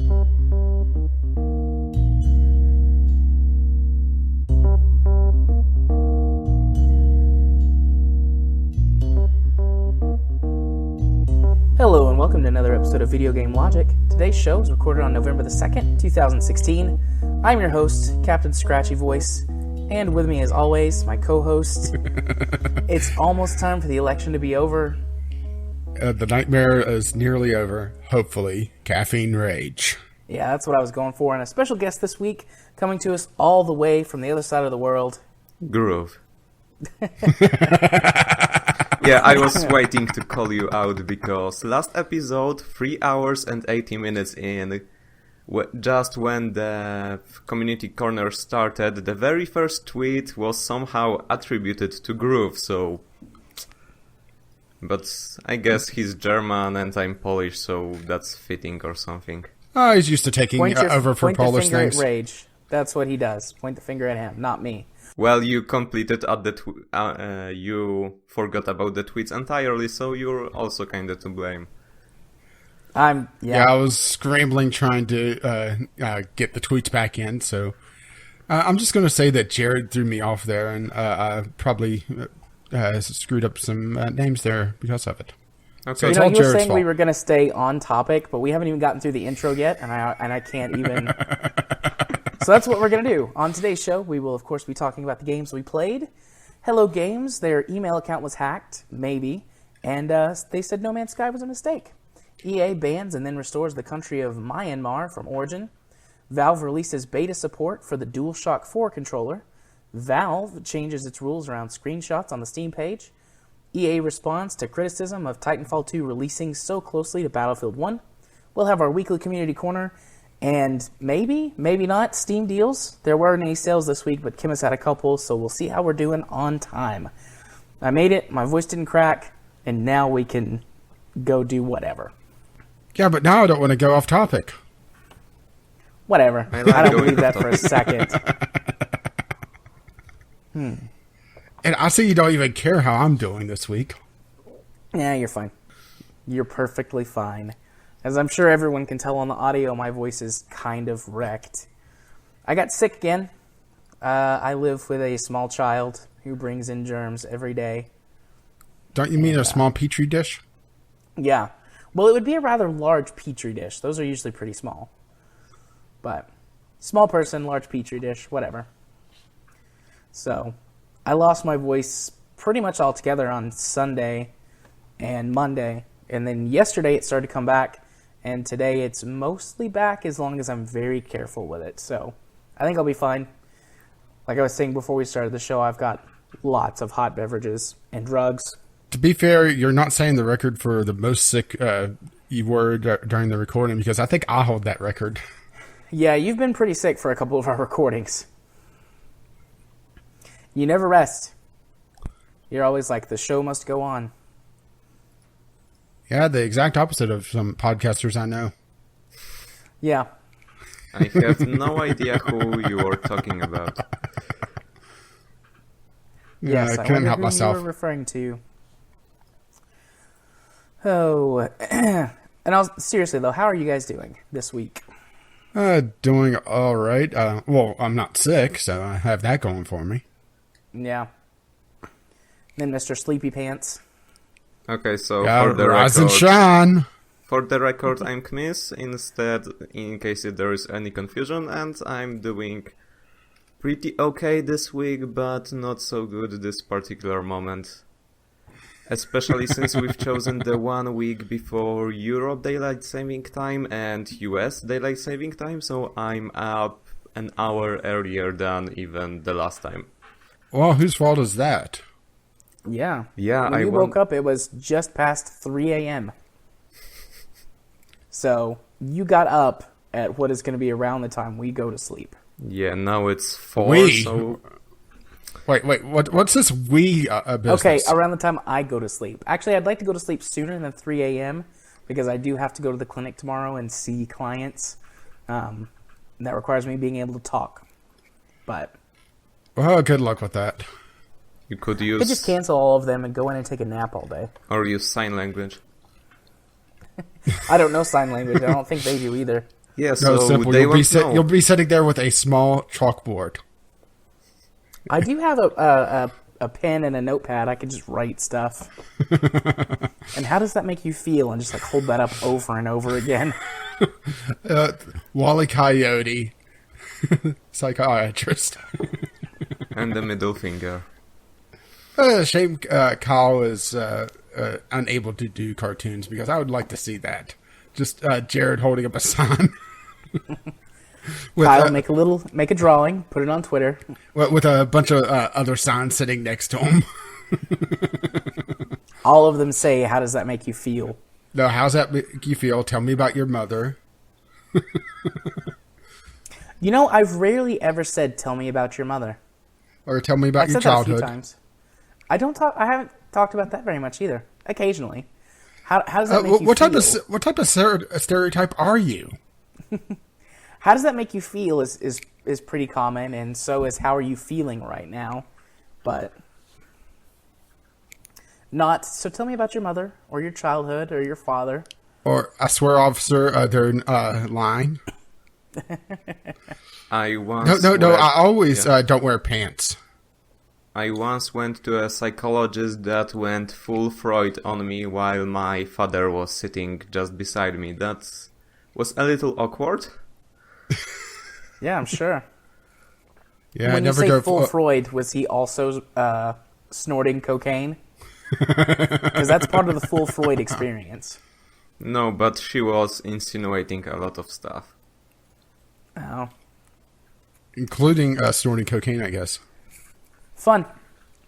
Hello and welcome to another episode of Video Game Logic. Today's show is recorded on November the 2nd, 2016. I'm your host, Captain Scratchy Voice, and with me as always, my co-host. It's almost time for the election to be over. The nightmare is nearly over, hopefully. Caffeine Rage. Yeah, that's what I was going for, and a special guest this week, coming to us all the way from the other side of the world. Groove. Yeah, I was waiting to call you out because last episode, 3 hours and 80 minutes in, just when the community corner started, the very first tweet was somehow attributed to Groove, so... But I guess he's German and I'm Polish, so that's fitting or something. Oh, he's used to taking over for Polish things. Point the finger at Rage. That's what he does. Point the finger at him, not me. Well, you completed at the you forgot about the tweets entirely, so you're also kind of to blame. Yeah, I was scrambling trying to get the tweets back in, so I'm just going to say that Jared threw me off there, and I probably screwed up some names there because of it. Okay. So you it's know, all you were Jared's saying fault. we were going to stay on topic, but we haven't even gotten through the intro yet, and I can't even... So that's what we're going to do. On today's show, we will, of course, be talking about the games we played. Hello Games, their email account was hacked, maybe, and they said No Man's Sky was a mistake. EA bans and then restores the country of Myanmar from Origin. Valve releases beta support for the DualShock 4 controller. Valve changes its rules around screenshots on the Steam page. EA responds to criticism of Titanfall 2 releasing so closely to Battlefield 1. We'll have our weekly community corner. And maybe not, Steam deals. There weren't any sales this week, but Chmis had a couple, so we'll see how we're doing on time. I made it, my voice didn't crack, and now we can go do whatever. Yeah, but now I don't want to go off topic. Whatever. I don't believe that for a second. And I see you don't even care how I'm doing this week. Yeah, you're fine. You're perfectly fine. As I'm sure everyone can tell on the audio, my voice is kind of wrecked. I got sick again. I live with a small child who brings in germs every day. Don't you mean a small petri dish? Yeah. Well, it would be a rather large petri dish. Those are usually pretty small. But small person, large petri dish, whatever. So I lost my voice pretty much altogether on Sunday and Monday. And then yesterday it started to come back. And today it's mostly back as long as I'm very careful with it. So I think I'll be fine. Like I was saying before we started the show, I've got lots of hot beverages and drugs. To be fair, you're not saying the record for the most sick you were during the recording, because I think I hold that record. Yeah, you've been pretty sick for a couple of our recordings. You never rest. You're always like, the show must go on. Yeah, the exact opposite of some podcasters I know. Yeah. I have no idea who you are talking about. Yes, I I couldn't wonder help who myself. you were referring to. Oh, and seriously though, how are you guys doing this week? Doing all right. Well, I'm not sick, so I have that going for me. Yeah. Then Mr. Sleepy Pants. Okay, so Yeah, rise and shine. For the record, I'm Chmis, instead, in case there is any confusion, and I'm doing pretty okay this week, but not so good this particular moment. Especially since we've chosen the 1 week before Europe Daylight Saving Time and US Daylight Saving Time, so I'm up an hour earlier than even the last time. Well, whose fault is that? Yeah. Yeah, when you woke up, it was just past 3 a.m. So you got up at what is going to be around the time we go to sleep. Yeah, now it's 4, so... Wait, what's this business? Okay, around the time I go to sleep. Actually, I'd like to go to sleep sooner than 3 a.m. because I do have to go to the clinic tomorrow and see clients. That requires me being able to talk. But... Well, good luck with that. You could I use... could just cancel all of them and go in and take a nap all day. Or use sign language. I don't know sign language. I don't think they do either. Yeah, No, so it's simple. they You'll be, won't know. you'll be sitting there with a small chalkboard. I do have a pen and a notepad. I can just write stuff. And how does that make you feel? And just like hold that up over and over again. Wally Coyote, psychiatrist. And the middle finger. Shame Kyle is unable to do cartoons because I would like to see that. Just Jared holding up a sign. With, Kyle, make a drawing, put it on Twitter. with a bunch of other signs sitting next to him. All of them say, "How does that make you feel?" No, how's that make you feel? Tell me about your mother. You know, I've rarely ever said, "Tell me about your mother." Or tell me about I've your said that a few childhood. times. I haven't talked about that very much either. Occasionally. How does that make you what feel? what type of stereotype are you? How does that make you feel is pretty common, and so is how are you feeling right now. But not so. Tell me about your mother or your childhood or your father. Or I swear, officer, they're lying. I once No. went- I always yeah. don't wear pants. I once went to a psychologist that went full Freud on me while my father was sitting just beside me. That was a little awkward. Yeah, I'm sure. Yeah, I When you never say go full Freud, was he also snorting cocaine? Because that's part of the full Freud experience. No, but she was insinuating a lot of stuff. Oh, including snorting cocaine, I guess. fun.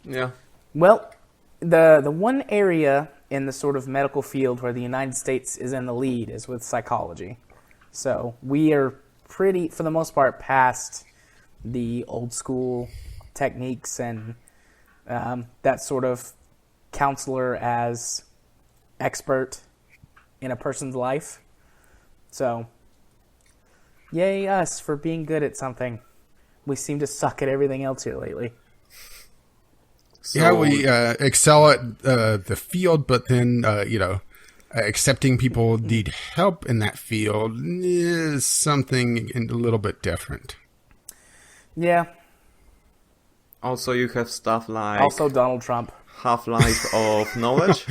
Yeah. Well, the one area in the sort of medical field where the United States is in the lead is with psychology. So we are pretty, for the most part, past the old school techniques and that sort of counselor as expert in a person's life. So, yay us for being good at something. We seem to suck at everything else here lately. So, Yeah, we excel at the field, but then, accepting people need help in that field is something a little bit different. Yeah. Also, you have stuff like Also, Donald Trump. Half-Life of Knowledge.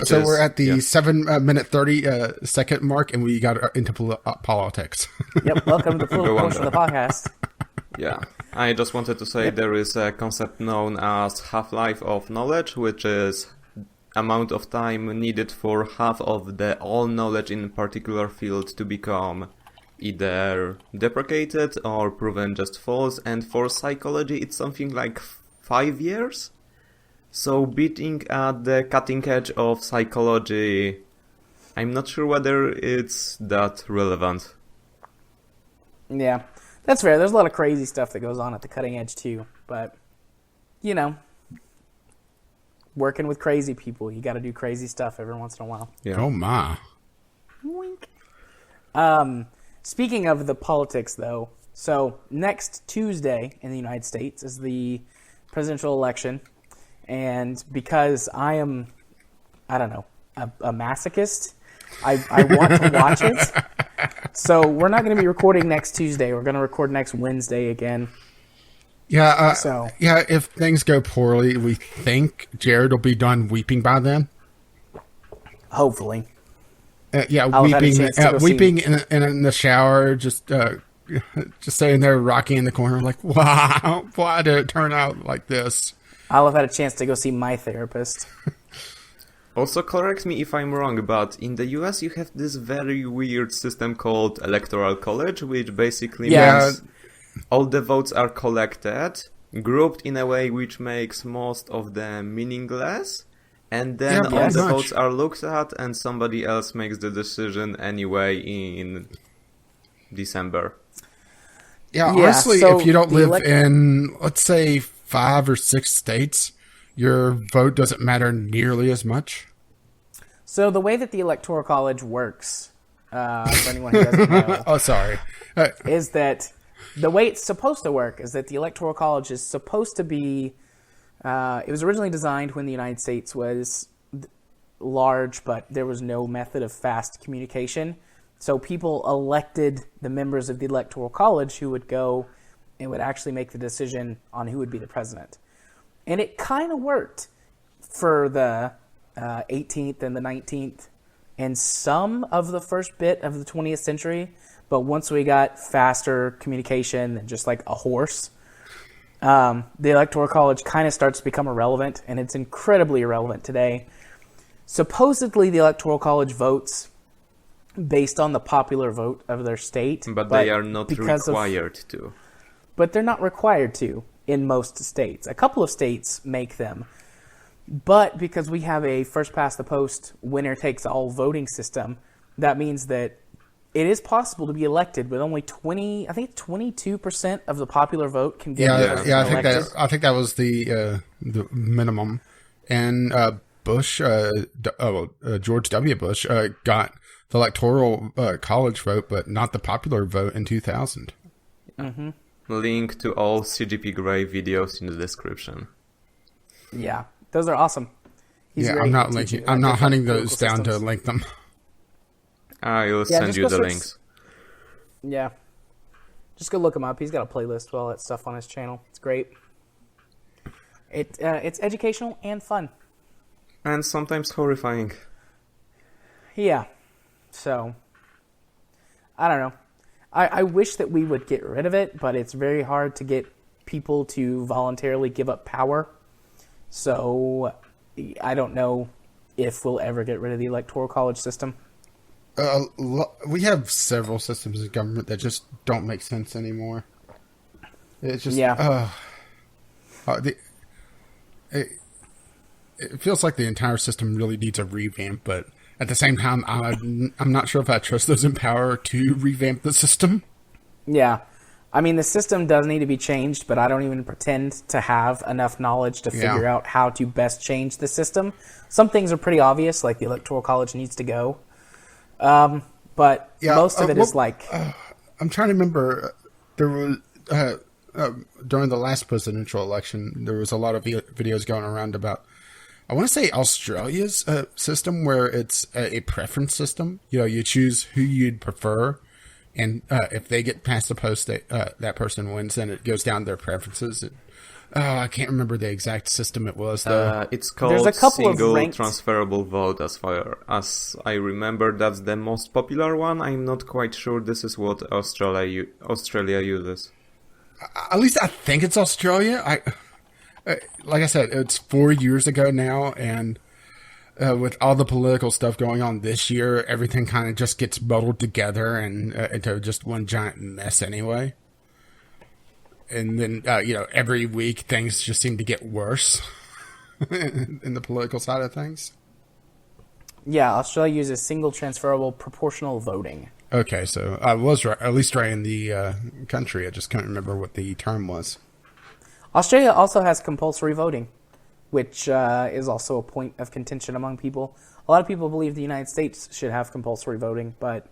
So we're at the yeah. 7-minute 30-second mark, and we got into politics. Yep. Welcome to the political Go on portion of the podcast. Yeah, I just wanted to say there is a concept known as half-life of knowledge, which is amount of time needed for half of the all knowledge in a particular field to become either deprecated or proven just false. And for psychology, it's something like 5 years. So beating at the cutting edge of psychology, I'm not sure whether it's that relevant. Yeah. That's fair. There's a lot of crazy stuff that goes on at the cutting edge, too. But, working with crazy people, you got to do crazy stuff every once in a while. Yeah. Oh, my. Wink. Speaking of the politics, though, so next Tuesday in the United States is the presidential election. And because I am, I don't know, a masochist, I want to watch it. So we're not going to be recording next Tuesday. We're going to record next Wednesday again. Yeah, So- if things go poorly, we think Jared will be done weeping by then. Hopefully. Yeah, I'll have had a weeping, chance to go weeping in the shower, just sitting there rocking in the corner, like, wow, why did it turn out like this? I'll have had a chance to go see my therapist. Also, correct me if I'm wrong, but in the US you have this very weird system called Electoral College, which basically Yeah. means all the votes are collected, grouped in a way which makes most of them meaningless, and then Yeah, all pretty the much. votes are looked at and somebody else makes the decision anyway in December. Yeah, Yeah, honestly, so if you don't the live in, let's say, 5 or 6 states, your vote doesn't matter nearly as much. So the way that the Electoral College works, for anyone who doesn't know, Oh, sorry. is that the way it's supposed to work is that the Electoral College is supposed to be. It was originally designed when the United States was large, but there was no method of fast communication. So people elected the members of the Electoral College who would go and would actually make the decision on who would be the president. And it kind of worked for the 18th and the 19th and some of the first bit of the 20th century. But once we got faster communication than just like a horse, the Electoral College kind of starts to become irrelevant, and it's incredibly irrelevant today. Supposedly, the Electoral College votes based on the popular vote of their state. But they are not required to. But they're not required to in most states. A couple of states make them. But because we have a first-past-the-post, winner-takes-all voting system, that means that it is possible to be elected with only 22% of the popular vote can get elected. I think that was the minimum. And George W. Bush got the Electoral College vote, but not the popular vote in 2000. Mm-hmm. Link to all CGP Grey videos in the description. Yeah, those are awesome. I'm not linking. I'm not hunting those down to link them. I'll send you the links. Yeah. Just go look him up. He's got a playlist with all that stuff on his channel. It's great. It's educational and fun. And sometimes horrifying. Yeah. So, I don't know. I wish that we would get rid of it, but it's very hard to get people to voluntarily give up power. So, I don't know if we'll ever get rid of the Electoral College system. We have several systems of government that just don't make sense anymore. It's just it feels like the entire system really needs a revamp, but at the same time, I'm not sure if I trust those in power to revamp the system. Yeah. I mean, the system does need to be changed, but I don't even pretend to have enough knowledge to figure out how to best change the system. Some things are pretty obvious, like the Electoral College needs to go. But most of it is like... I'm trying to remember, there was... during the last presidential election, there was a lot of videos going around about, I want to say Australia's system, where it's a preference system. You know, you choose who you'd prefer, and if they get past the post, that person wins, and it goes down their preferences. I can't remember the exact system it was, though. It's called single transferable vote, as far as I remember. That's the most popular one. I'm not quite sure this is what Australia uses. At least I think it's Australia. Like I said, it's 4 years ago now, and with all the political stuff going on this year, everything kind of just gets muddled together and into just one giant mess anyway. And then, every week things just seem to get worse in the political side of things. Yeah, Australia uses single transferable proportional voting. Okay, so I was right, at least right in the country. I just can't remember what the term was. Australia also has compulsory voting, which is also a point of contention among people. A lot of people believe the United States should have compulsory voting, but,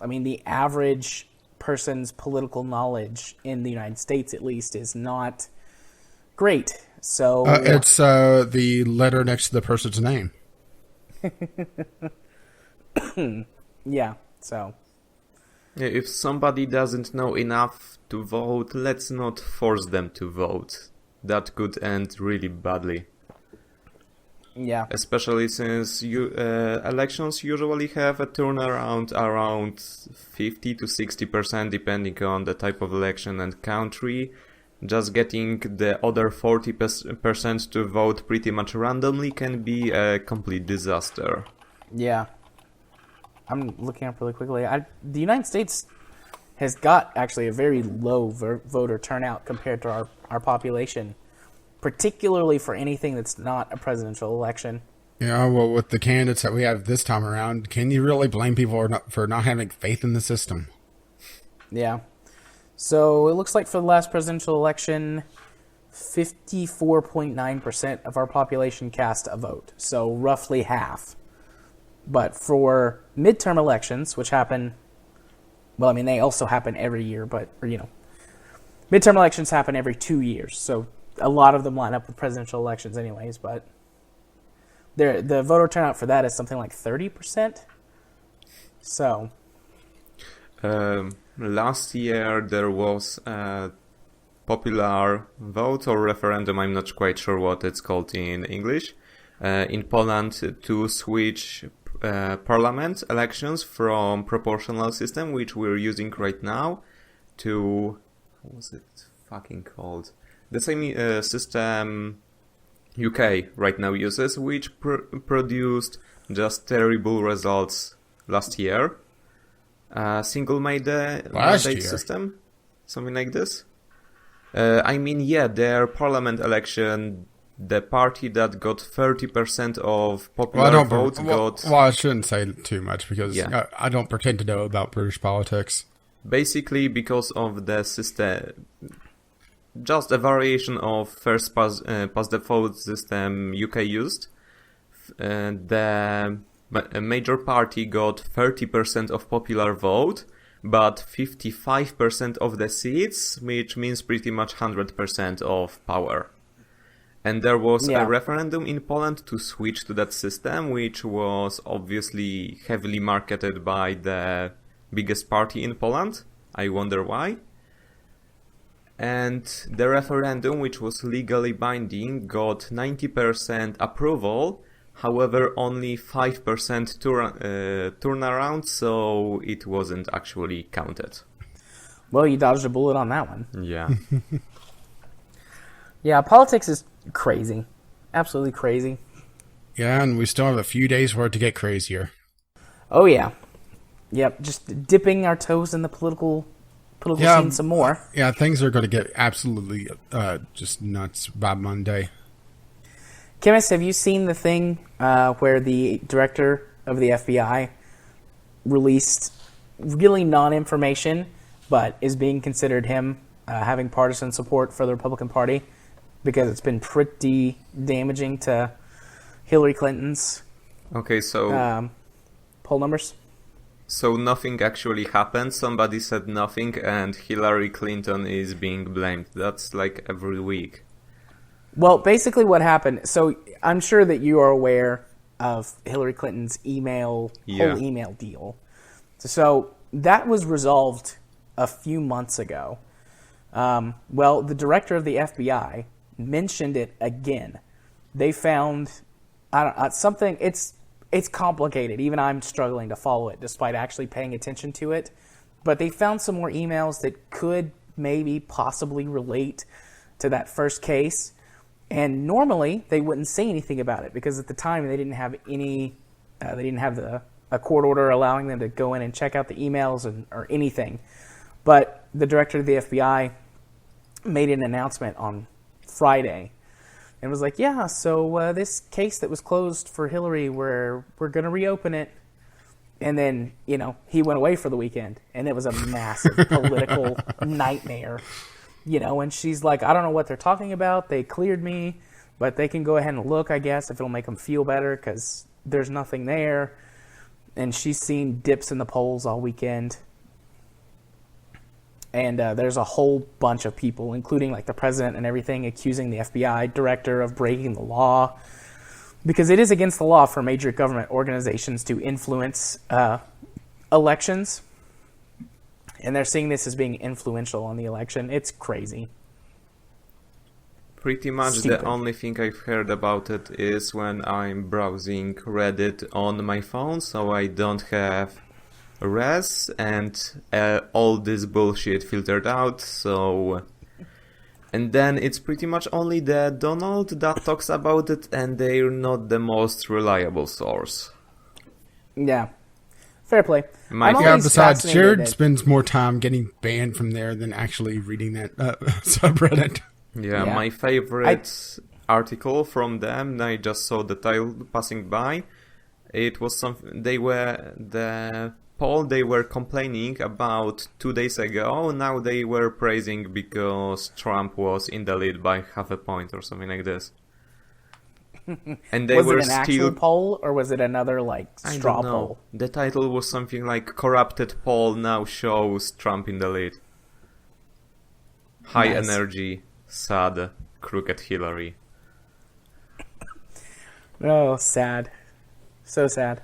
I mean, the average person's political knowledge in the United States, at least, is not great. So it's the letter next to the person's name. Yeah, so... If somebody doesn't know enough to vote, let's not force them to vote. That could end really badly. Yeah. Especially since elections usually have a turnaround around 50 to 60%, depending on the type of election and country. Just getting the other 40% to vote pretty much randomly can be a complete disaster. Yeah. I'm looking up really quickly. The United States has got actually a very low voter turnout compared to our population, particularly for anything that's not a presidential election. Yeah, well, with the candidates that we have this time around, can you really blame people for not having faith in the system? Yeah. So it looks like for the last presidential election, 54.9% of our population cast a vote, so roughly half. But for midterm elections, which happen, well, I mean, they also happen every year, but, midterm elections happen every 2 years, so a lot of them line up with presidential elections anyways, but the voter turnout for that is something like 30%. So, Last year there was a popular vote or referendum, I'm not quite sure what it's called in English, in Poland to switch parliament elections from proportional system, which we're using right now, to, what was it fucking called? The same system UK right now uses, which produced just terrible results last year. Single mandate system, something like this. Their parliament election, the party that got 30% of popular votes got... Well, I shouldn't say too much because I don't pretend to know about British politics. Basically, because of the system, just a variation of first past the vote system UK used, the major party got 30% of popular vote, but 55% of the seats, which means pretty much 100% of power. And there was a referendum in Poland to switch to that system, which was obviously heavily marketed by the biggest party in Poland. I wonder why. And the referendum, which was legally binding, got 90% approval, however only 5% turnaround, so it wasn't actually counted. Well, you dodged a bullet on that one. Yeah. Yeah, politics is crazy. Absolutely crazy. Yeah, and we still have a few days for it to get crazier. Oh, yeah. Yep, just dipping our toes in the political scene some more. Yeah, things are going to get absolutely just nuts by Monday. Chmis, have you seen the thing where the director of the FBI released really non-information, but is being considered him having partisan support for the Republican Party because it's been pretty damaging to Hillary Clinton's poll numbers? So nothing actually happened, somebody said nothing, and Hillary Clinton is being blamed. That's like every week. Well, basically what happened, so I'm sure that you are aware of Hillary Clinton's whole email deal. So that was resolved a few months ago. Well, the director of the FBI mentioned it again. They found something, it's complicated. Even I'm struggling to follow it despite actually paying attention to it. But they found some more emails that could maybe possibly relate to that first case. And normally they wouldn't say anything about it because at the time they didn't have a court order allowing them to go in and check out the emails or anything. But the director of the FBI made an announcement on Friday and was like, yeah, so this case that was closed for Hillary, we're going to reopen it. And then, he went away for the weekend, and it was a massive political nightmare. And she's like, I don't know what they're talking about. They cleared me, but they can go ahead and look, I guess, if it'll make them feel better, because there's nothing there. And she's seen dips in the polls all weekend. And there's a whole bunch of people, including like the president and everything, accusing the FBI director of breaking the law. Because it is against the law for major government organizations to influence elections. And they're seeing this as being influential on the election. It's crazy. Pretty much Stupid. The only thing I've heard about it is when I'm browsing Reddit on my phone, so I don't have res and all this bullshit filtered out, so... And then it's pretty much only the Donald that talks about it, and they're not the most reliable source. Yeah. Fair play. Besides, Jared spends more time getting banned from there than actually reading that subreddit. Yeah, my favorite article from them, I just saw the title passing by. It was something, the poll they were complaining about 2 days ago, now they were praising because Trump was in the lead by half a point or something like this. And they was were it an actual poll, or was it another straw poll? The title was something like "Corrupted Poll Now Shows Trump in the Lead." High energy, sad, crooked Hillary. Oh, sad. So sad.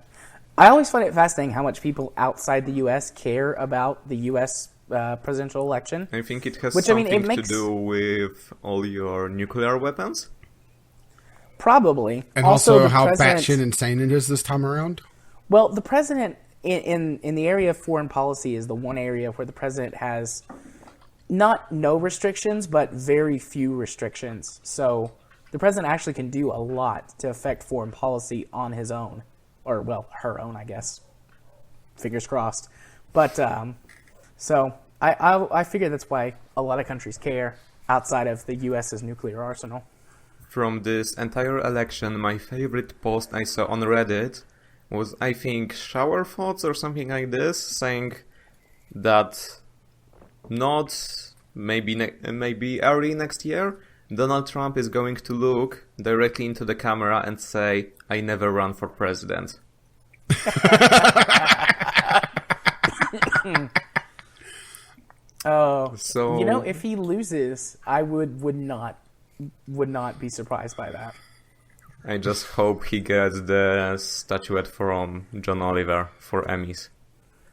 I always find it fascinating how much people outside the U.S. care about the U.S. Presidential election. I think it has Which, something it makes... to do with all your nuclear weapons. Probably. And also how president... batshit insane it is this time around. Well, the president in the area of foreign policy is the one area where the president has not no restrictions, but very few restrictions. So the president actually can do a lot to affect foreign policy on his own. Or, well, her own, I guess. Fingers crossed. But, so, I figure that's why a lot of countries care outside of the U.S.'s nuclear arsenal. From this entire election, my favorite post I saw on Reddit was, I think, Shower Thoughts or something like this, saying that maybe early next year, Donald Trump is going to look directly into the camera and say, "I never run for president." So if he loses, I would not be surprised by that. I just hope he gets the statuette from John Oliver for Emmys.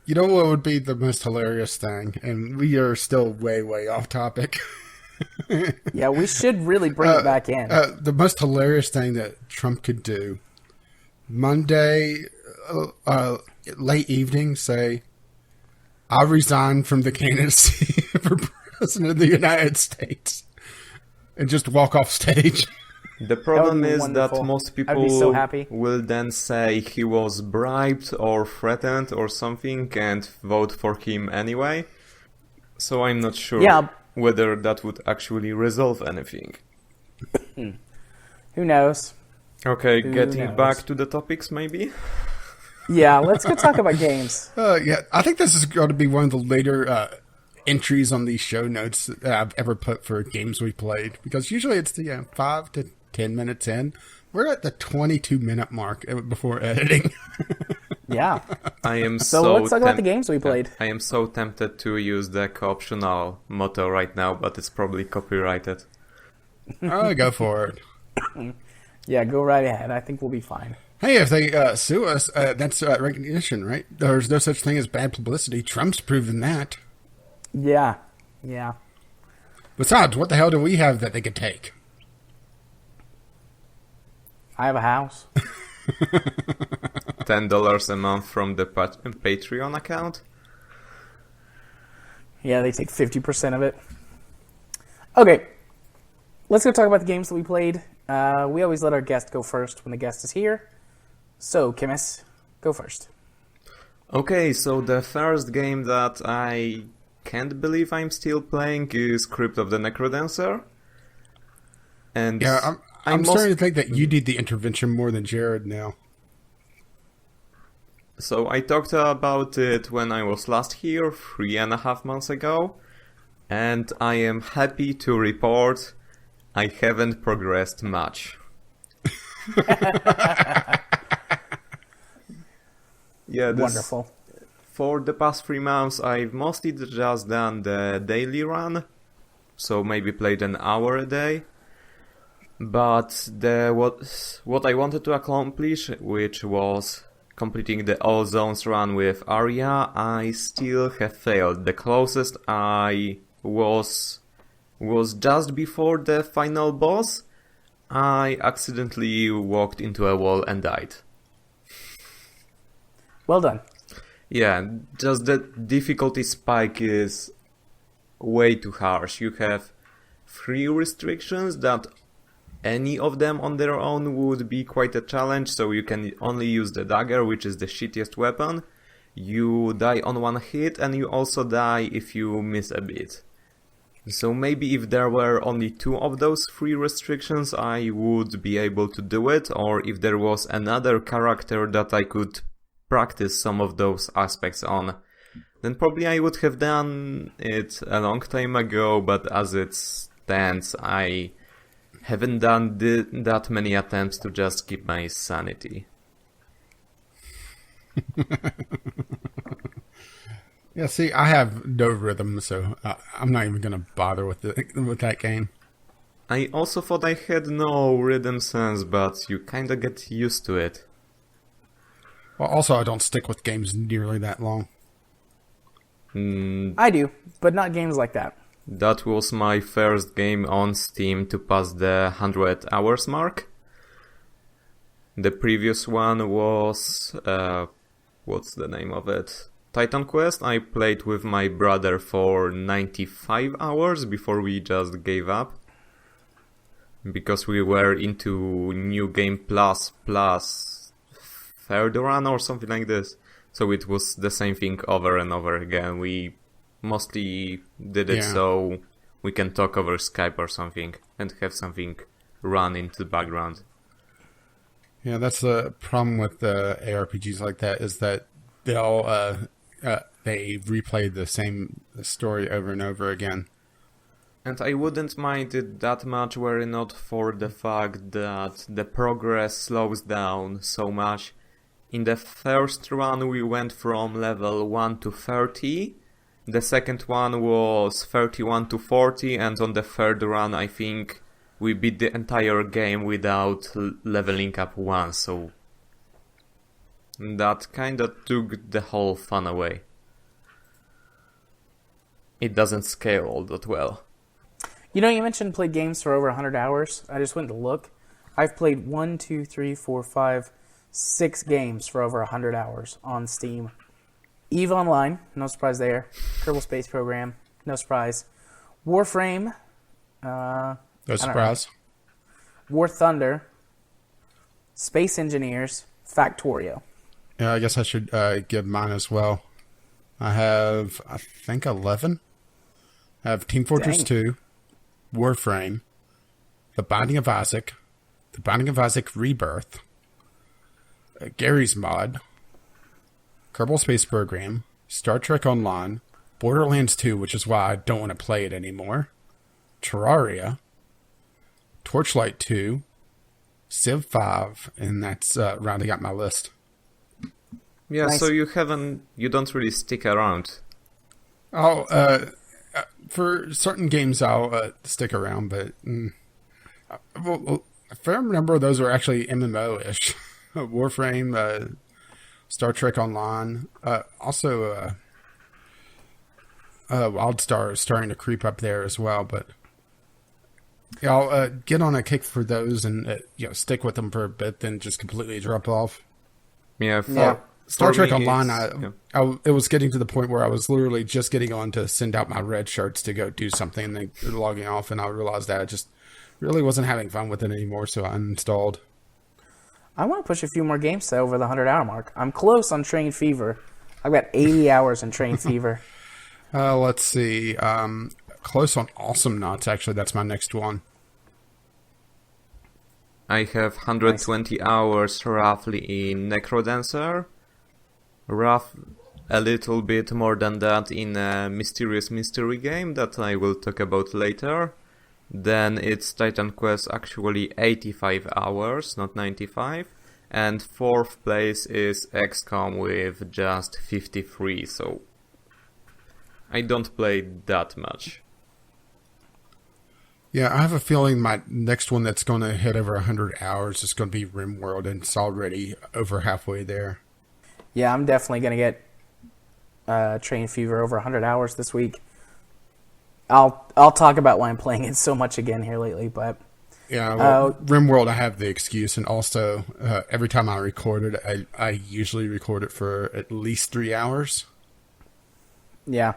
You know what would be the most hilarious thing? And we are still way, way off topic. Yeah, we should really bring it back in. The most hilarious thing that Trump could do, Monday, late evening, say, "I resign from the candidacy for president of the United States," and just walk off stage. The problem is wonderful. that most people I'd be so happy. will then say he was bribed or threatened or something and vote for him anyway. So I'm not sure whether that would actually resolve anything. Who knows? Okay, getting back to the topics maybe? Yeah, let's go talk about games. Yeah, I think this is going to be one of the later entries on these show notes that I've ever put for games we played. Because usually it's the 5 to 10 minutes in. We're at the 22-minute mark before editing. Yeah. I am so let's talk about the games we played. I am so tempted to use the co-optional motto right now, but it's probably copyrighted. Go for it. Yeah, go right ahead. I think we'll be fine. Hey, if they sue us, that's recognition, right? There's no such thing as bad publicity. Trump's proven that. Yeah. Besides, what the hell do we have that they could take? I have a house. $10 a month from the Patreon account. Yeah, they take 50% of it. Okay, let's go talk about the games that we played. We always let our guest go first when the guest is here. So, Chmis, go first. Okay, so the first game that I can't believe I'm still playing is Crypt of the Necrodancer. And yeah, I'm starting to think that you did the intervention more than Jared now. So I talked about it when I was last here, 3.5 months ago, and I am happy to report I haven't progressed much. Yeah, wonderful. For the past 3 months, I've mostly just done the daily run, so maybe played an hour a day. But what I wanted to accomplish, which was completing the all zones run with Arya, I still have failed. The closest I was just before the final boss. I accidentally walked into a wall and died. Well done. Yeah, just the difficulty spike is way too harsh. You have 3 restrictions that any of them on their own would be quite a challenge, so you can only use the dagger, which is the shittiest weapon. You die on 1 hit, and you also die if you miss a bit. So maybe if there were only 2 of those 3 restrictions, I would be able to do it, or if there was another character that I could practice some of those aspects on, then probably I would have done it a long time ago, but as it stands, I haven't done that many attempts to just keep my sanity. Yeah, see, I have no rhythm, so I'm not even going to bother with that game. I also thought I had no rhythm sense, but you kinda get used to it. Well, also, I don't stick with games nearly that long. I do, but not games like that. That was my first game on Steam to pass the 100 hours mark. The previous one was... what's the name of it? Titan Quest. I played with my brother for 95 hours before we just gave up. Because we were into New Game Plus third run or something like this. So it was the same thing over and over again. We mostly did it so we can talk over Skype or something and have something run into the background. Yeah, that's the problem with ARPGs like that, is that they'll they replay the same story over and over again. And I wouldn't mind it that much were it not for the fact that the progress slows down so much. In the first run we went from level 1 to 30, the second one was 31 to 40, and on the third run I think we beat the entire game without leveling up once, so that kinda took the whole fun away. It doesn't scale all that well. You know, you mentioned played games for over 100 hours. I just went to look. I've played 6 games for over 100 hours on Steam. EVE Online, no surprise there. Kerbal Space Program, no surprise. Warframe, No surprise. War Thunder, Space Engineers, Factorio. Yeah, I guess I should give mine as well. I have, I think, 11. I have Team Fortress 2, Warframe, The Binding of Isaac, The Binding of Isaac Rebirth, Gary's Mod, Kerbal Space Program, Star Trek Online, Borderlands 2, which is why I don't want to play it anymore, Terraria, Torchlight 2, Civ 5, and that's rounding out my list. Yeah, Nice. so you don't really stick around. For certain games I'll stick around, but well, a fair number of those are actually MMO-ish. Warframe, Star Trek Online, also WildStar is starting to creep up there as well, but yeah, I'll get on a kick for those and stick with them for a bit, then just completely drop off. Yeah, Star Trek me, Online, it was getting to the point where I was literally just getting on to send out my red shirts to go do something and then logging off, and I realized that I just really wasn't having fun with it anymore, so I uninstalled. I want to push a few more games to over the 100-hour mark. I'm close on Train Fever. I've got 80 hours in Train Fever. Let's see. Close on Awesome Nuts, actually. That's my next one. I have 120 hours roughly in Necrodancer. A little bit more than that in a mysterious mystery game that I will talk about later. Then it's Titan Quest, actually 85 hours, not 95. And fourth place is XCOM with just 53, so I don't play that much. Yeah, I have a feeling my next one that's going to hit over 100 hours is going to be RimWorld, and it's already over halfway there. Yeah, I'm definitely going to get Train Fever over 100 hours this week. I'll talk about why I'm playing it so much again here lately, but... Yeah, well, RimWorld, I have the excuse, and also every time I record it, I usually record it for at least 3 hours. Yeah.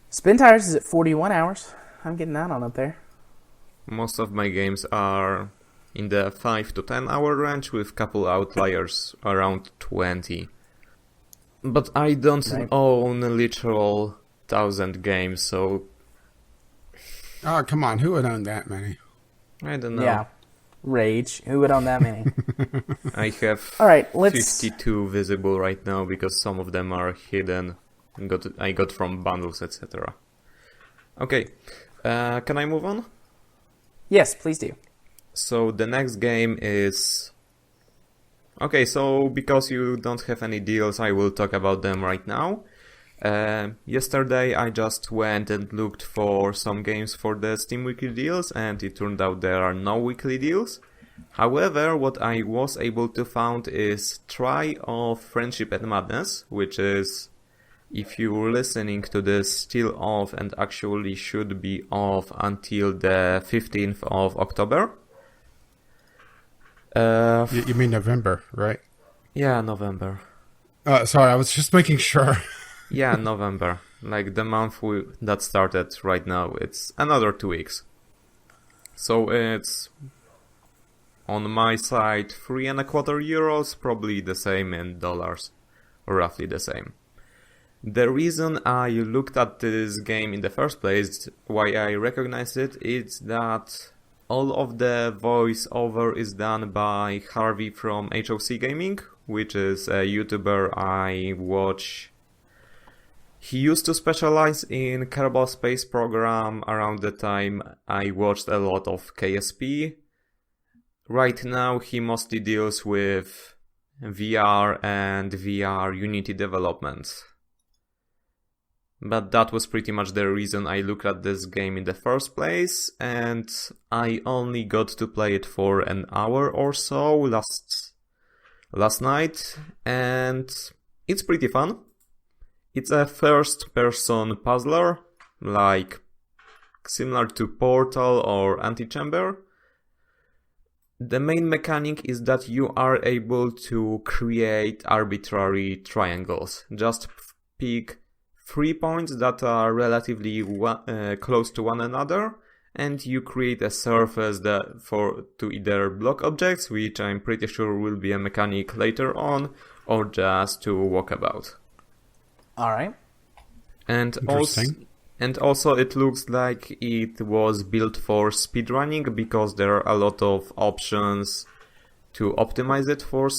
Spin Tires is at 41 hours. I'm getting that on up there. Most of my games are in the 5 to 10 hour range, with couple outliers around 20. But I don't own literal 1,000 games, so... Oh, come on, who would own that many? I don't know. Yeah. Rage. Who would own that many? I have All right, 52 visible right now because some of them are hidden. I got from bundles, etc. Okay, can I move on? Yes, please do. So the next game is... Okay, so because you don't have any deals, I will talk about them right now. Yesterday I just went and looked for some games for the Steam weekly deals, and it turned out there are no weekly deals. However, what I was able to find is Try of Friendship and Madness, which is, if you're listening to this, still off and actually should be off until the 15th of October. You mean November, right? Yeah, November. Sorry, I was just making sure. Yeah, November. Like the month that started right now. It's another 2 weeks. So it's, on my side, €3.25, probably the same in dollars. Or roughly the same. The reason I looked at this game in the first place, why I recognized it, is that all of the voiceover is done by Harvey from HOC Gaming, which is a YouTuber I watch. He used to specialize in Kerbal Space Program around the time I watched a lot of KSP. Right now he mostly deals with VR and VR Unity development. But that was pretty much the reason I looked at this game in the first place, and I only got to play it for an hour or so last night, and it's pretty fun. It's a first-person puzzler, like similar to Portal or Antichamber. The main mechanic is that you are able to create arbitrary triangles. Just pick 3 points that are relatively close to one another, and you create a surface to either block objects, which I'm pretty sure will be a mechanic later on, or just to walk about. All right. And also it looks like it was built for speedrunning, because there are a lot of options to optimize it for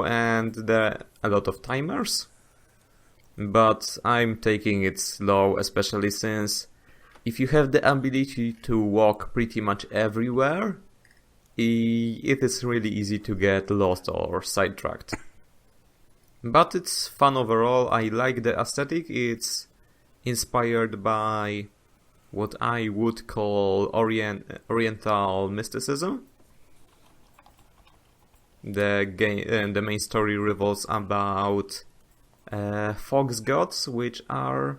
and there are a lot of timers. But I'm taking it slow, especially since if you have the ability to walk pretty much everywhere, it is really easy to get lost or sidetracked. But it's fun overall. I like the aesthetic. It's inspired by what I would call Oriental mysticism. The main story revolves about fox gods, which are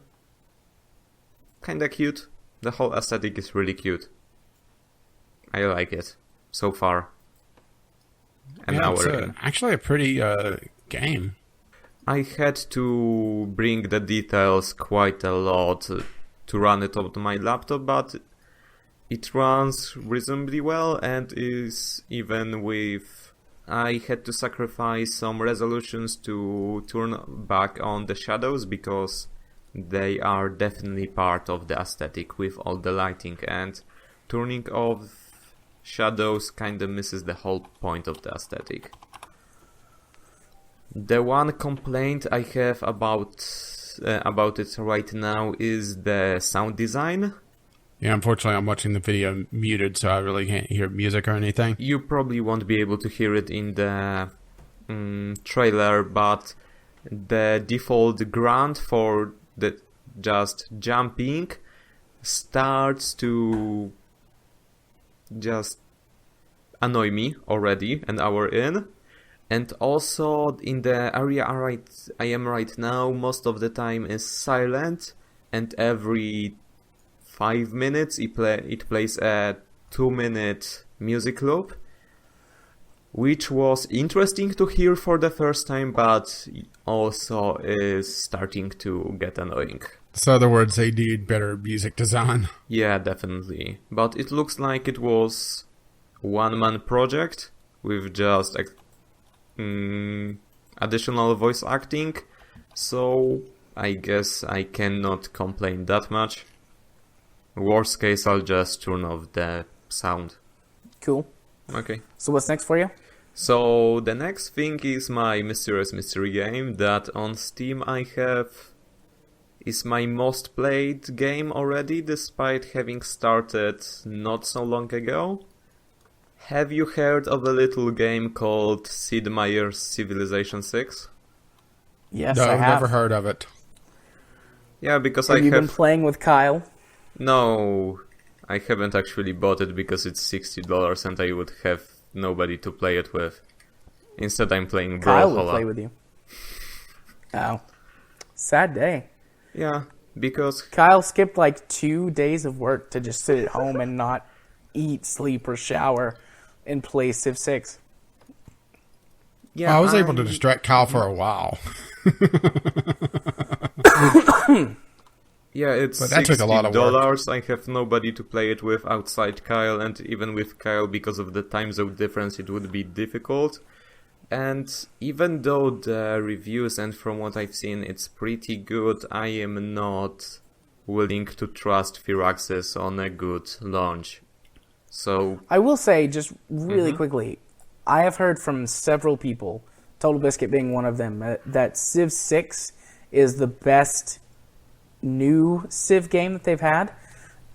kinda cute. The whole aesthetic is really cute. I like it so far. It's actually a pretty game. I had to bring the details quite a lot to run it on my laptop, but it runs reasonably well, and is even with... I had to sacrifice some resolutions to turn back on the shadows, because they are definitely part of the aesthetic with all the lighting, and turning off shadows kinda misses the whole point of the aesthetic. The one complaint I have about it right now is the sound design. Yeah, unfortunately I'm watching the video muted, so I really can't hear music or anything. You probably won't be able to hear it in the trailer, but the default grunt for the just jumping starts to just annoy me already an hour in. And also in the area I am right now, most of the time is silent, and every 5 minutes it plays a 2-minute music loop, which was interesting to hear for the first time, but also is starting to get annoying. So in other words, they need better music design. Yeah, definitely. But it looks like it was one-man project with just additional voice acting, so I guess I cannot complain that much. Worst case, I'll just turn off the sound. Cool. Okay. So what's next for you? So the next thing is my Mysterious Mystery game that on Steam I have is my most played game already, despite having started not so long ago. Have you heard of a little game called Sid Meier's Civilization 6? Yes, No, I I've have. never heard of it. Yeah, because Have you been playing with Kyle? No, I haven't actually bought it because it's $60 and I would have nobody to play it with. Instead, I'm playing Kyle will Brawlhalla. play with you. Oh. Sad day. Yeah, because Kyle skipped like 2 days of work to just sit at home and not eat, sleep, or shower and play Civ 6. yeah, I was able to distract Kyle for a while. Yeah, it's But that took a lot of work. $60. I have nobody to play it with outside Kyle, and even with Kyle, because of the time zone difference, it would be difficult. And even though the reviews and from what I've seen, it's pretty good, I am not willing to trust Firaxis on a good launch. So, I will say, just really quickly, I have heard from several people, Total Biscuit being one of them, that Civ 6 is the best new Civ game that they've had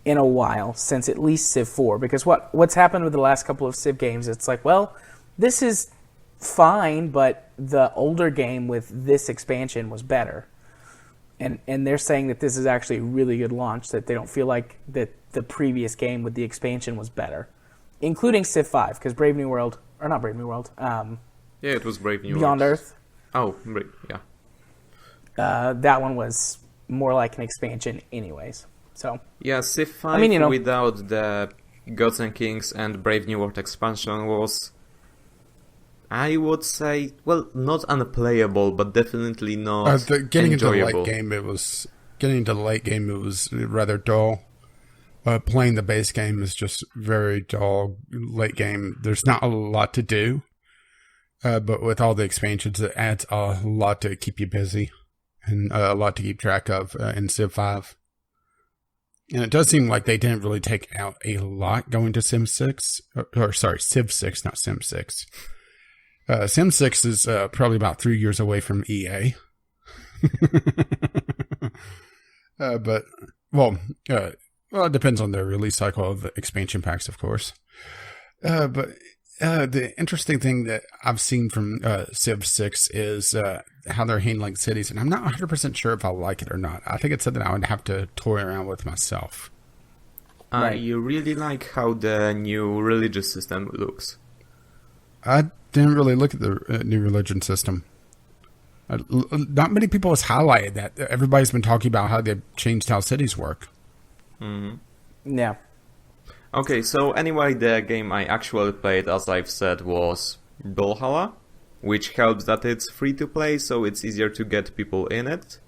in a while, since at least Civ 4. Because what's happened with the last couple of Civ games, it's like, well, this is fine, but the older game with this expansion was better. And they're saying that this is actually a really good launch, that they don't feel like that the previous game with the expansion was better. Including Civ 5, because Brave New World, or not Brave New World, yeah, it was Brave New Beyond World. Earth, Oh, yeah. that one was more like an expansion anyways. So, Yeah, Civ 5 I mean, you know, without the Gods and Kings and Brave New World expansion was, I would say, well, not unplayable, but definitely not Getting into enjoyable. the late game, it was rather dull. Playing the base game is just very dull. Late game, there's not a lot to do. But with all the expansions, it adds a lot to keep you busy and a lot to keep track of in Civ 5. And it does seem like they didn't really take out a lot going to Civ 6, Civ 6, not Sim 6. Sim 6 is probably about 3 years away from EA. Well, it depends on the release cycle of the expansion packs, of course. The interesting thing that I've seen from Civ 6 is how they're handling cities, and I'm not 100% sure if I like it or not. I think it's something I would have to toy around with myself. Right. You really like how the new religious system looks. I didn't really look at the new religion system. Not many people has highlighted that. Everybody's been talking about how they've changed how cities work. yeah. Okay, so anyway, the game I actually played, as I've said, was Brawlhalla, which helps that it's free to play, so it's easier to get people in it.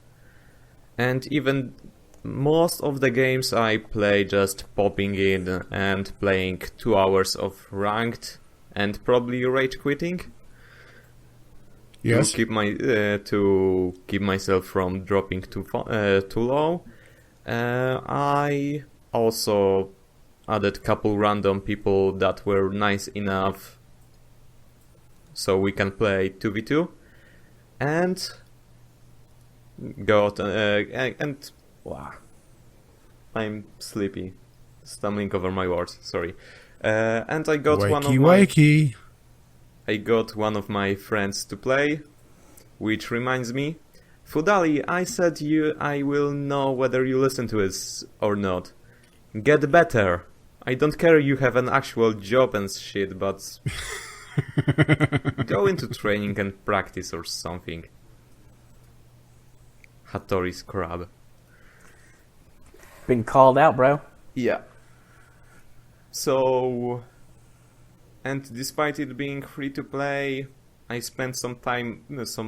And even most of the games I play just popping in and playing 2 hours of ranked and probably rage quitting. Yes. To keep myself from dropping too low. I also added couple random people that were nice enough so we can play 2v2 and got and wow, I'm sleepy, stumbling over my words, sorry. And I got I got one of my friends to play, which reminds me, Fudali, I said I will know whether you listen to it or not. Get better. I don't care you have an actual job and shit, but go into training and practice or something. Hattori scrub. Been called out, bro. Yeah. So, and despite it being free to play, I spent some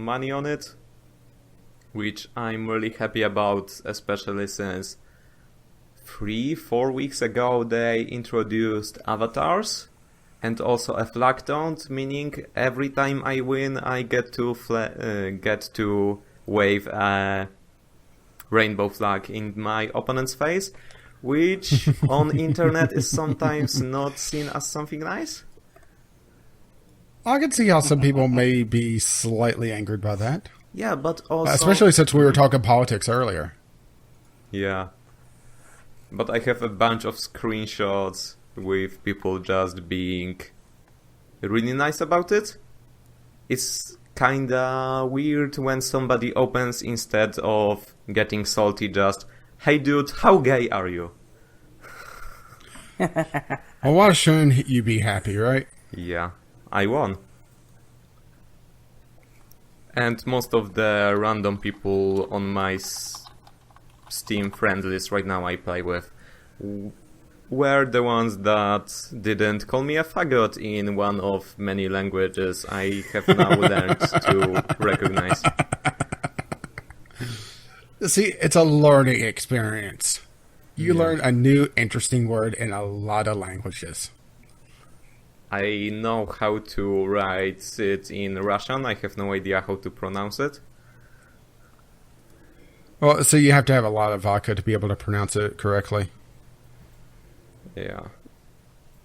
money on it, which I'm really happy about, especially since 3-4 weeks ago they introduced avatars and also a flag taunt, meaning every time I win I get to wave a rainbow flag in my opponent's face, which on internet is sometimes not seen as something nice. I can see how some people may be slightly angered by that. Yeah, but also... Especially since we were talking politics earlier. Yeah. But I have a bunch of screenshots with people just being really nice about it. It's kinda weird when somebody opens instead of getting salty just, hey dude, how gay are you? Well, why shouldn't you be happy, right? Yeah, I won. And most of the random people on my Steam friend list right now I play with were the ones that didn't call me a faggot in one of many languages I have now learned to recognize. See, it's a learning experience. You learn a new interesting word in a lot of languages. I know how to write it in Russian. I have no idea how to pronounce it. Well, so you have to have a lot of vodka to be able to pronounce it correctly. Yeah.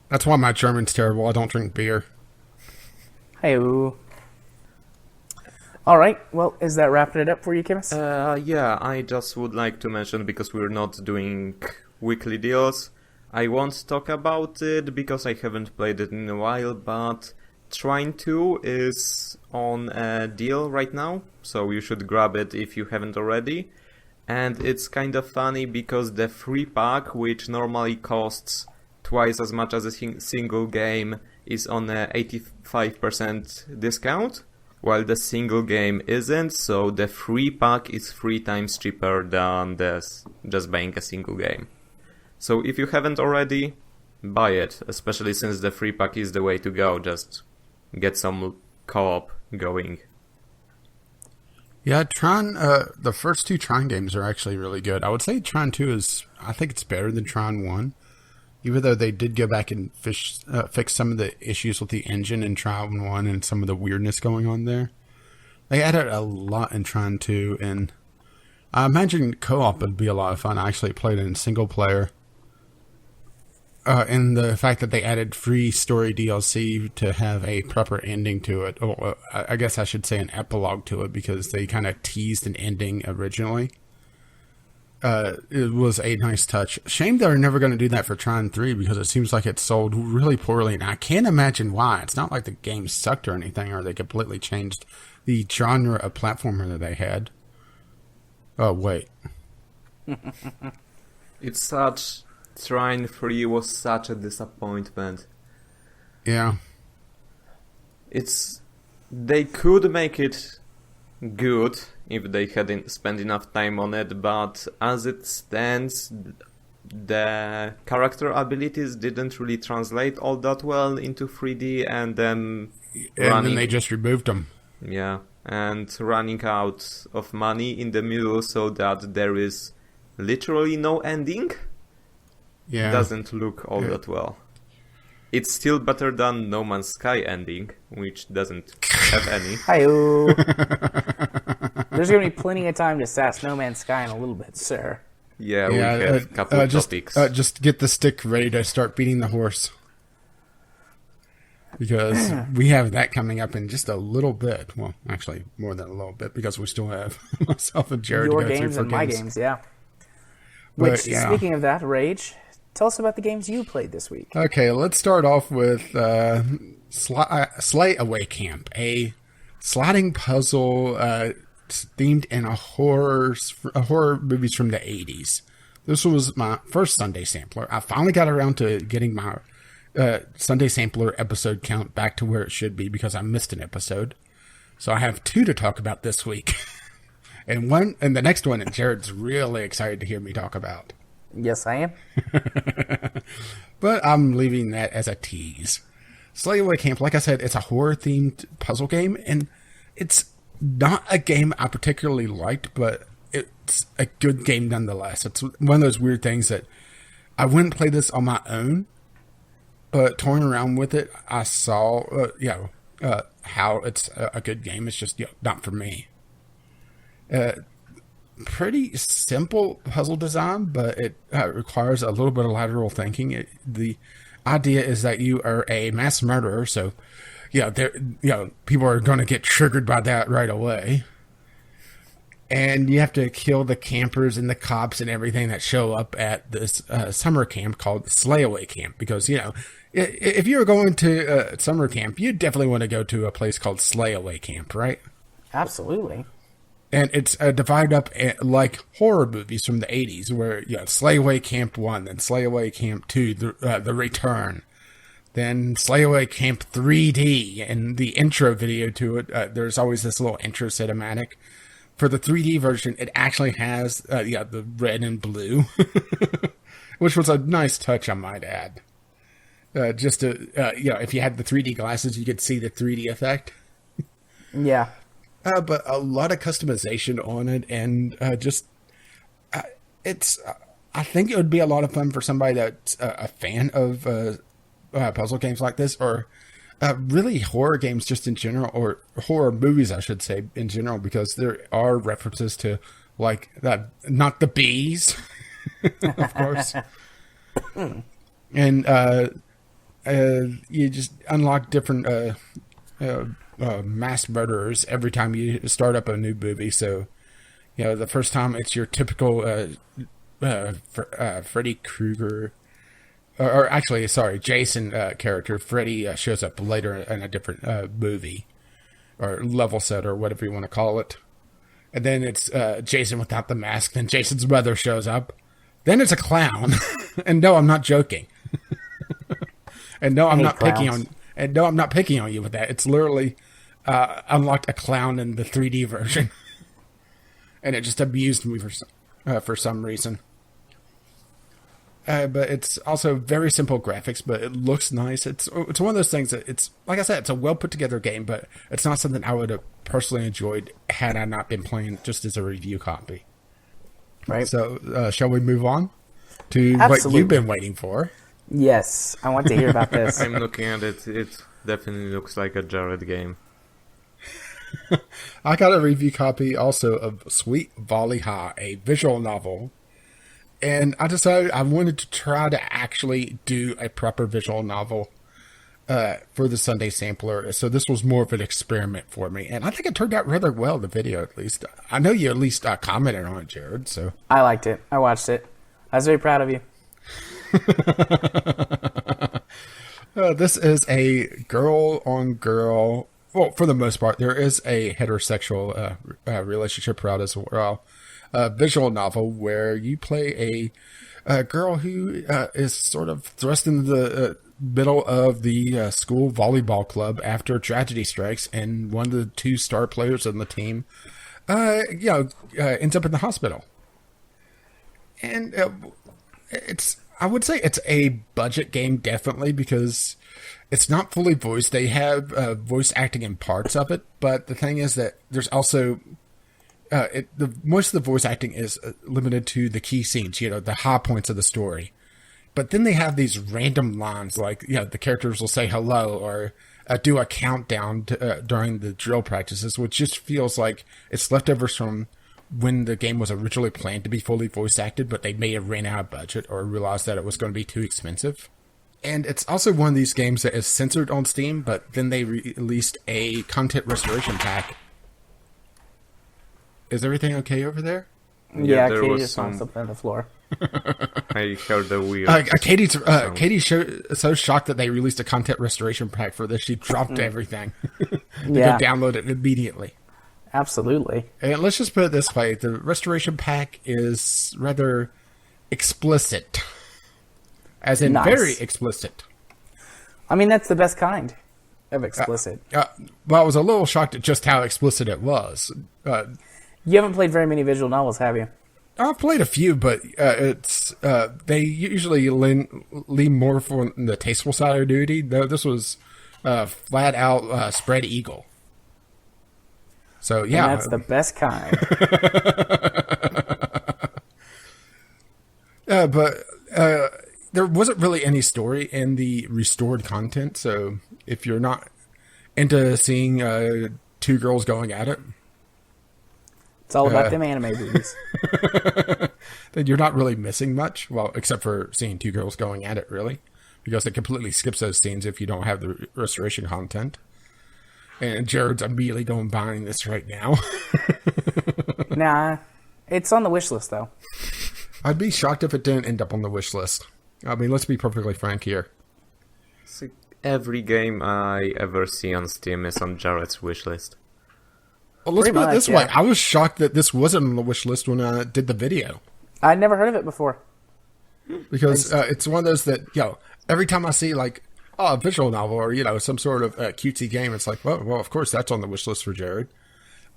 That's why my German's terrible. I don't drink beer. Hey-oo. All right. Well, is that wrapping it up for you, Chmis? Yeah, I just would like to mention, because we're not doing weekly deals, I won't talk about it because I haven't played it in a while, but Trine 2 is on a deal right now, so you should grab it if you haven't already. And it's kind of funny because the free pack, which normally costs twice as much as a single game, is on a 85% discount, while the single game isn't, so the free pack is 3 times cheaper than just buying a single game. So if you haven't already, buy it, especially since the free pack is the way to go. Just get some co-op going. Yeah, Tron, the first 2 Tron games are actually really good. I would say Tron 2 I think it's better than Tron 1, even though they did go back and fix some of the issues with the engine in Tron 1 and some of the weirdness going on there. They added a lot in Tron 2, and I imagine co-op would be a lot of fun. I actually played it in single player. And the fact that they added free story DLC to have a proper ending to it, or I guess I should say an epilogue to it, because they kind of teased an ending originally. It was a nice touch. Shame they're never going to do that for Tron 3, because it seems like it sold really poorly, and I can't imagine why. It's not like the game sucked or anything, or they completely changed the genre of platformer that they had. Oh, wait. Trine 3 was such a disappointment. Yeah. They could make it good if they hadn't spent enough time on it, but as it stands, the character abilities didn't really translate all that well into 3D, and then they just removed them. Yeah, and running out of money in the middle so that there is literally no ending. Yeah. Doesn't look all that well. It's still better than No Man's Sky ending, which doesn't have any. Hi-oo. There's going to be plenty of time to sass No Man's Sky in a little bit, sir. Yeah, we have a couple of topics. Just get the stick ready to start beating the horse. Because we have that coming up in just a little bit. Well, actually, more than a little bit, because we still have myself and Jared Your to go games through and for my games. games, yeah. But, Speaking of that, Rage, tell us about the games you played this week. Okay, let's start off with Slayaway Camp, a sliding puzzle themed in a horror movies from the 80s. This was my first Sunday sampler. I finally got around to getting my Sunday sampler episode count back to where it should be, because I missed an episode. So I have 2 to talk about this week. And the next one, Jared's really excited to hear me talk about. Yes, I am. But I'm leaving that as a tease. Slayaway Camp, like I said, it's a horror-themed puzzle game, and it's not a game I particularly liked, but it's a good game nonetheless. It's one of those weird things that I wouldn't play this on my own, but toying around with it, I saw, how it's a good game. It's just not for me. Pretty simple puzzle design, but it requires a little bit of lateral thinking. The idea is that you are a mass murderer, so people are going to get triggered by that right away, and you have to kill the campers and the cops and everything that show up at this summer camp called Slayaway Camp. Because if you were going to summer camp, you definitely want to go to a place called Slayaway Camp, right? Absolutely. And it's divided up like horror movies from the 80s, where Slayaway Camp 1, then Slayaway Camp 2, The Return. Then Slayaway Camp 3D, and the intro video to it, there's always this little intro cinematic. For the 3D version, it actually has the red and blue, which was a nice touch, I might add. Just to, if you had the 3D glasses, you could see the 3D effect. Yeah. But a lot of customization on it, and I think it would be a lot of fun for somebody that's a fan of puzzle games like this, or really horror games just in general, or horror movies, I should say, in general, because there are references to, like, that, not the bees, of course. And you just unlock different mass murderers every time you start up a new movie. So, the first time it's your typical Freddy Krueger, or actually, sorry, Jason character. Freddy shows up later in a different movie, or level set, or whatever you want to call it. And then it's Jason without the mask. Then Jason's mother shows up. Then it's a clown. And no, I'm not joking. And no, I'm not picking on. And no, I'm not picking on you with that. It's literally unlocked a clown in the 3D version, and it just amused me for some reason. But it's also very simple graphics, but it looks nice. It's one of those things that it's, like I said, it's a well put together game, but it's not something I would have personally enjoyed had I not been playing just as a review copy. Right. So, shall we move on to Absolutely. what you've been waiting for? Yes, I want to hear about this. I'm looking at it. It definitely looks like a Jared game. I got a review copy also of Sweet Volley, a visual novel. And I decided I wanted to try to actually do a proper visual novel for the Sunday Sampler. So this was more of an experiment for me. And I think it turned out rather well, the video at least. I know you at least commented on it, Jared. So I liked it. I watched it. I was very proud of you. This is a girl-on-girl. Well, for the most part, there is a heterosexual relationship route as well. Visual novel where you play a girl who is sort of thrust into the middle of the school volleyball club after tragedy strikes, and one of the two star players on the team, ends up in the hospital. And I would say it's a budget game, definitely, because it's not fully voiced. They have voice acting in parts of it, but the thing is that there's also most of the voice acting is limited to the key scenes, the high points of the story. But then they have these random lines, like the characters will say hello or do a countdown during the drill practices, which just feels like it's leftovers from when the game was originally planned to be fully voice acted, but they may have ran out of budget or realized that it was going to be too expensive. And it's also one of these games that is censored on Steam, but then they released a content restoration pack. Is everything okay over there? Yeah, there Katie was just found something on the floor. I heard the weird. Katie's so shocked that they released a content restoration pack for this, she dropped everything to Yeah. go download it immediately. Absolutely. And let's just put it this way: the restoration pack is rather explicit, as in Nice. very explicit. I mean, that's the best kind of explicit. Well, I was a little shocked at just how explicit it was. You haven't played very many visual novels, have you? I've played a few, but it's they usually lean more for the tasteful side of duty. Though this was flat out spread eagle. So yeah, And that's the best kind. but there wasn't really any story in the restored content. So if you're not into seeing two girls going at it, It's all about them anime movies. then you're not really missing much. Well, except for seeing two girls going at it, really. Because it completely skips those scenes if you don't have the restoration content. And Jared's immediately going buying this right now. Nah, it's on the wish list, though. I'd be shocked if it didn't end up on the wish list. I mean, let's be perfectly frank here. It's like every game I ever see on Steam is on Jared's wishlist. Well, let's Pretty put it much, this yeah. way. I was shocked that this wasn't on the wish list when I did the video. I'd never heard of it before. Because it's one of those that, every time I see, like, a visual novel or, some sort of cutesy game, it's like, well, of course, that's on the wish list for Jared.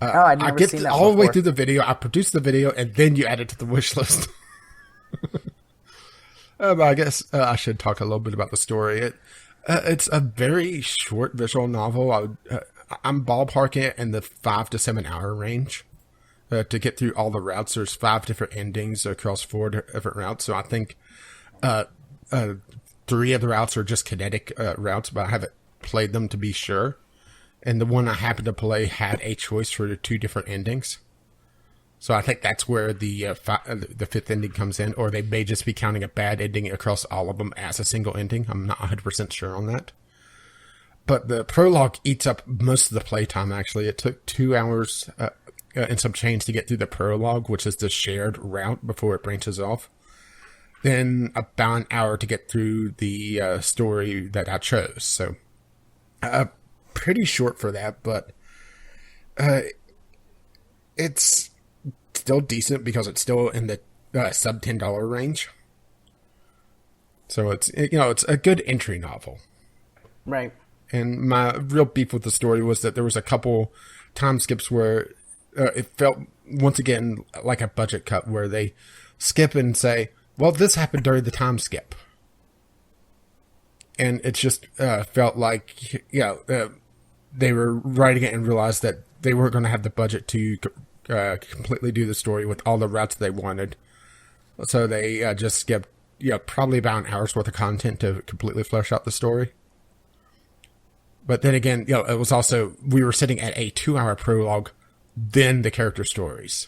I'd never seen that all the way before. through the video. I produce the video, and then you add it to the wish list. But I guess I should talk a little bit about the story. It's a very short visual novel. I'm ballparking it in the 5 to 7 hour range. To get through all the routes, there's 5 different endings across 4 different routes. So I think 3 of the routes are just kinetic routes, but I haven't played them to be sure. And the one I happened to play had a choice for the 2 different endings. So I think that's where the 5th ending comes in, or they may just be counting a bad ending across all of them as a single ending. I'm not 100% sure on that. But the prologue eats up most of the playtime, actually. It took 2 hours and some change to get through the prologue, which is the shared route before it branches off. Then about an hour to get through the story that I chose. So pretty short for that, but it's still decent because it's still in the sub $10 range. So it's a good entry novel. Right. And my real beef with the story was that there was a couple time skips where it felt once again like a budget cut where they skip and say, well, this happened during the time skip. And it just felt like, they were writing it and realized that they weren't going to have the budget to completely do the story with all the routes they wanted. So they just skipped, probably about an hour's worth of content to completely flesh out the story. But then again, it was also, we were sitting at a 2-hour prologue, then the character stories.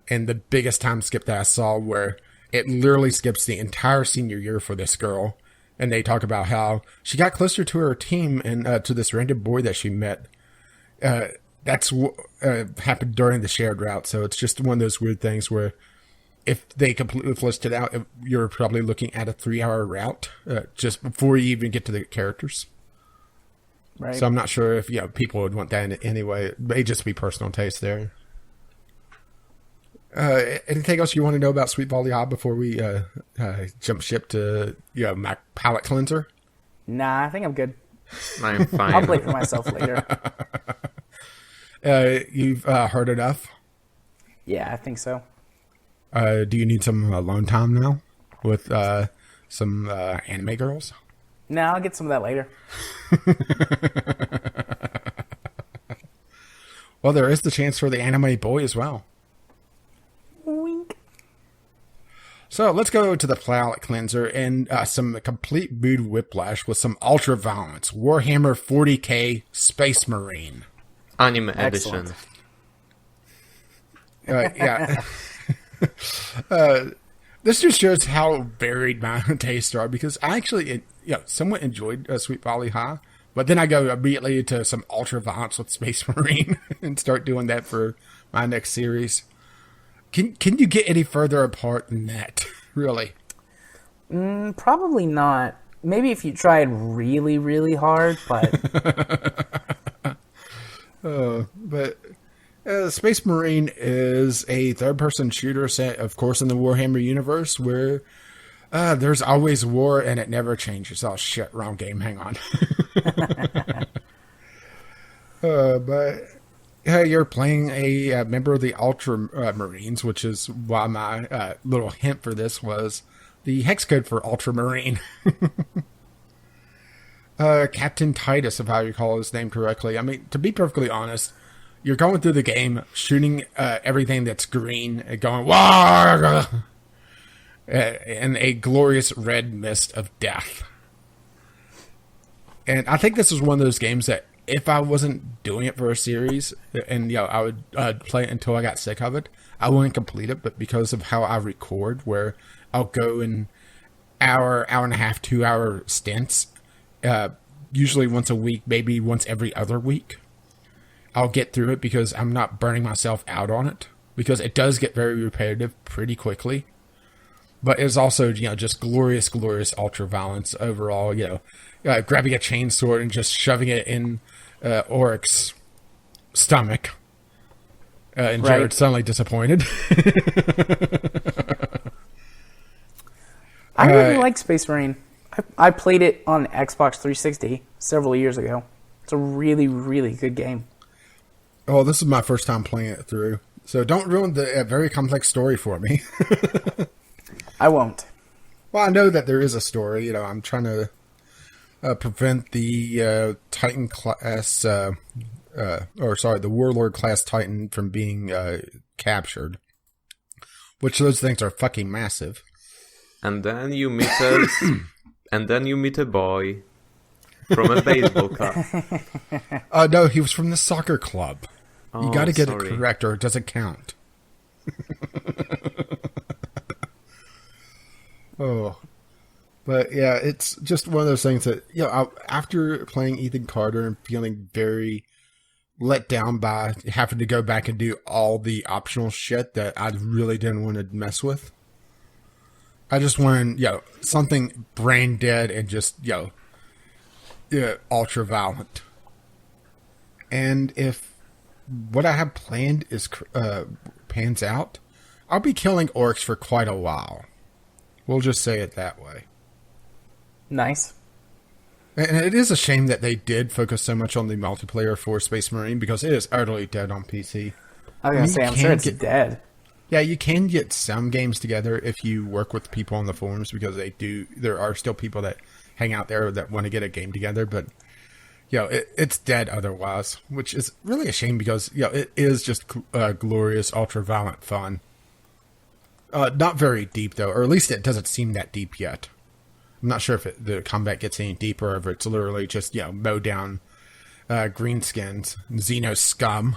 And the biggest time skip that I saw where it literally skips the entire senior year for this girl. And they talk about how she got closer to her team and to this random boy that she met. That's what happened during the shared route. So it's just one of those weird things where if they completely fleshed it out, you're probably looking at a 3-hour route just before you even get to the characters. Right. So I'm not sure if people would want that anyway. It may just be personal taste there. Anything else you want to know about Sweet Volley before we jump ship to my palate cleanser? Nah, I think I'm good. I'm fine. I'll play for myself later. You've heard enough? Yeah, I think so. Do you need some alone time now with some anime girls? No, I'll get some of that later. Well, there is the chance for the anime boy as well. Wink. So let's go to the palate cleanser and some complete mood whiplash with some ultra violence. Warhammer 40k Space Marine. Anime Excellent. edition. Yeah. This just shows how varied my tastes are because I actually, somewhat enjoyed Sweet Volley High, but then I go immediately to some ultra violence with Space Marine and start doing that for my next series. Can you get any further apart than that? Really? Probably not. Maybe if you tried really, really hard, but... But Space Marine is a third-person shooter set, of course, in the Warhammer universe, where there's always war and it never changes. Oh, shit, wrong game. Hang on. But you're playing a member of the Ultramarines, which is why my little hint for this was the hex code for Ultramarine. Captain Titus, if I recall his name correctly. I mean, to be perfectly honest, you're going through the game, shooting everything that's green, and going, "Wah!" in a glorious red mist of death. And I think this is one of those games that if I wasn't doing it for a series, and I would play it until I got sick of it, I wouldn't complete it. But because of how I record, where I'll go in hour and a half, 2 hour stints, usually once a week, maybe once every other week, I'll get through it because I'm not burning myself out on it, because it does get very repetitive pretty quickly. But it's also, just glorious ultra violence overall, grabbing a chainsaw and just shoving it in Oric's stomach. And Right. Jared's suddenly disappointed. I really like Space Marine. I played it on Xbox 360 several years ago. It's a really, really good game. Oh, this is my first time playing it through. So don't ruin the very complex story for me. I won't. Well, I know that there is a story. You know, I'm trying to prevent the Titan class, the Warlord class Titan from being captured. Which those things are fucking massive. And then you meet a boy from a baseball club. No, he was from the soccer club. You got to get it correct, or it doesn't count. Oh, but yeah, it's just one of those things that after playing Ethan Carter and feeling very let down by having to go back and do all the optional shit that I really didn't want to mess with. I just wanted, something brain dead and just, ultra violent. And if what I have planned is pans out, I'll be killing orcs for quite a while. We'll just say it that way. Nice. And it is a shame that they did focus so much on the multiplayer for Space Marine because it is utterly dead on PC. I was going to say, I'm sure it's dead. Yeah, you can get some games together if you work with people on the forums because there are still people that hang out there that want to get a game together, but it's dead otherwise, which is really a shame because it is just glorious, ultra-violent fun. Not very deep though, or at least it doesn't seem that deep yet. I'm not sure if the combat gets any deeper, or if it's literally just mow down greenskins, Xeno scum,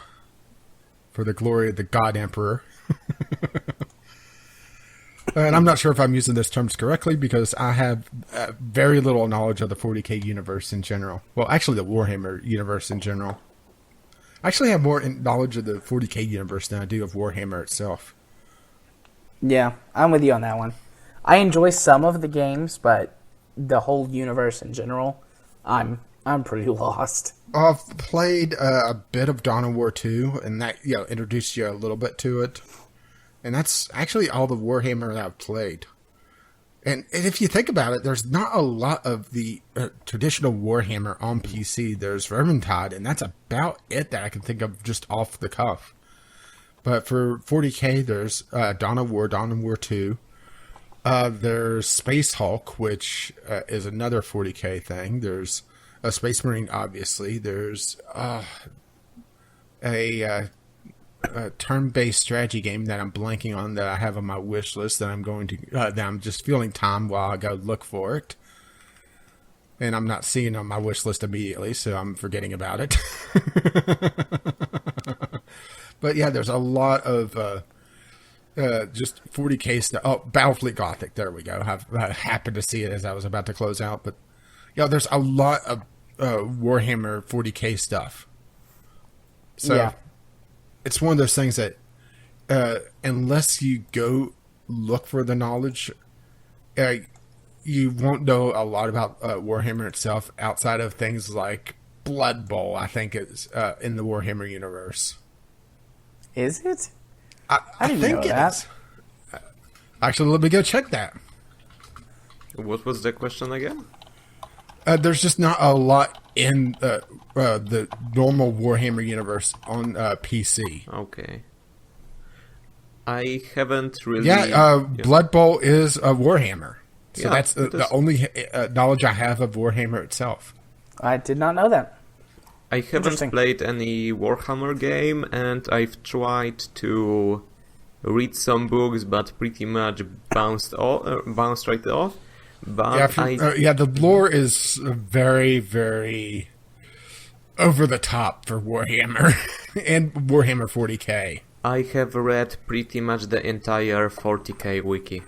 for the glory of the God Emperor. And I'm not sure if I'm using those terms correctly because I have very little knowledge of the 40k universe in general. Well, actually the Warhammer universe in general. I actually have more knowledge of the 40k universe than I do of Warhammer itself. Yeah, I'm with you on that one. I enjoy some of the games, but the whole universe in general, I'm pretty lost. I've played a bit of Dawn of War 2, and that introduced you a little bit to it. And that's actually all the Warhammer that I've played. And if you think about it, there's not a lot of the traditional Warhammer on PC. There's Vermintide, and that's about it that I can think of just off the cuff. But for 40k, there's Dawn of War 2. There's Space Hulk, which is another 40k thing. There's a Space Marine, obviously. There's a turn-based strategy game that I'm blanking on that I have on my wish list that I'm going to that I'm just feeling time while I go look for it. And I'm not seeing it on my wish list immediately, so I'm forgetting about it. But yeah, there's a lot of just 40k stuff. Oh, Battlefleet Gothic. There we go. I happened to see it as I was about to close out. But there's a lot of Warhammer 40k stuff. So it's one of those things that unless you go look for the knowledge, you won't know a lot about Warhammer itself outside of things like Blood Bowl, I think is in the Warhammer universe. Is it? I didn't think know that. Actually, let me go check that. What was the question again? There's just not a lot in the normal Warhammer universe on PC. Okay. I haven't really... Blood Bowl is a Warhammer. So that's the is. only knowledge I have of Warhammer itself. I did not know that. I haven't played any Warhammer game, and I've tried to read some books, but pretty much bounced right off. But the lore is very, very over the top for Warhammer and Warhammer 40k. I have read pretty much the entire 40k wiki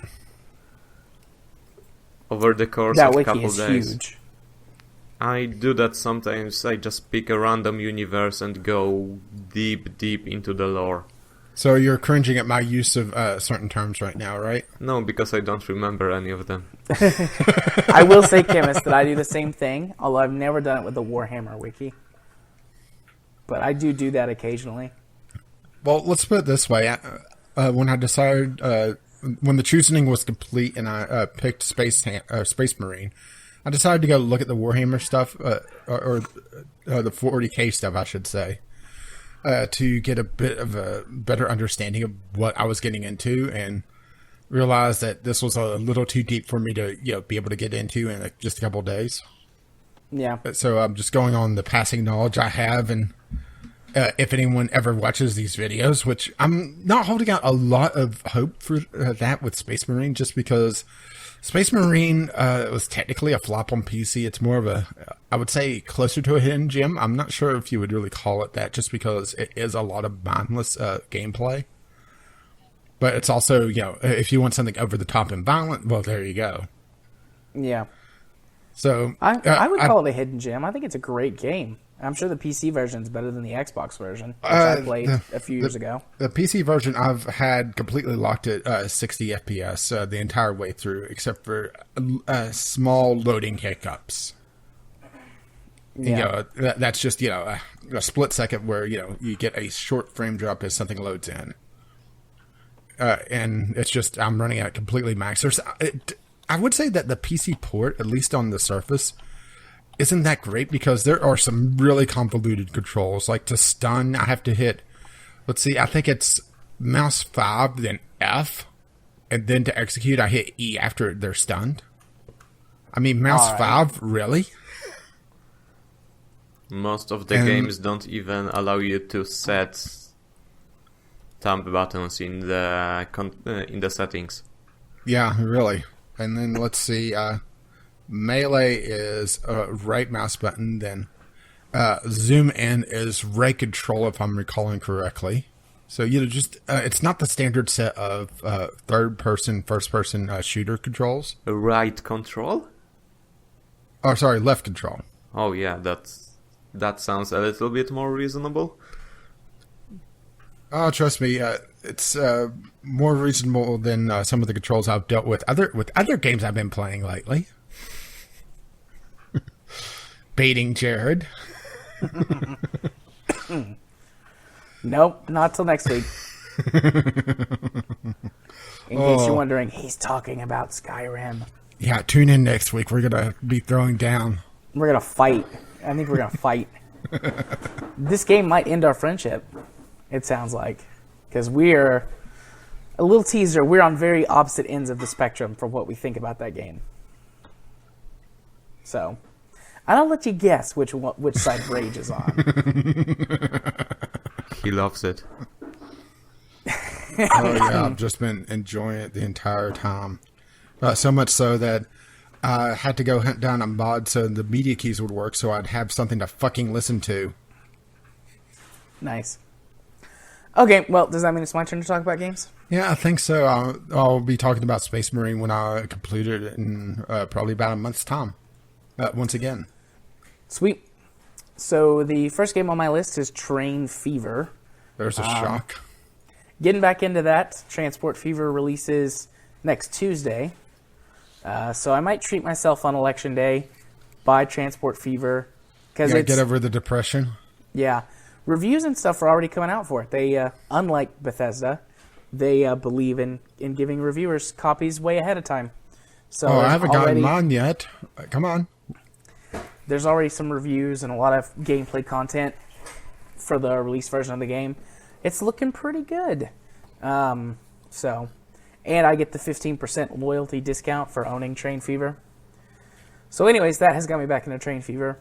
over the course of a couple days. That wiki is huge. I do that sometimes. I just pick a random universe and go deep into the lore. So you're cringing at my use of certain terms right now, right? No, because I don't remember any of them. I will say, Chmis, that I do the same thing, although I've never done it with the Warhammer wiki. But I do that occasionally. Well, let's put it this way. When I decided, when the choosing was complete and I picked Space Marine, I decided to go look at the Warhammer stuff, or the 40K stuff, I should say, to get a bit of a better understanding of what I was getting into, and realized that this was a little too deep for me to be able to get into in just a couple of days. Yeah. So I'm just going on the passing knowledge I have, and if anyone ever watches these videos, which I'm not holding out a lot of hope for that with Space Marine, just because Space Marine was technically a flop on PC. It's more of I would say, closer to a hidden gem. I'm not sure if you would really call it that, just because it is a lot of mindless gameplay. But it's also, if you want something over the top and violent, well, there you go. Yeah. So I would call it a hidden gem. I think it's a great game. I'm sure the PC version is better than the Xbox version, which I played a few years ago. The PC version I've had completely locked at 60 FPS the entire way through, except for small loading hiccups. Yeah. That's just a split second where you get a short frame drop as something loads in, and it's just I'm running at completely max. I would say that the PC port, at least on the Surface, isn't that great because there are some really convoluted controls. Like to stun, I have to hit, I think it's mouse 5, then F, and then to execute, I hit E after they're stunned. I mean, mouse 5, really? Most of the games don't even allow you to set thumb buttons in the settings. Yeah, really. And then let's see, melee is right mouse button, then zoom in is right control, if I'm recalling correctly. So it's not the standard set of third person, first person shooter controls. Right control? Oh, sorry, left control. Oh yeah, that sounds a little bit more reasonable. Oh, trust me, it's more reasonable than some of the controls I've dealt with other games I've been playing lately. Baiting Jared. Nope, not till next week. In case you're wondering, he's talking about Skyrim. Yeah, tune in next week. We're going to be throwing down. We're going to fight. I think we're going to fight. This game might end our friendship, it sounds like. Because we're, a little teaser, we're on very opposite ends of the spectrum for what we think about that game. So, I'll let you guess which side Rage is on. He loves it. Oh yeah, I've just been enjoying it the entire time. So much so that I had to go hunt down a mod so the media keys would work, so I'd have something to fucking listen to. Nice. Okay, well, does that mean it's my turn to talk about games? Yeah, I think so. I'll be talking about Space Marine when I complete it in probably about a month's time. Once again. Sweet. So the first game on my list is Train Fever. There's a shock. Getting back into that, Transport Fever releases next Tuesday. So I might treat myself on Election Day, buy Transport Fever. Get over the depression. Yeah. Reviews and stuff are already coming out for it. They, unlike Bethesda, they believe in giving reviewers copies way ahead of time. So I haven't gotten mine yet. Come on. There's already some reviews and a lot of gameplay content for the release version of the game. It's looking pretty good. And I get the 15% loyalty discount for owning Train Fever. So anyways, that has got me back into Train Fever.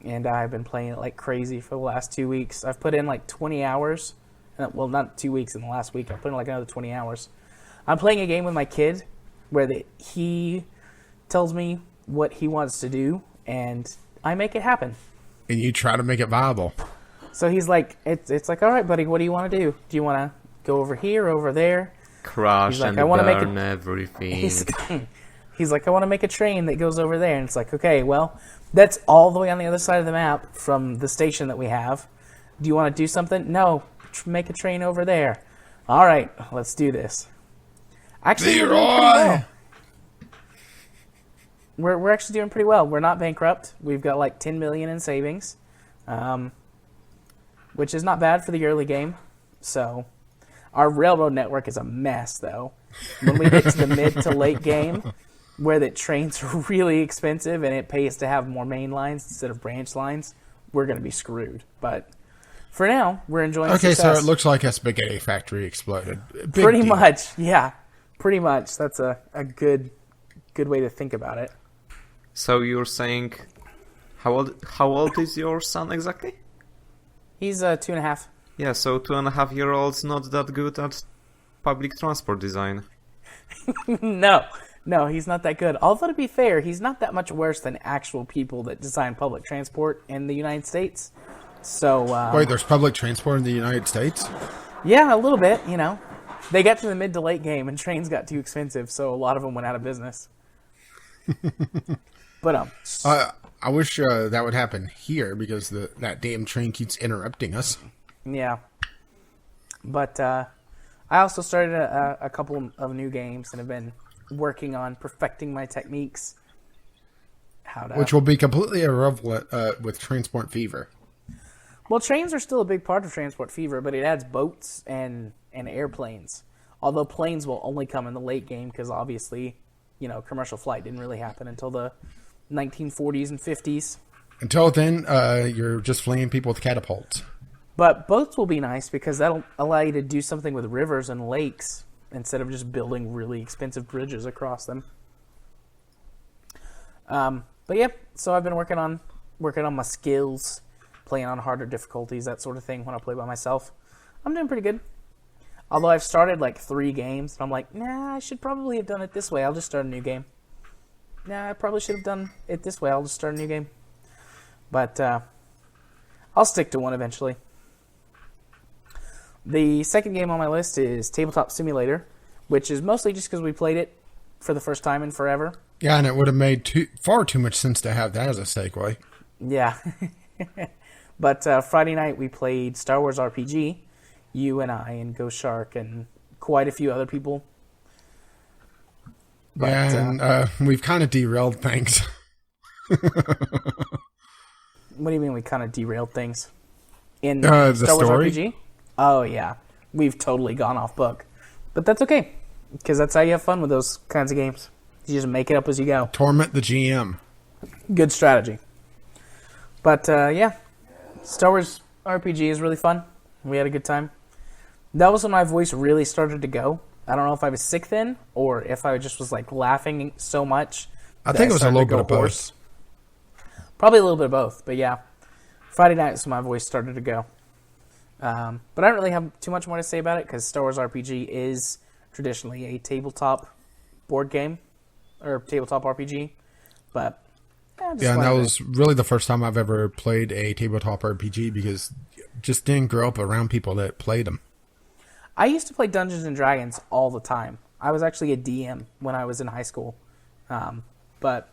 And I've been playing it like crazy for the last 2 weeks. I've put in like 20 hours. Well, not 2 weeks, in the last week. I've put in like another 20 hours. I'm playing a game with my kid where he tells me what he wants to do, and I make it happen. And you try to make it viable. So he's like, it's like, all right, buddy, what do you want to do? Do you want to go over here, over there? Crash and burn everything. He's like, I want to make a train that goes over there. And it's like, okay, well, that's all the way on the other side of the map from the station that we have. Do you want to do something? No, make a train over there. All right, let's do this. Actually, we're actually doing pretty well. We're not bankrupt. We've got like 10 million in savings, which is not bad for the early game. So our railroad network is a mess, though. When we get to the mid to late game, where the trains are really expensive and it pays to have more main lines instead of branch lines, we're going to be screwed. But for now, we're enjoying Okay, success. so it looks like a spaghetti factory exploded. Big Pretty deal. much, yeah. Pretty much. That's a good way to think about it. So you're saying, how old is your son exactly? He's 2.5. Yeah, so 2.5-year-old's not that good at public transport design. No, he's not that good. Although, to be fair, he's not that much worse than actual people that design public transport in the United States. So, Wait, there's public transport in the United States? yeah, a little bit, you know. They got to the mid to late game and trains got too expensive, so a lot of them went out of business. But, I wish that would happen here because that damn train keeps interrupting us. yeah. But, I also started a couple of new games and have been working on perfecting my techniques. Which will be completely irrelevant with Transport Fever. Well, trains are still a big part of Transport Fever, but it adds boats and airplanes. Although planes will only come in the late game because obviously, you know, commercial flight didn't really happen until the 1940s and 50s. Until then, you're just fleeing people with catapults. But boats will be nice because that'll allow you to do something with rivers and lakes instead of just building really expensive bridges across them. But yeah, so I've been working on my skills, playing on harder difficulties, that sort of thing when I play by myself. I'm doing pretty good. Although I've started like 3 games, and I'm like, nah, I should probably have done it this way. I'll just start a new game. Nah, I probably should have done it this way. I'll just start a new game. But I'll stick to one eventually. The second game on my list is Tabletop Simulator, which is mostly just because we played it for the first time in forever. Yeah, and it would have made far too much sense to have that as a segue. Yeah. But Friday night we played Star Wars RPG, you and I and Ghost Shark and quite a few other people. But, yeah, and we've kind of derailed things. What do you mean we kind of derailed things? In the Star Wars story? RPG? Oh, yeah. We've totally gone off book. But that's okay, because that's how you have fun with those kinds of games. You just make it up as you go. Torment the GM. Good strategy. But, yeah. Star Wars RPG is really fun. We had a good time. That was when my voice really started to go. I don't know if I was sick then, or if I just was, like, laughing so much. I think it was a little bit of hoarse. both. Probably a little bit of both, but yeah. Friday night is when my voice started to go. But I don't really have too much more to say about it, because Star Wars RPG is traditionally a tabletop board game, or tabletop RPG. But, yeah, and that was really the first time I've ever played a tabletop RPG, because just didn't grow up around people that played them. I used to play Dungeons and Dragons all the time. I was actually a DM when I was in high school. But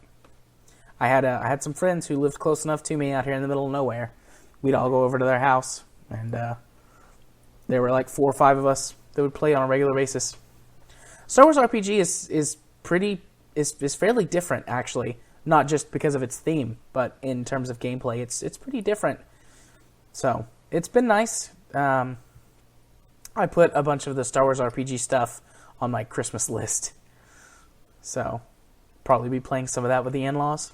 I had some friends who lived close enough to me out here in the middle of nowhere. We'd all go over to their house, and there were like 4 or 5 of us that would play on a regular basis. Star Wars RPG is fairly different, actually. Not just because of its theme, but in terms of gameplay, it's pretty different. So it's been nice. I put a bunch of the Star Wars RPG stuff on my Christmas list. So probably be playing some of that with the in-laws.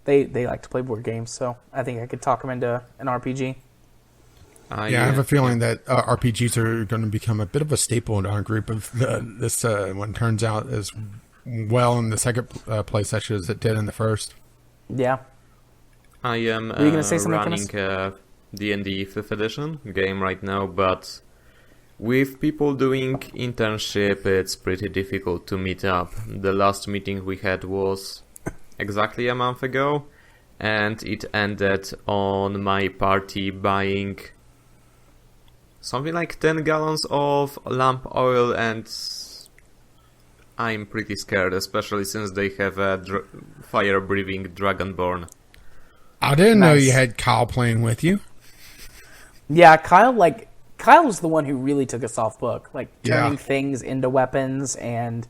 They like to play board games, so I think I could talk them into an RPG. Yeah, I have a feeling that RPGs are going to become a bit of a staple in our group if this one turns out as well in the second play session as it did in the first. Yeah. I am Were you gonna say something, running a D&D 5th edition game right now, but with people doing internship, it's pretty difficult to meet up. The last meeting we had was exactly a month ago, and it ended on my party buying something like 10 gallons of lamp oil, and I'm pretty scared, especially since they have a fire-breathing dragonborn. I didn't know Nice. you had Kyle playing with you. Yeah, Kyle was the one who really took us off book, like turning Yeah. things into weapons and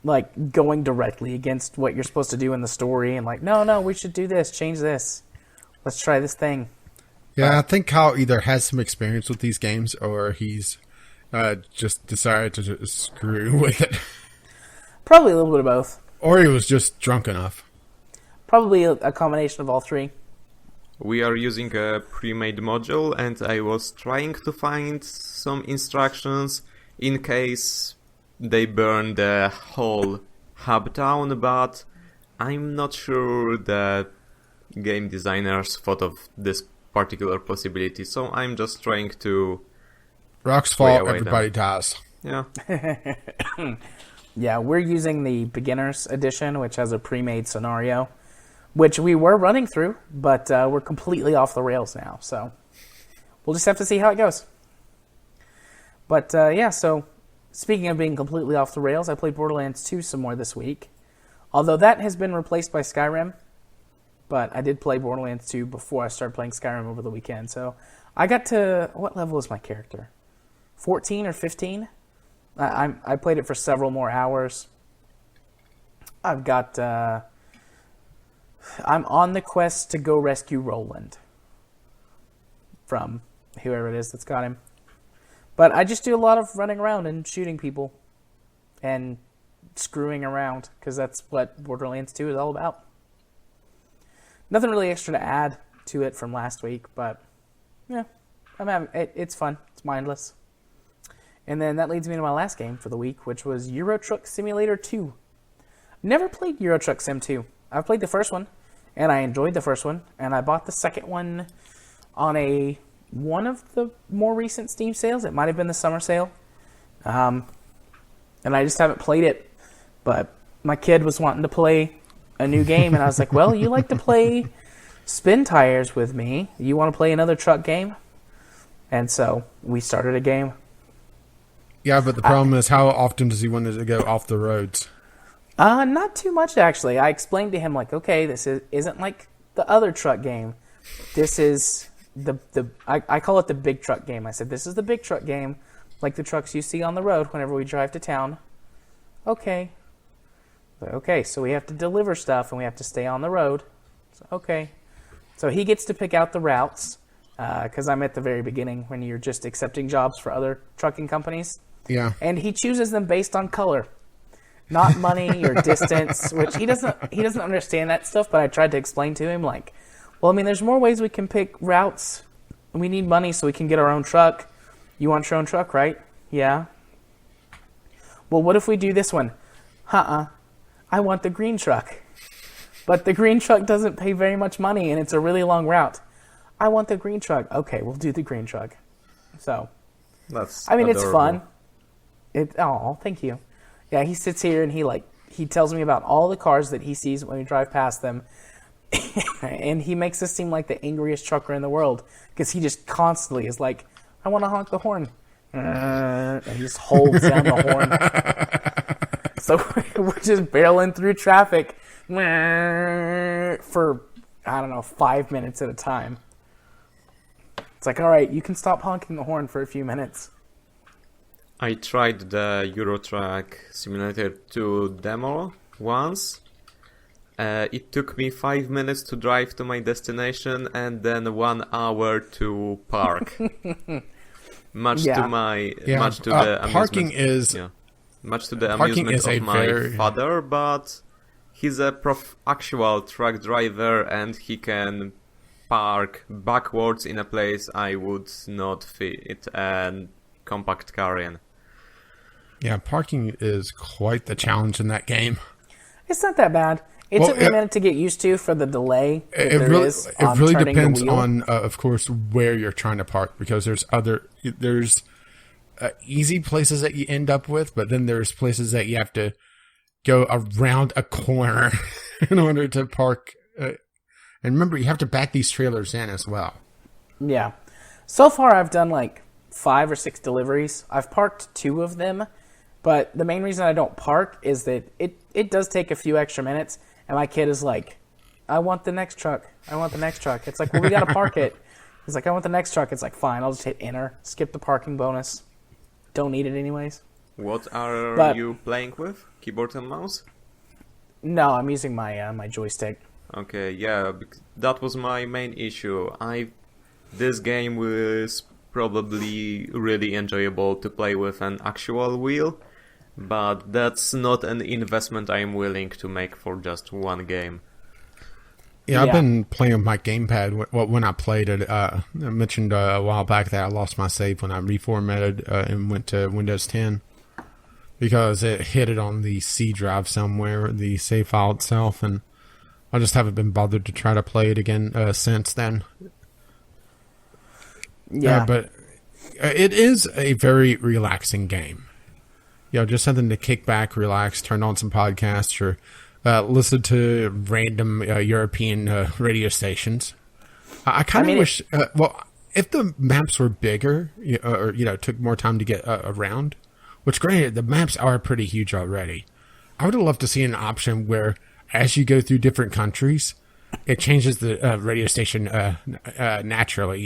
like going directly against what you're supposed to do in the story, and like, no, we should do this, change this, let's try this thing. Yeah, I think Kyle either has some experience with these games or he's just decided to just screw with it. Probably a little bit of both. Or he was just drunk enough. Probably a combination of all three. We are using a pre-made module, and I was trying to find some instructions in case they burn the whole hub down, but I'm not sure the game designers thought of this particular possibility, so I'm just trying to... Rocks fall, everybody dies. Yeah. Yeah, we're using the beginner's edition, which has a pre-made scenario, which we were running through, but we're completely off the rails now, so we'll just have to see how it goes. But yeah, so speaking of being completely off the rails, I played Borderlands 2 some more this week, although that has been replaced by Skyrim, but I did play Borderlands 2 before I started playing Skyrim over the weekend, so I got to... What level is my character? 14 or 15? I played it for several more hours. I've got... I'm on the quest to go rescue Roland from whoever it is that's got him. But I just do a lot of running around and shooting people and screwing around, because that's what Borderlands 2 is all about. Nothing really extra to add to it from last week, but yeah, it's fun. It's mindless. And then that leads me to my last game for the week, which was Euro Truck Simulator 2. Never played Euro Truck Sim 2. I've played the first one, and I enjoyed the first one, and I bought the second one on one of the more recent Steam sales. It might have been the summer sale. And I just haven't played it. But my kid was wanting to play a new game, and I was like, well, you like to play Spin Tires with me. You want to play another truck game? And so we started a game. Yeah, but the problem is, how often does he want to go off the roads? Not too much, actually. I explained to him, like, okay, this isn't like the other truck game. This is I call it the big truck game. I said, this is the big truck game, like the trucks you see on the road whenever we drive to town. Okay. Okay, so we have to deliver stuff, and we have to stay on the road. So, okay. So he gets to pick out the routes, because I'm at the very beginning when you're just accepting jobs for other trucking companies. Yeah. And he chooses them based on color, not money or distance, which he doesn't understand that stuff, but I tried to explain to him, like, well, I mean, there's more ways we can pick routes. We need money so we can get our own truck. You want your own truck, right? Yeah. Well, what if we do this one? I want the green truck. But the green truck doesn't pay very much money, and it's a really long route. I want the green truck. Okay, we'll do the green truck. So, That's adorable. It's fun. Oh, thank you. Yeah, he sits here and he tells me about all the cars that he sees when we drive past them. And he makes us seem like the angriest trucker in the world, because he just constantly is like, I want to honk the horn. And he just holds down the horn. So we're just barreling through traffic for, I don't know, 5 minutes at a time. It's like, all right, you can stop honking the horn for a few minutes. I tried the Euro Truck Simulator 2 demo once. It took me 5 minutes to drive to my destination and then 1 hour to park. Much to the parking amusement of my father, but he's a actual truck driver and he can park backwards in a place I would not fit a compact car in. Yeah, parking is quite the challenge in that game. It's not that bad. It took me a minute to get used to for the delay it really depends on, of course, where you're trying to park, because there's easy places that you end up with, but then there's places that you have to go around a corner in order to park. And remember, you have to back these trailers in as well. Yeah. So far, I've done like 5 or 6 deliveries. I've parked 2 of them, but the main reason I don't park is that it does take a few extra minutes. And my kid is like, I want the next truck. I want the next truck. It's like, well, we got to park it. He's like, I want the next truck. It's like, fine, I'll just hit enter, skip the parking bonus. Don't need it anyways. What are you playing with? Keyboard and mouse? No, I'm using my joystick. Okay, yeah, that was my main issue. This game was probably really enjoyable to play with an actual wheel. but that's not an investment I'm willing to make for just one game. Yeah, I've been playing with my gamepad. When I played it, I mentioned a while back that I lost my save when I reformatted and went to Windows 10 because it hit it on the C drive somewhere, the save file itself, and I just haven't been bothered to try to play it again since then. Yeah, but it is a very relaxing game. Just something to kick back, relax, turn on some podcasts, or listen to random European radio stations. I kind of wish, if the maps were bigger, or took more time to get around, which granted, the maps are pretty huge already. I would have loved to see an option where, as you go through different countries, it changes the radio station naturally.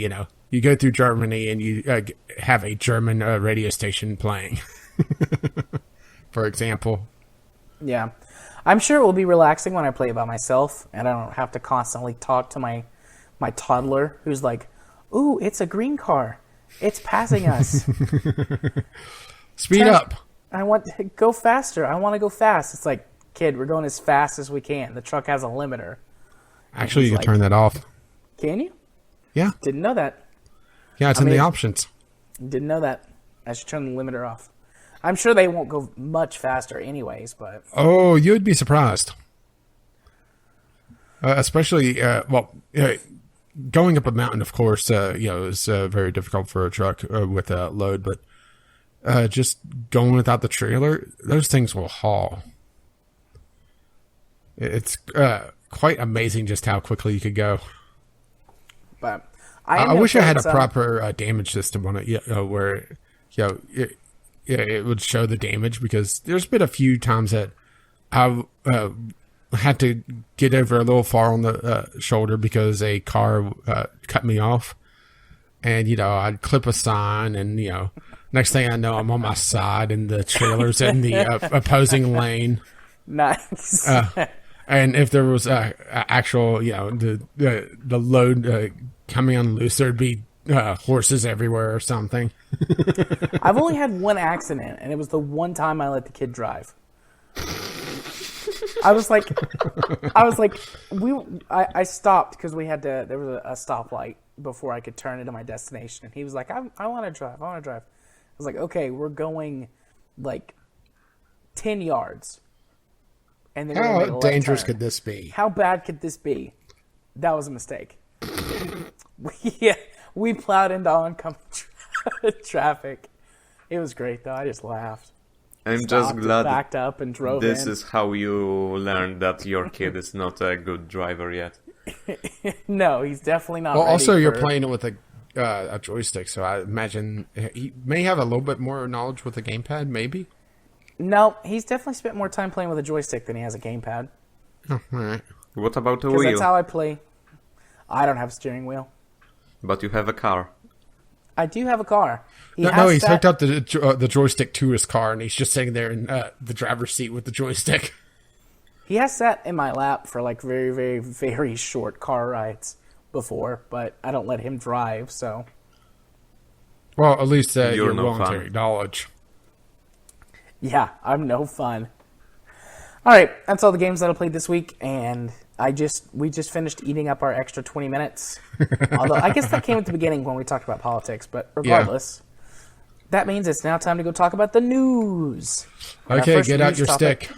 You go through Germany and you have a German radio station playing, for example. Yeah. I'm sure it will be relaxing when I play it by myself, and I don't have to constantly talk to my toddler who's like, "Ooh, it's a green car. It's passing us. Speed up. I want to go faster. I want to go fast." It's like, kid, we're going as fast as we can. The truck has a limiter. Actually, you can turn that off. Can you? Yeah. Didn't know that. Yeah, it's in the options. Didn't know that. I should turn the limiter off. I'm sure they won't go much faster anyways, but... Oh, you'd be surprised. Especially, going up a mountain, of course, is very difficult for a truck with a load, but just going without the trailer, those things will haul. It's quite amazing just how quickly you could go. But I wish I had a proper damage system on it, where it would show the damage, because there's been a few times that I had to get over a little far on the shoulder because a car cut me off, and I'd clip a sign, and next thing I know, I'm on my side and the trailer's in the opposing lane. Nice. And if there was actual, the load coming on loose, there'd be horses everywhere or something. I've only had one accident, and it was the one time I let the kid drive. I stopped because there was a stoplight before I could turn into my destination, and he was like, I want to drive. I was like, okay, we're going like 10 yards. And then how dangerous could this be? How bad could this be? That was a mistake. We plowed into oncoming traffic. It was great, though. I just laughed. I'm just glad backed up and drove this in. is how you learned that your kid is not a good driver yet. No, he's definitely not. Well, ready also, you're playing it with a joystick, so I imagine he may have a little bit more knowledge with a gamepad, maybe? No, he's definitely spent more time playing with a joystick than he has a gamepad. Oh, all right. What about a Because wheel? that's how I play. I don't have a steering wheel. But you have a car. I do have a car. He's hooked up the joystick to his car, and he's just sitting there in the driver's seat with the joystick. He has sat in my lap for like very, very, very short car rides before, but I don't let him drive, so... Well, at least you're no willing fun. to acknowledge. Yeah, I'm no fun. Alright, that's all the games that I played this week, and we just finished eating up our extra 20 minutes. Although, I guess that came at the beginning when we talked about politics, but regardless, that means it's now time to go talk about the news. Okay, get out your stick.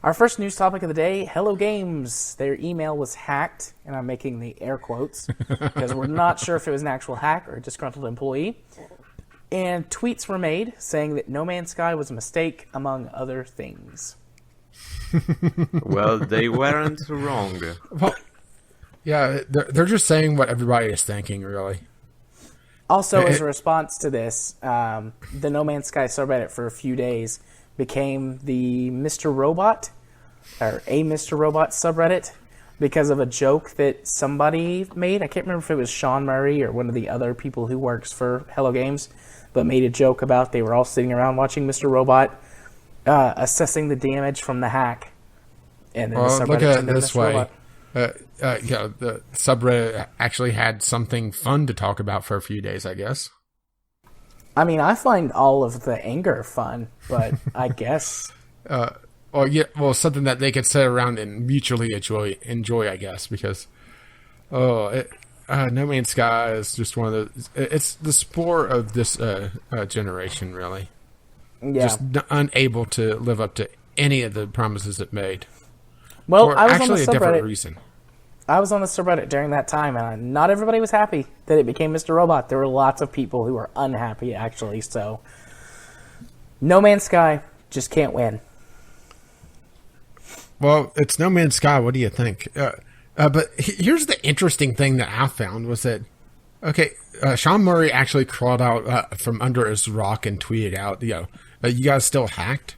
Our first news topic of the day, Hello Games. Their email was hacked, and I'm making the air quotes, because we're not sure if it was an actual hack or a disgruntled employee. And tweets were made saying that No Man's Sky was a mistake, among other things. Well, they weren't wrong. Well, yeah, they're just saying what everybody is thinking, really. Also, as a response to this, the No Man's Sky subreddit for a few days became the Mr. Robot, or a Mr. Robot subreddit, because of a joke that somebody made. I can't remember if it was Sean Murray or one of the other people who works for Hello Games, but made a joke about they were all sitting around watching Mr. Robot, assessing the damage from the hack. And then the look at it this Mr. way. Robot. The subreddit actually had something fun to talk about for a few days, I guess. I mean, I find all of the anger fun, but I guess... something that they could sit around and mutually enjoy, I guess, because... No Man's Sky is just one of the... It's the spore of this generation, really. Yeah. Just unable to live up to any of the promises it made. Well, or I was actually on the a different subreddit. reason. I was on the subreddit during that time, and not everybody was happy that it became Mr. Robot. There were lots of people who were unhappy, actually, so... No Man's Sky just can't win. Well, it's No Man's Sky. What do you think? But here's the interesting thing that I found was that, Sean Murray actually crawled out from under his rock and tweeted out, you guys still hacked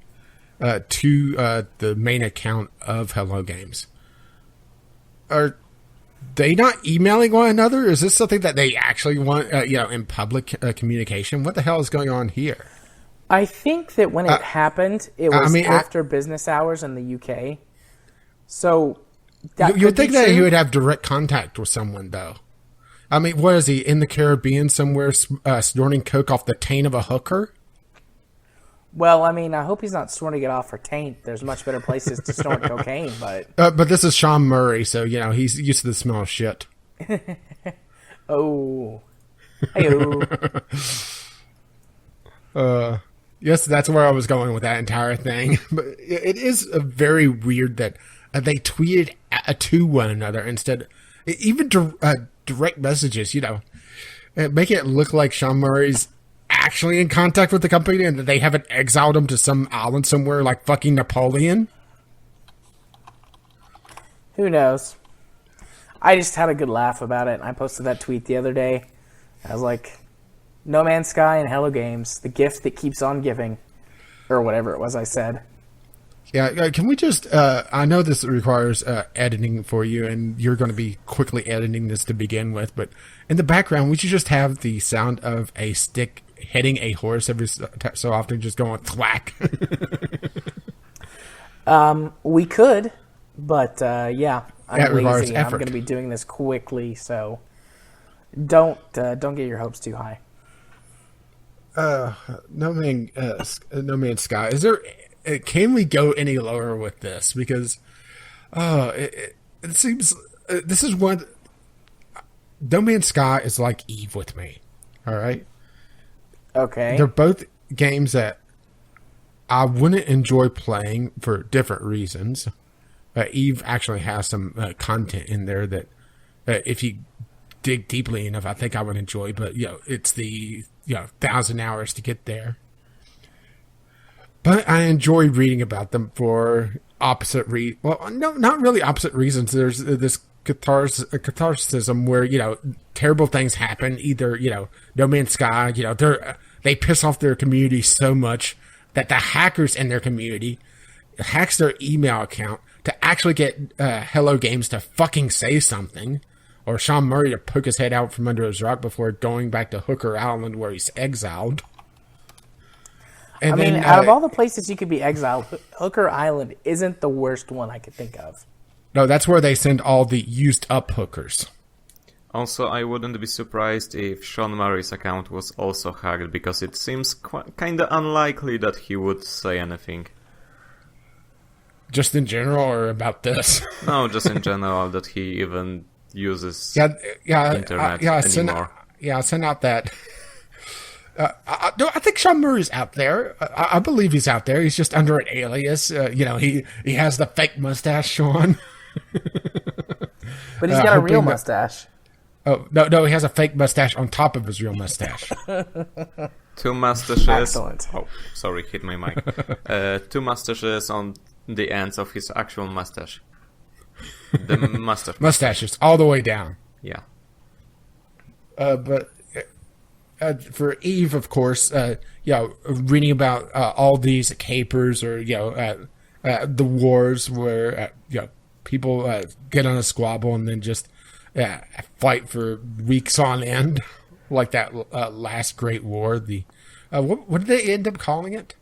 to the main account of Hello Games. Are they not emailing one another? Is this something that they actually want, in public communication? What the hell is going on here? I think that when it happened, it was after business hours in the UK. So... You would think that he would have direct contact with someone, though. I mean, what is he, in the Caribbean somewhere snorting coke off the taint of a hooker? Well, I mean, I hope he's not snorting it off her taint. There's much better places to snort cocaine, but... But this is Sean Murray, so, he's used to the smell of shit. Oh. Hey-oh. Yes, that's where I was going with that entire thing. But it is very weird that they tweeted to one another instead. Even direct messages, make it look like Sean Murray's actually in contact with the company and that they haven't exiled him to some island somewhere like fucking Napoleon. Who knows? I just had a good laugh about it. I posted that tweet the other day. I was like, No Man's Sky and Hello Games, the gift that keeps on giving. Or whatever it was I said. Yeah, can we just... I know this requires editing for you, and you're going to be quickly editing this to begin with, but in the background, we should just have the sound of a stick hitting a horse every so often, just going thwack. We could, but yeah, I'm lazy. I'm effort. going to be doing this quickly, so don't get your hopes too high. No Man's Sky. Is there... Can we go any lower with this? Because it seems this is one. No Man's Sky is like Eve with me. All right. Okay. They're both games that I wouldn't enjoy playing for different reasons. Eve actually has some content in there that if you dig deeply enough, I think I would enjoy. But it's the 1,000 hours to get there. But I enjoy reading about them for opposite well, no, not really opposite reasons. There's this catharsis where, terrible things happen. Either, No Man's Sky, they piss off their community so much that the hackers in their community hacks their email account to actually get Hello Games to fucking say something. Or Sean Murray to poke his head out from under his rock before going back to Hooker Island where he's exiled. And out of all the places you could be exiled, Hooker Island isn't the worst one I could think of. No, that's where they send all the used up hookers. Also, I wouldn't be surprised if Sean Murray's account was also hacked, because it seems kinda unlikely that he would say anything. Just in general, or about this? No, just in general, that he even uses internet anymore. Send out that... I think Sean Murray's out there. I believe he's out there. He's just under an alias. He has the fake mustache, Sean. But he's got a real mustache. Oh, no, he has a fake mustache on top of his real mustache. 2 mustaches. Excellent. Oh, sorry, hit my mic. 2 mustaches on the ends of his actual mustache. The mustache. Mustaches all the way down. Yeah. But... for Eve, of course, reading about all these capers or the wars where people get on a squabble and then just fight for weeks on end, like that last Great War. The what did they end up calling it?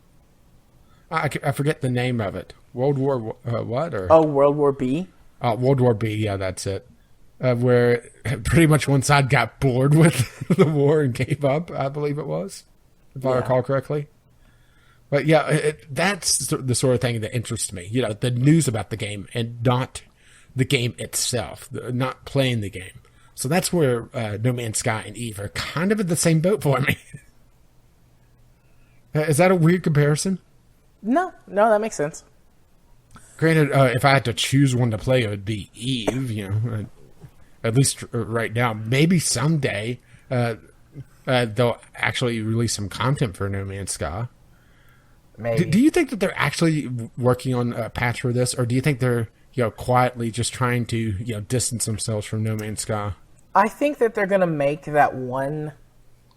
I forget the name of it. World War what? Or World War B. World War B. Yeah, that's it. Where pretty much one side got bored with the war and gave up, I believe it was. if I recall correctly. But yeah, that's the sort of thing that interests me. You know, the news about the game and not the game itself, not playing the game. So that's where No Man's Sky and Eve are kind of in the same boat for me. Is that a weird comparison? No, that makes sense. Granted, if I had to choose one to play, it would be Eve, you know, at least right now. Maybe someday they'll actually release some content for No Man's Sky. Maybe. Do you think that they're actually working on a patch for this, or do you think they're quietly just trying to distance themselves from No Man's Sky? I think that they're going to make that one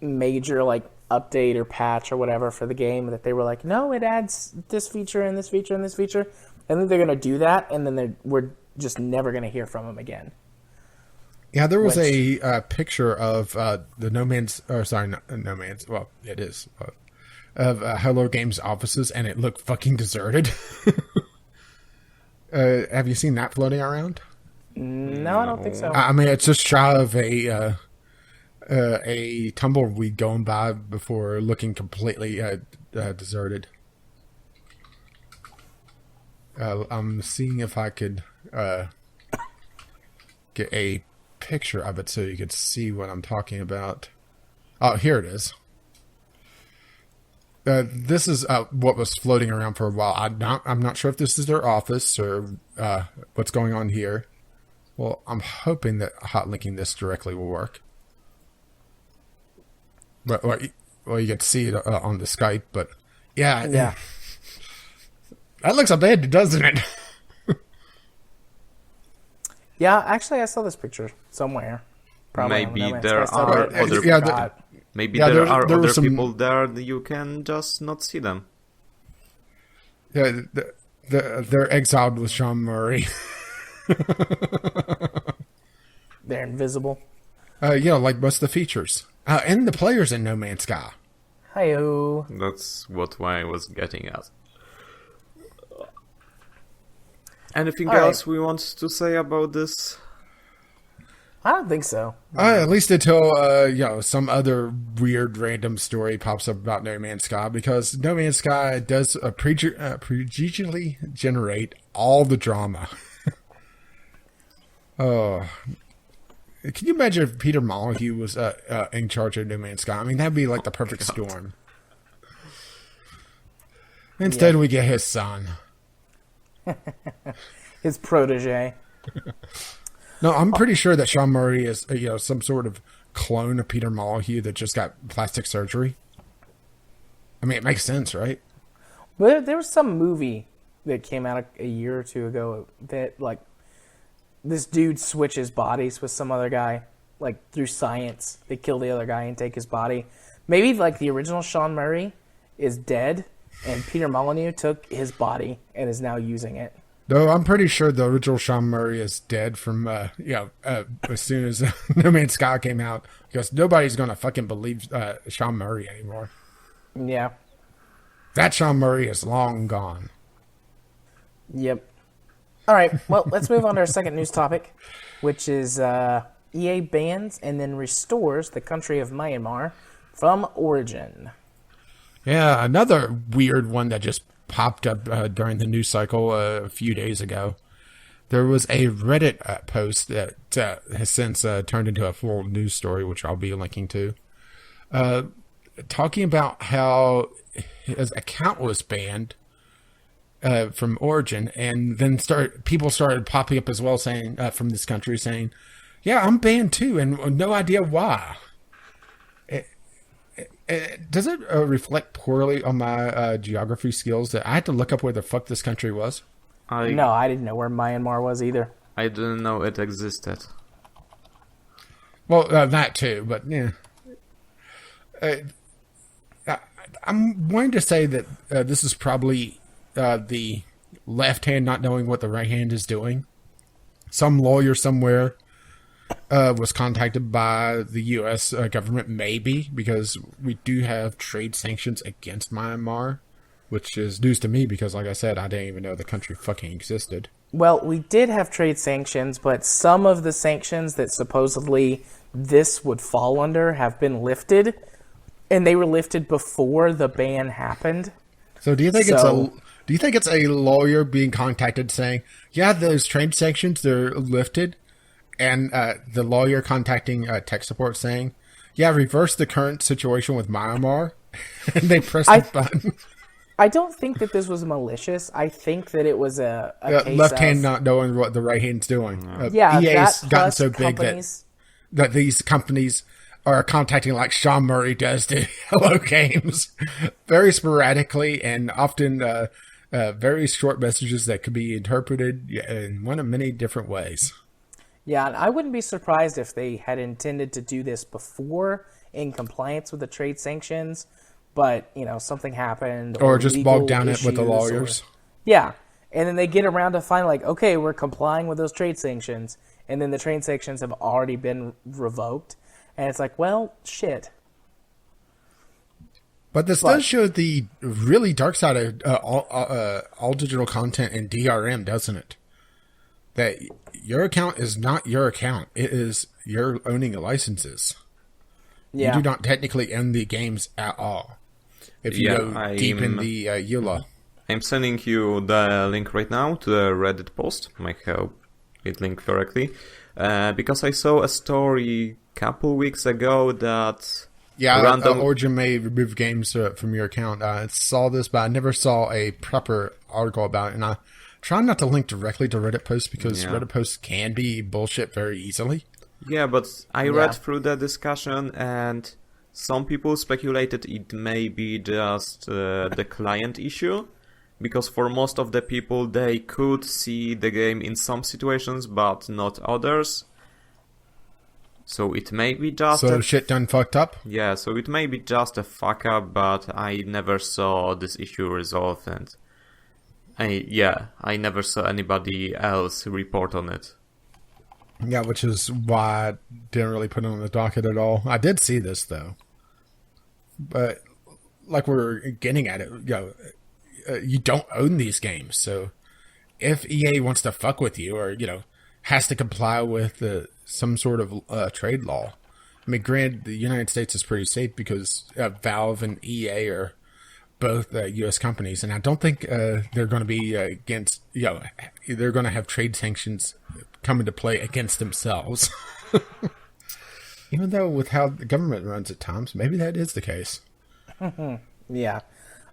major like update or patch or whatever for the game that they were like, no, it adds this feature and this feature and this feature. And then they're going to do that, and then we're just never going to hear from them again. Yeah, there was a picture of the No Man's, or sorry, No Man's, well, it is, of Hello Games offices, and it looked fucking deserted. Have you seen that floating around? No, I don't think so. I mean, it's just shy of a tumbleweed going by before looking completely deserted. I'm seeing if I could get a picture of it so you could see what I'm talking about. Oh, here it is. This is what was floating around for a while. I'm not sure if this is their office or what's going on here. Well, I'm hoping that hot linking this directly will work. But well, you get to see it on the Skype. But yeah, that looks bad, doesn't it? Yeah, actually, I saw this picture somewhere. Probably maybe there are other people there that you can just not see them. Yeah, they're exiled with Sean Murray. They're invisible. Like most of the features. And the players in No Man's Sky. Hi-oh. That's what I was getting at. Anything else we want to say about this? I don't think so. At least until some other weird random story pops up about No Man's Sky, because No Man's Sky does procedurally generate all the drama. Oh, can you imagine if Peter Molyneux was in charge of No Man's Sky? I mean, that'd be like the perfect storm. Instead, we get his son. His protege. No, I'm pretty sure that Sean Murray is some sort of clone of Peter Molyneux that just got plastic surgery. I mean, it makes sense, right? But there was some movie that came out a year or two ago that like this dude switches bodies with some other guy, like through science. They kill the other guy and take his body. Maybe like the original Sean Murray is dead, and Peter Molyneux took his body and is now using it. No, I'm pretty sure the original Sean Murray is dead from, as soon as No Man's Sky came out, because nobody's going to fucking believe Sean Murray anymore. Yeah. That Sean Murray is long gone. Yep. All right, well, let's move on to our second news topic, which is EA bans and then restores the country of Myanmar from origin. Yeah, another weird one that just popped up during the news cycle a few days ago. There was a Reddit post that has since turned into a full news story, which I'll be linking to, talking about how his account was banned from origin, and then people started popping up as well, saying from this country saying, "Yeah, I'm banned too, and no idea why." Does it reflect poorly on my geography skills that I had to look up where the fuck this country was? No, I didn't know where Myanmar was either. I didn't know it existed. Well, that too, but yeah. I'm going to say that this is probably the left hand not knowing what the right hand is doing. Some lawyer somewhere was contacted by the U.S. Government, maybe, because we do have trade sanctions against Myanmar, which is news to me because, like I said, I didn't even know the country fucking existed. Well, we did have trade sanctions, but some of the sanctions that supposedly this would fall under have been lifted, And they were lifted before the ban happened. So do you think it's a lawyer being contacted saying, yeah, those trade sanctions, they're lifted, and the lawyer contacting tech support saying, yeah, reverse the current situation with Myanmar, and they press the button. I don't think that this was malicious. I think that it was a case left of, hand not knowing what the right hand's doing. EA's gotten so big that these companies are contacting like Sean Murray does to Hello Games, very sporadically and often very short messages that could be interpreted in one of many different ways. Yeah, and I wouldn't be surprised if they had intended to do this before in compliance with the trade sanctions, but, something happened. Or just bogged down it with the lawyers. Yeah, and then they get around to find okay, we're complying with those trade sanctions, and then the trade sanctions have already been revoked, and it's like, well, shit. But this does show the really dark side of all digital content in DRM, doesn't it? That your account is not your account. It is you're owning licenses. Yeah. You do not technically own the games at all. If you go deep in the EULA. I'm sending you the link right now to the Reddit post. I hope it linked correctly. Because I saw a story a couple weeks ago that... Yeah, Origin may remove games from your account. I saw this, but I never saw a proper article about it. And I try not to link directly to Reddit posts because Reddit posts can be bullshit very easily. Yeah, but I read through the discussion and some people speculated it may be just the client issue. Because for most of the people, they could see the game in some situations, but not others. So it may be just shit done fucked up? Yeah, so it may be just a fuck up, but I never saw this issue resolved, and I never saw anybody else report on it. Yeah, which is why I didn't really put it on the docket at all. I did see this, though. But, like we're getting at it, you don't own these games, so if EA wants to fuck with you or, has to comply with some sort of trade law. I mean, granted, the United States is pretty safe because Valve and EA are both U.S. companies, and I don't think they're going to be against, they're going to have trade sanctions come into play against themselves. Even though with how the government runs at times, maybe that is the case. Yeah.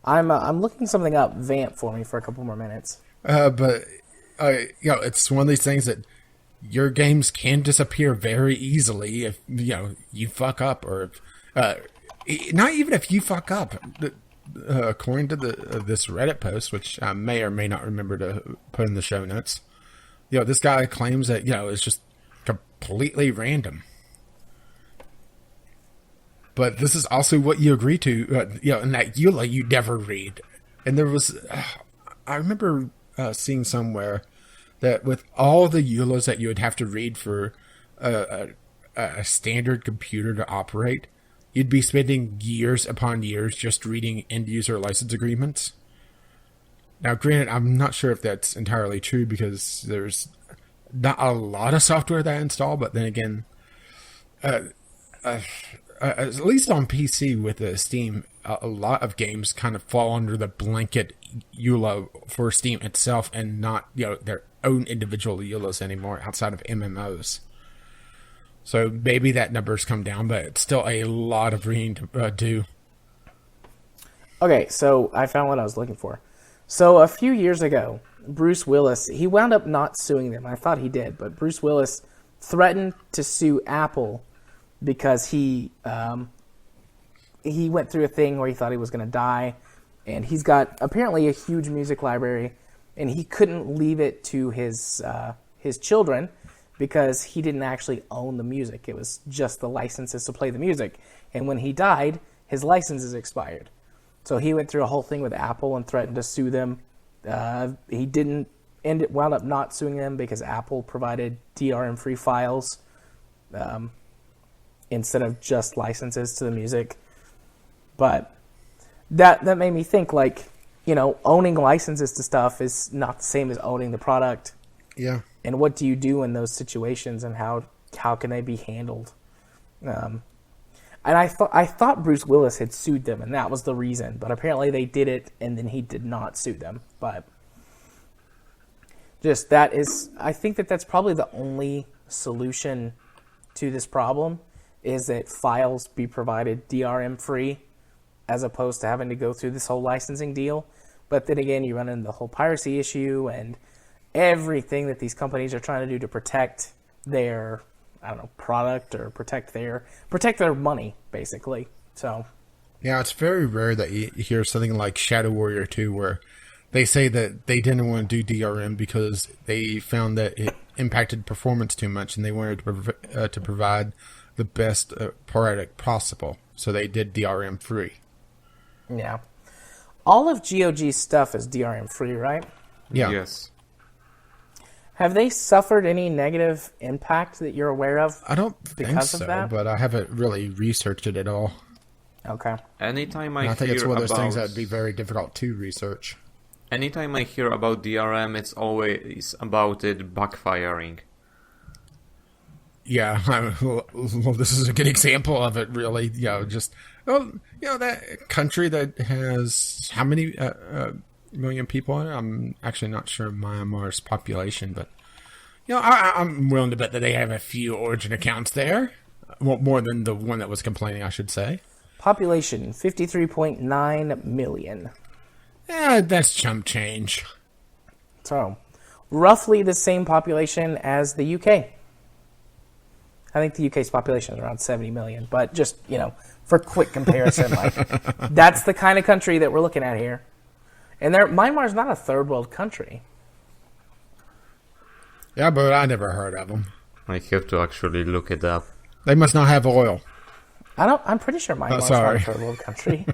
I'm looking something up. Vamp for me for a couple more minutes. But it's one of these things that your games can disappear very easily if you fuck up, or not even if you fuck up. According to this Reddit post, which I may or may not remember to put in the show notes, this guy claims that it's just completely random. But this is also what you agree to, in that EULA you never read. And there was, I remember seeing somewhere that with all the EULAs that you would have to read for a standard computer to operate, you'd be spending years upon years just reading end-user license agreements. Now, granted, I'm not sure if that's entirely true because there's not a lot of software that I install, but then again, at least on PC with Steam, a lot of games kind of fall under the blanket EULA for Steam itself and not, their own individual EULAs anymore outside of MMOs. So maybe that number's come down, but it's still a lot of reading to do. Okay, so I found what I was looking for. So a few years ago, Bruce Willis, he wound up not suing them. I thought he did, but Bruce Willis threatened to sue Apple because he went through a thing where he thought he was going to die, and he's got apparently a huge music library, and he couldn't leave it to his children because he didn't actually own the music. It was just the licenses to play the music, and when he died, his licenses expired. So he went through a whole thing with Apple and threatened to sue them. He didn't wound up not suing them because Apple provided DRM-free files instead of just licenses to the music. But that made me think, owning licenses to stuff is not the same as owning the product. Yeah. And what do you do in those situations, and how can they be handled? And I thought Bruce Willis had sued them, and that was the reason. But apparently they did it, and then he did not sue them. But just that is, I think that's probably the only solution to this problem, is that files be provided DRM free, as opposed to having to go through this whole licensing deal. But then again, you run into the whole piracy issue and everything that these companies are trying to do to protect their, I don't know, product or protect their money, basically. So, yeah, it's very rare that you hear something like Shadow Warrior 2 where they say that they didn't want to do DRM because they found that it impacted performance too much and they wanted to provide the best product possible. So they did DRM free. Yeah. All of GOG's stuff is DRM free, right? Yeah. Yes. Have they suffered any negative impact that you're aware of? I don't think so, of that? but I haven't really researched it at all. Okay. Anytime I think it's hear one of those things about- that would be very difficult to research. Anytime I hear about DRM, it's always about it backfiring. Yeah, well, this is a good example of it, really. Just, that country that has how many million people in it? I'm actually not sure Myanmar's population, but, I'm willing to bet that they have a few origin accounts there. Well, more than the one that was complaining, I should say. Population, 53.9 million. Yeah, that's chump change. So, roughly the same population as the UK. I think the UK's population is around 70 million, but just, for quick comparison, that's the kind of country that we're looking at here. And Myanmar's not a third world country. Yeah, but I never heard of them. I have to actually look it up. They must not have oil. I'm pretty sure Myanmar's not a third world country.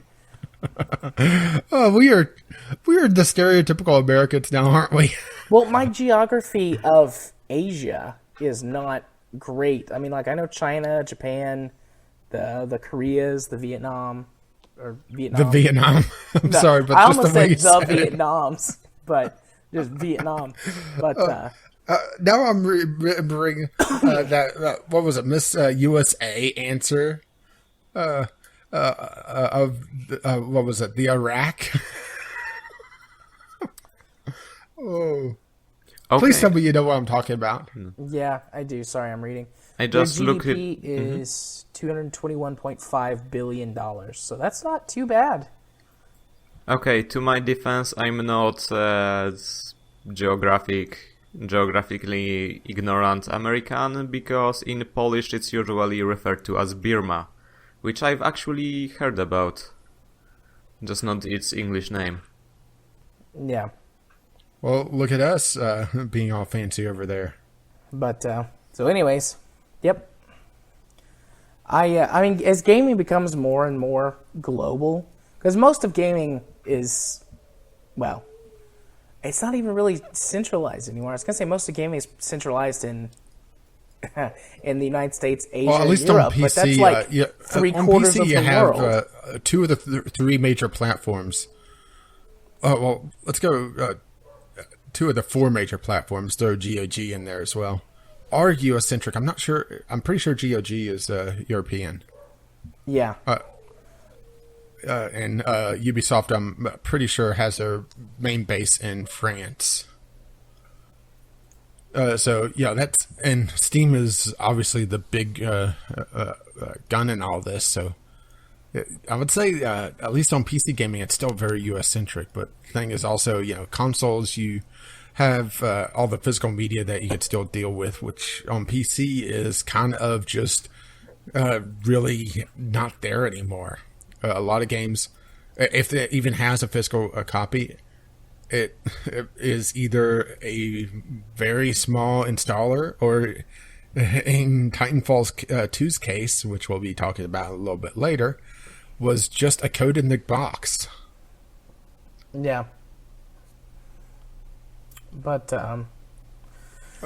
Oh, we are the stereotypical Americans now, aren't we? Well, my geography of Asia is not great. I mean, I know China, Japan, the Koreas, the Vietnam. The Vietnam. I'm sorry, but I just almost the way said you the said it. Vietnams, but just Vietnam. But Now I'm remembering that what was it, Miss USA answer of what was it, the Iraq? Oh, Okay. please tell me you know what I'm talking about. yeah, I do. Sorry, I'm reading. I just Their looked GDP it. is $221.5 billion, so that's not too bad. Okay, to my defense, I'm not geographically ignorant American, because in Polish it's usually referred to as Birma, which I've actually heard about, just not its English name. Yeah, Well, look at us being all fancy over there. but so anyways, yep. I mean, as gaming becomes more and more global, because most of gaming is, well, it's not even really centralized anymore. I was gonna say most of gaming is centralized in in the United States, Asia, Well, at least and Europe, on PC, but that's like on three-quarters PC of you the have world. two of the three major platforms. Well, let's go. Two of the four major platforms. Throw GOG in there as well. Are US-centric? I'm not sure. I'm pretty sure GOG is European. Yeah. And Ubisoft, I'm pretty sure, has their main base in France. So yeah, that's, and Steam is obviously the big gun in all this. So I would say at least on PC gaming, it's still very US-centric. But the thing is also, consoles, you have all the physical media that you could still deal with, which on PC is kind of just really not there anymore. A lot of games, if it even has a physical copy, it is either a very small installer, or in Titanfall 2's case, which we'll be talking about a little bit later, was just a code in the box. Yeah. But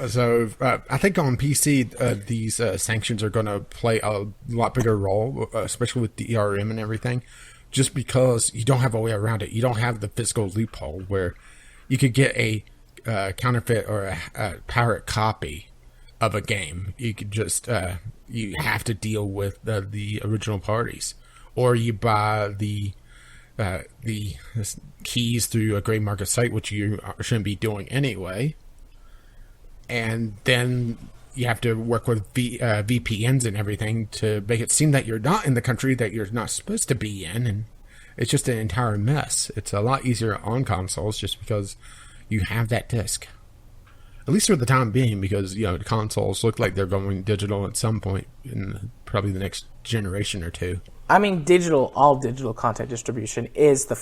So I think on PC, these sanctions are going to play a lot bigger role, especially with DRM and everything, just because you don't have a way around it. You don't have the physical loophole where you could get a counterfeit or a pirate copy of a game. You could just you have to deal with the original parties, or you buy the keys through a gray market site, which you shouldn't be doing anyway, and then you have to work with VPNs and everything to make it seem that you're not in the country that you're not supposed to be in, and it's just an entire mess. It's a lot easier on consoles just because you have that disc. At least for the time being, because the consoles look like they're going digital at some point in probably the next generation or two. I mean, all digital content distribution is the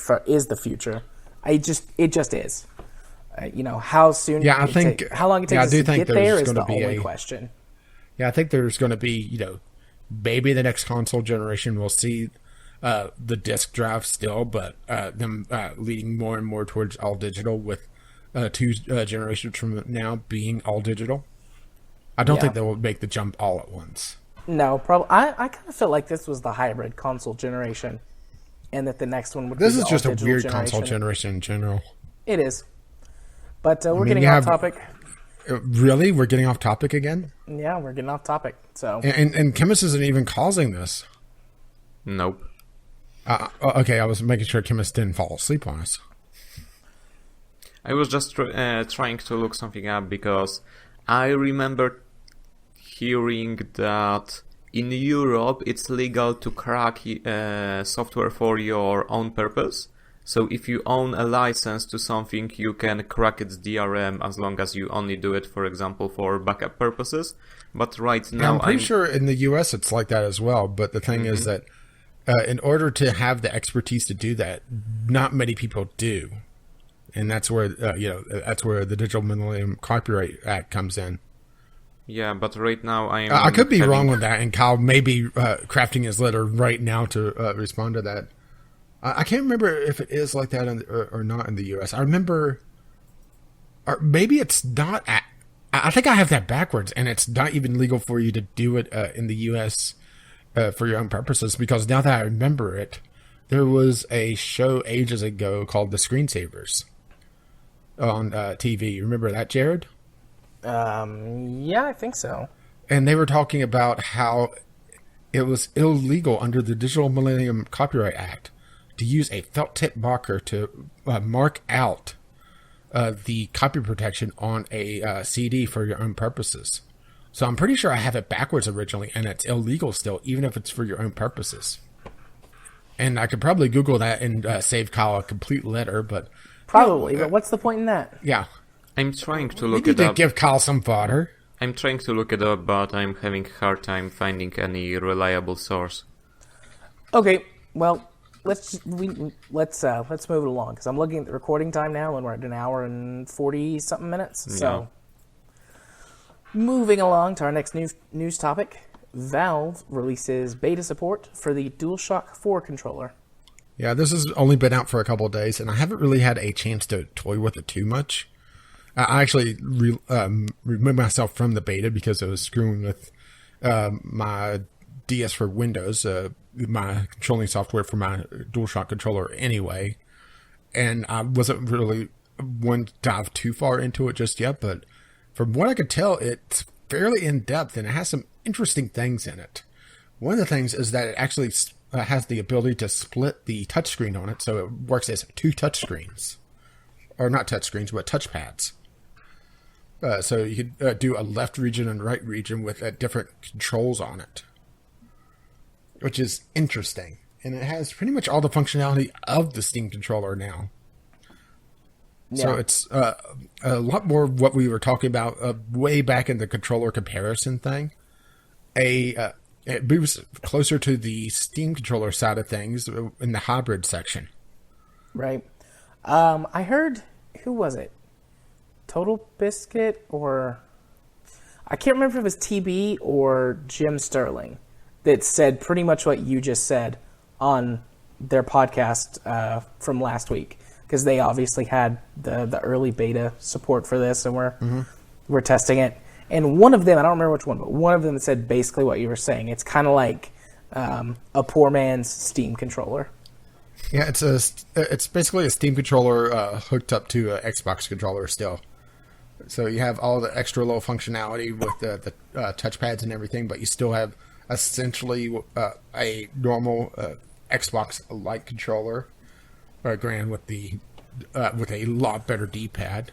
future. It just is. How soon? Yeah, I think how long it takes us to get there is the only question. Yeah, I think there's going to be, maybe the next console generation will see the disc drive still, but them leading more and more towards all digital, with 2 generations from now being all digital. I don't think they will make the jump all at once. No, probably. I kind of felt like this was the hybrid console generation, and that the next one would. This be is just a weird generation. console generation in general. It is, but we're getting off topic. Really, we're getting off topic again? Yeah, we're getting off topic. So and Chmis isn't even causing this. Nope. Okay, I was making sure Chmis didn't fall asleep on us. I was just trying to look something up because I remember hearing that in Europe it's legal to crack software for your own purpose. So if you own a license to something, you can crack its DRM as long as you only do it, for example, for backup purposes. But right now, I'm pretty sure in the US it's like that as well. But the thing is that in order to have the expertise to do that, not many people do. And that's where that's where the Digital Millennium Copyright Act comes in. Yeah, but right now I could be wrong with that, and Kyle may be crafting his letter right now to respond to that. I can't remember if it is like that or not in the U.S. I remember, or maybe it's not. I think I have that backwards, and it's not even legal for you to do it in the U.S. For your own purposes. Because now that I remember it, there was a show ages ago called The Screensavers on TV. You remember that, Jared? Yeah, I think so. And they were talking about how it was illegal under the Digital Millennium Copyright Act to use a felt tip marker to mark out the copy protection on a CD for your own purposes. So I'm pretty sure I have it backwards originally, and it's illegal still, even if it's for your own purposes. And I could probably Google that and save Kyle a complete letter, but... Probably, but what's the point in that? Yeah. I'm trying to look it up. You need to give Kyle some fodder. I'm trying to look it up, but I'm having a hard time finding any reliable source. Okay, well, let's move it along, because I'm looking at the recording time now, and we're at an hour and 40-something minutes. Yeah. So, moving along to our next news topic, Valve releases beta support for the DualShock 4 controller. Yeah, this has only been out for a couple of days, and I haven't really had a chance to toy with it too much. I actually removed myself from the beta because I was screwing with my DS for Windows, my controlling software for my DualShock controller anyway. And I wasn't really one to dive too far into it just yet, but from what I could tell, it's fairly in-depth, and it has some interesting things in it. One of the things is that it actually has the ability to split the touchscreen on it, so it works as 2 touchscreens. Or not touchscreens, but touchpads. So you could do a left region and right region with different controls on it, which is interesting. And it has pretty much all the functionality of the Steam controller now. Yeah. So it's a lot more of what we were talking about way back in the controller comparison thing. It moves closer to the Steam controller side of things in the hybrid section. Right. I heard, who was it? Total Biscuit, or I can't remember if it was TB or Jim Sterling that said pretty much what you just said on their podcast from last week, because they obviously had the early beta support for this, and we're testing it. And one of them, I don't remember which one, but one of them said basically what you were saying. It's kind of like a poor man's Steam controller. Yeah, it's basically a Steam controller hooked up to an Xbox controller still. So you have all the extra little functionality with the touchpads and everything, but you still have essentially a normal Xbox-like controller, granted with a lot better D-pad,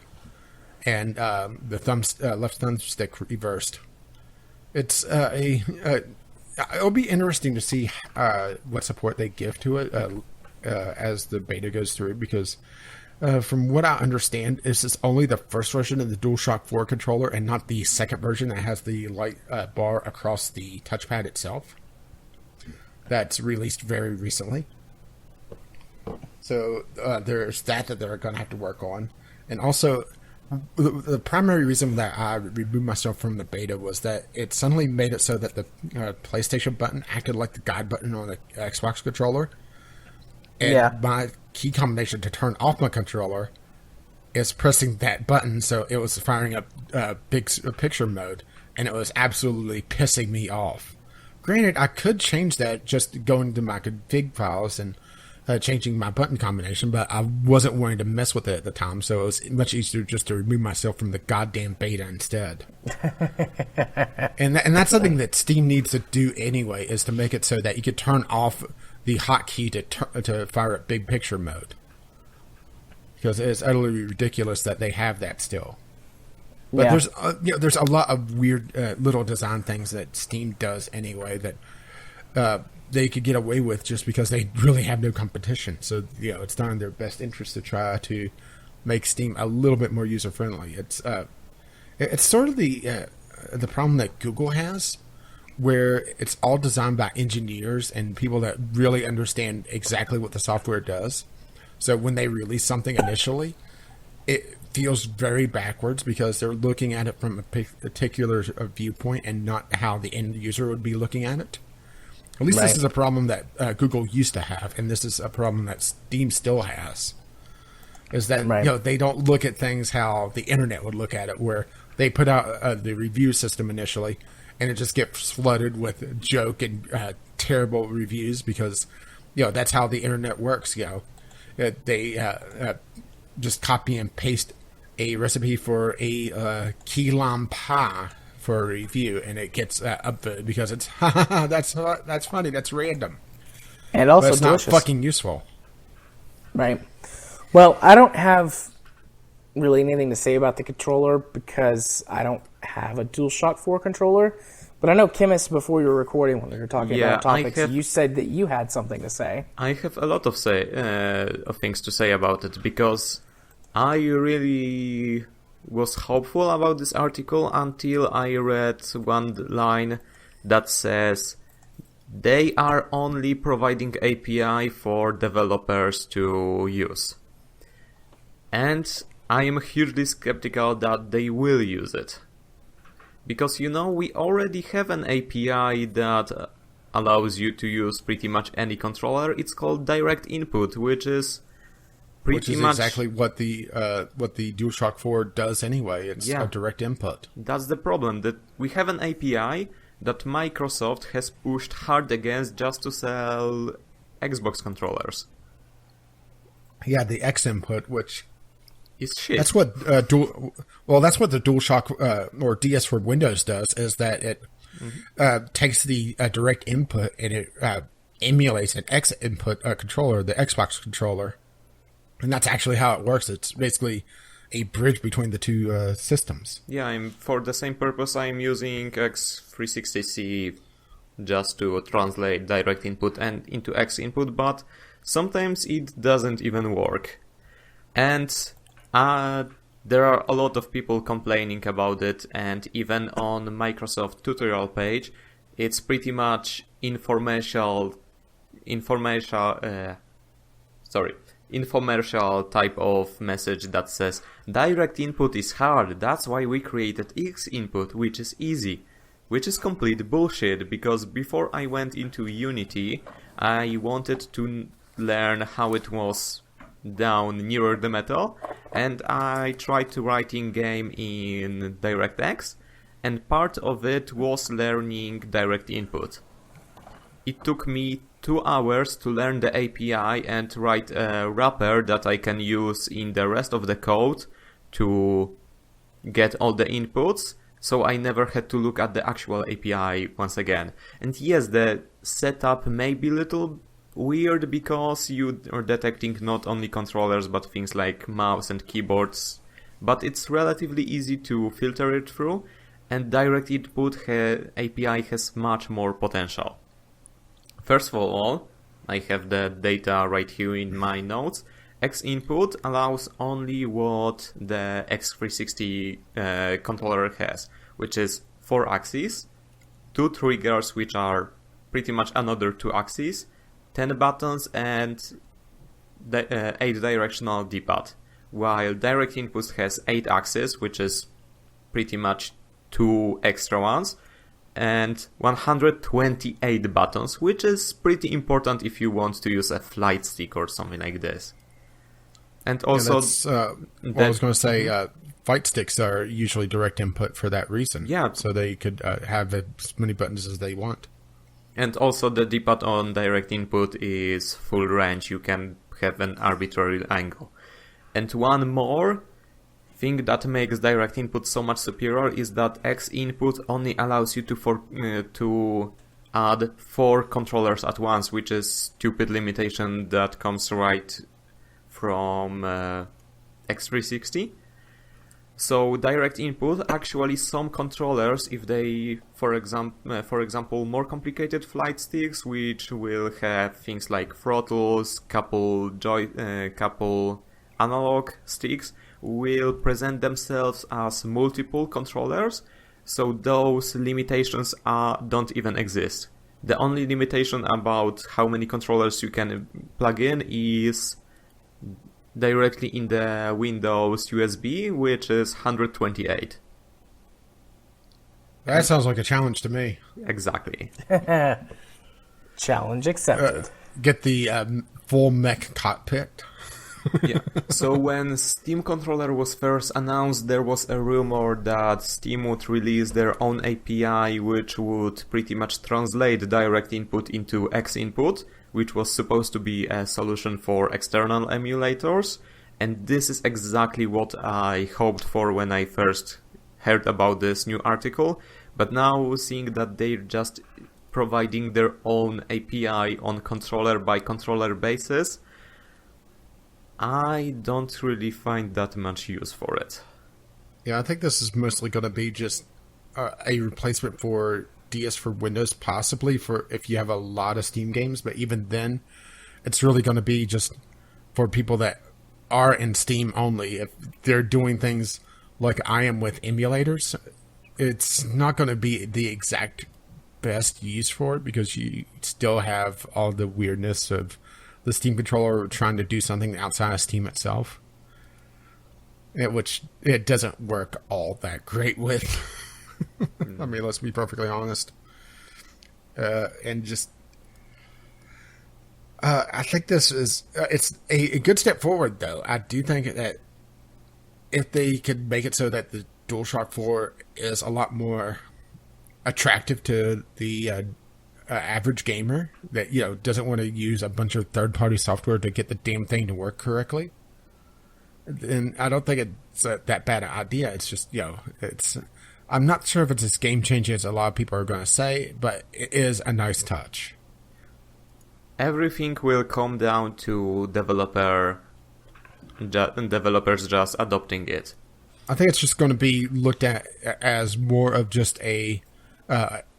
and the left thumbstick reversed. It's it'll be interesting to see what support they give to it as the beta goes through, because from what I understand, this is only the first version of the DualShock 4 controller and not the second version that has the light bar across the touchpad itself. That's released very recently. So there's that they're going to have to work on. And also, the primary reason that I removed myself from the beta was that it suddenly made it so that the PlayStation button acted like the guide button on the Xbox controller. And my key combination to turn off my controller is pressing that button, so it was firing up big picture mode, and it was absolutely pissing me off. Granted, I could change that just going to my config files and changing my button combination, but I wasn't willing to mess with it at the time, so it was much easier just to remove myself from the goddamn beta instead. and that's something that Steam needs to do anyway, is to make it so that you could turn off the hotkey to fire up big picture mode, because it's utterly ridiculous that they have that still. But there's a lot of weird little design things that Steam does anyway that they could get away with just because they really have no competition. So it's not in their best interest to try to make Steam a little bit more user friendly. It's sort of the problem that Google has, where it's all designed by engineers and people that really understand exactly what the software does. So when they release something initially, it feels very backwards because they're looking at it from a particular viewpoint and not how the end user would be looking at it. At least This is a problem that Google used to have, and this is a problem that Steam still has. Is that they don't look at things how the internet would look at it, where they put out the review system initially, and it just gets flooded with joke and terrible reviews because, that's how the internet works. They just copy and paste a recipe for a key lime pie for a review, and it gets upvoted because it's that's funny, that's random, and also but it's delicious. Not fucking useful. Right. Well, I don't have really anything to say about the controller because I don't have a DualShock 4 controller. But I know, Chmis, before you were recording, when we were talking about topics, you said that you had something to say. I have a lot of things to say about it, because I really was hopeful about this article until I read one line that says they are only providing API for developers to use. And I am hugely skeptical that they will use it. Because, we already have an API that allows you to use pretty much any controller. It's called Direct Input, which is pretty much exactly what the DualShock 4 does anyway. It's a direct input. That's the problem, that we have an API that Microsoft has pushed hard against just to sell Xbox controllers. Yeah, the X input, which is shit. That's what that's what the DualShock or DS for Windows does, is that it takes the direct input and it emulates an X input controller, the Xbox controller, and that's actually how it works. It's basically a bridge between the two systems. Yeah, for the same purpose I'm using X360C just to translate direct input and into X input, but sometimes it doesn't even work. And there are a lot of people complaining about it, and even on Microsoft tutorial page, it's pretty much infomercial type of message that says direct input is hard, that's why we created X input, which is easy. Which is complete bullshit, because before I went into Unity, I wanted to learn how it was down nearer the metal, and I tried to write in game in DirectX, and part of it was learning direct input. It took me 2 hours to learn the API and write a wrapper that I can use in the rest of the code to get all the inputs, so I never had to look at the actual API once again. And yes, the setup may be a little weird because you are detecting not only controllers but things like mouse and keyboards, but it's relatively easy to filter it through, and direct input API has much more potential. First of all, I have the data right here in my notes. X input allows only what the X360 controller has, which is 4 axes, 2 triggers which are pretty much another 2 axes, 10 buttons, and 8 directional D-pad, while direct input has 8 axes, which is pretty much 2 extra ones, and 128 buttons, which is pretty important if you want to use a flight stick or something like this. And also, I was going to say, fight sticks are usually direct input for that reason. Yeah. So they could have as many buttons as they want. And also the D-pad on direct input is full range. You can have an arbitrary angle. And one more thing that makes direct input so much superior is that X input only allows you to add 4 controllers at once, which is stupid limitation that comes right from X360. So direct input, actually some controllers, if they, for example, more complicated flight sticks, which will have things like throttles, couple analog sticks, will present themselves as multiple controllers. So those limitations don't even exist. The only limitation about how many controllers you can plug in is directly in the Windows USB, which is 128. That sounds like a challenge to me. Exactly. Challenge accepted. Get the full mech cockpit. Yeah. So when Steam Controller was first announced, there was a rumor that Steam would release their own API, which would pretty much translate direct input into X input, which was supposed to be a solution for external emulators. And this is exactly what I hoped for when I first heard about this new article. But now seeing that they're just providing their own API on controller by controller basis, I don't really find that much use for it. Yeah, I think this is mostly going to be just a replacement for DS for Windows, possibly for if you have a lot of Steam games. But even then, it's really going to be just for people that are in Steam only. If they're doing things like I am with emulators, it's not going to be the exact best use for it because you still have all the weirdness of the Steam controller trying to do something outside of Steam itself, which it doesn't work all that great with. I mean, let's be perfectly honest. And just, I think this is, it's a good step forward, though. I do think that if they could make it so that the DualShock 4 is a lot more attractive to the average gamer that, you know, doesn't want to use a bunch of third-party software to get the damn thing to work correctly, then I don't think it's that bad an idea. It's just, you know, I'm not sure if it's as game-changing as a lot of people are going to say, but it is a nice touch. Everything will come down to developers just adopting it. I think it's just going to be looked at as more of just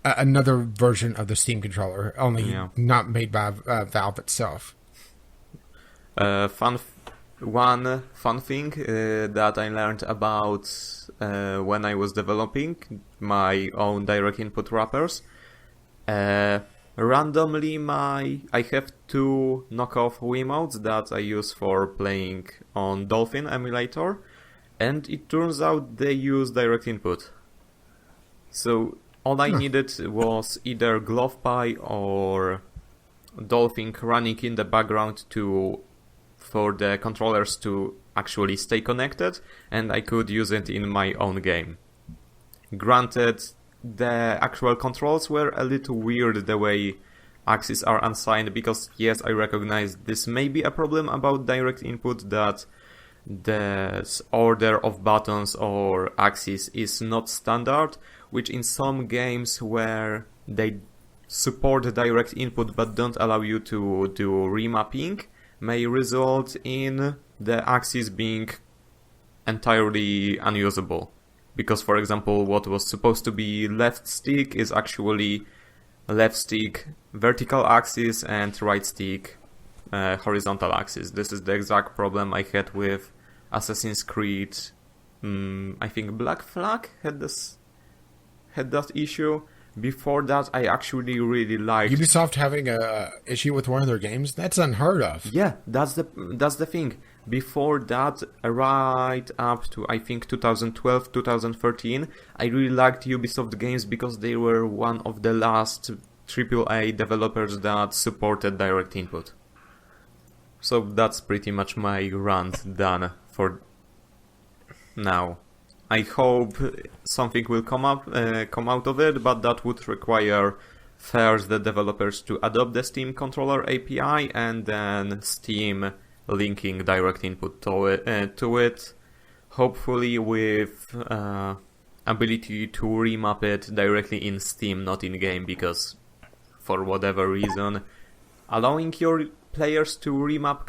another version of the Steam controller, only not made by Valve itself. One fun thing that I learned about when I was developing my own direct input wrappers. Randomly, I have 2 knockoff Wiimotes that I use for playing on Dolphin emulator, and it turns out they use direct input. So all I needed was either GlovePie or Dolphin running in the background for the controllers to actually stay connected, and I could use it in my own game. Granted, the actual controls were a little weird the way axes are unsigned, because yes, I recognize this may be a problem about direct input, that the order of buttons or axes is not standard, which in some games where they support direct input but don't allow you to do remapping may result in the axis being entirely unusable. Because, for example, what was supposed to be left stick is actually left stick vertical axis and right stick horizontal axis. This is the exact problem I had with Assassin's Creed. I think Black Flag had that issue. Before that, I actually really liked Ubisoft having a issue with one of their games. That's unheard of. Yeah, that's the thing. Before that, right up to I think 2012, 2013, I really liked Ubisoft games because they were one of the last AAA developers that supported direct input. So that's pretty much my rant done for now. I hope something will come out of it, but that would require first the developers to adopt the Steam controller API and then Steam linking direct input to it, hopefully with ability to remap it directly in Steam, not in game, because for whatever reason, allowing your players to remap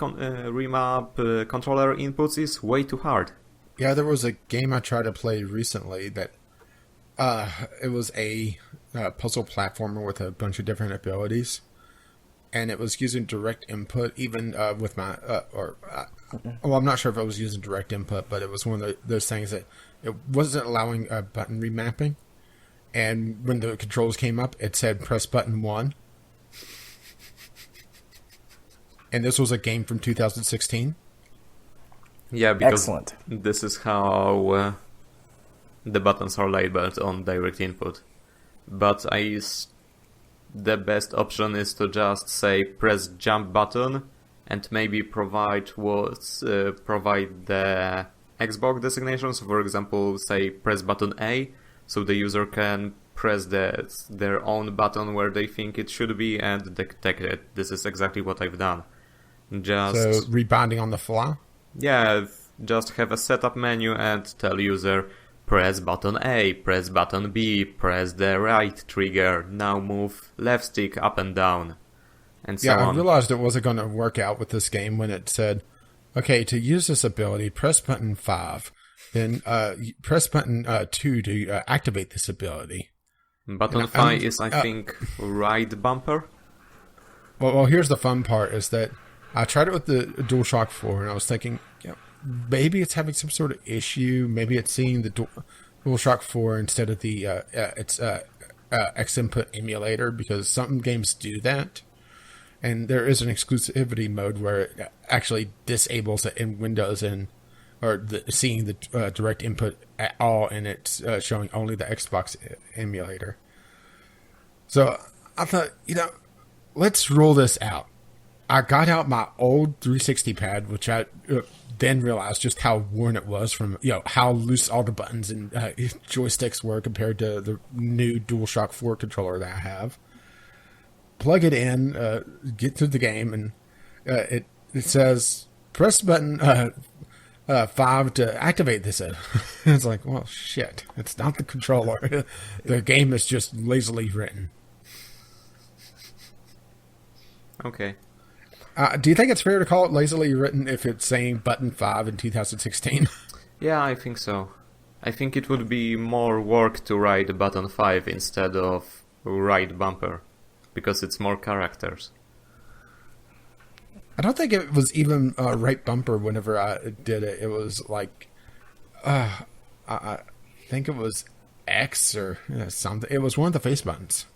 controller inputs is way too hard. Yeah, there was a game I tried to play recently that it was a puzzle platformer with a bunch of different abilities, and it was using direct input even with my well, I'm not sure if I was using direct input, but it was one of those things that it wasn't allowing button remapping, and when the controls came up, it said press button 1, and this was a game from 2016. Yeah, because Excellent. This is how the buttons are labeled on direct input. But the best option is to just say press jump button and maybe provide the Xbox designations. For example, say press button A, so the user can press their own button where they think it should be and detect it. This is exactly what I've done. So rebounding on the fly? Yeah, just have a setup menu and tell user press button A, press button B, press the right trigger, now move left stick up and down, and so on. Yeah, I realized it wasn't going to work out with this game when it said, okay, to use this ability, press button 5, then press button 2 to activate this ability. Button 5 is, I think, right bumper? Well, here's the fun part, is that I tried it with the DualShock 4, and I was thinking, maybe it's having some sort of issue. Maybe it's seeing the DualShock 4 instead of the X-Input emulator, because some games do that. And there is an exclusivity mode where it actually disables it in Windows seeing the direct input at all, and it's showing only the Xbox emulator. So I thought, let's roll this out. I got out my old 360 pad, which I then realized just how worn it was from, how loose all the buttons and joysticks were compared to the new DualShock 4 controller that I have. Plug it in, get through the game, and it says, press button 5 to activate this. It's like, well, shit, it's not the controller. The game is just lazily written. Okay. Do you think it's fair to call it lazily written if it's saying button 5 in 2016? Yeah, I think so. I think it would be more work to write button 5 instead of right bumper, because it's more characters. I don't think it was even right bumper whenever I did it. It was like, I think it was X or something. It was one of the face buttons.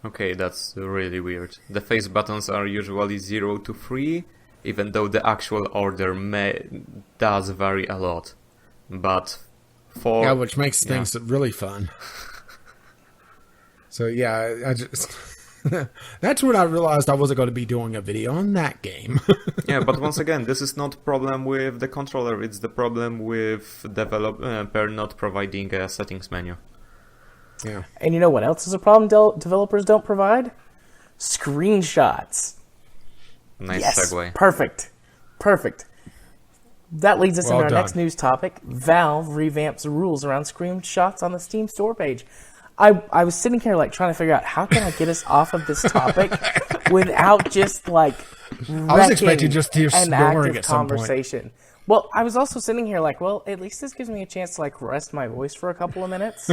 Okay, that's really weird. The face buttons are usually 0 to 3, even though the actual order does vary a lot. But which makes things really fun. So yeah, I just that's when I realized I wasn't going to be doing a video on that game. Yeah, but once again, this is not problem with the controller. It's the problem with developer not providing a settings menu. Yeah. And you know what else is a problem developers don't provide? Screenshots. Nice Yes, segue. Perfect. That leads us Well into our done. next news topic. Valve revamps the rules around screenshots on the Steam store page. I was sitting here like trying to figure out how can I get us off of this topic without just like I was expecting just to hear an snoring active at some point. conversation. Well, I was also sitting here like, well, at least this gives me a chance to like rest my voice for a couple of minutes.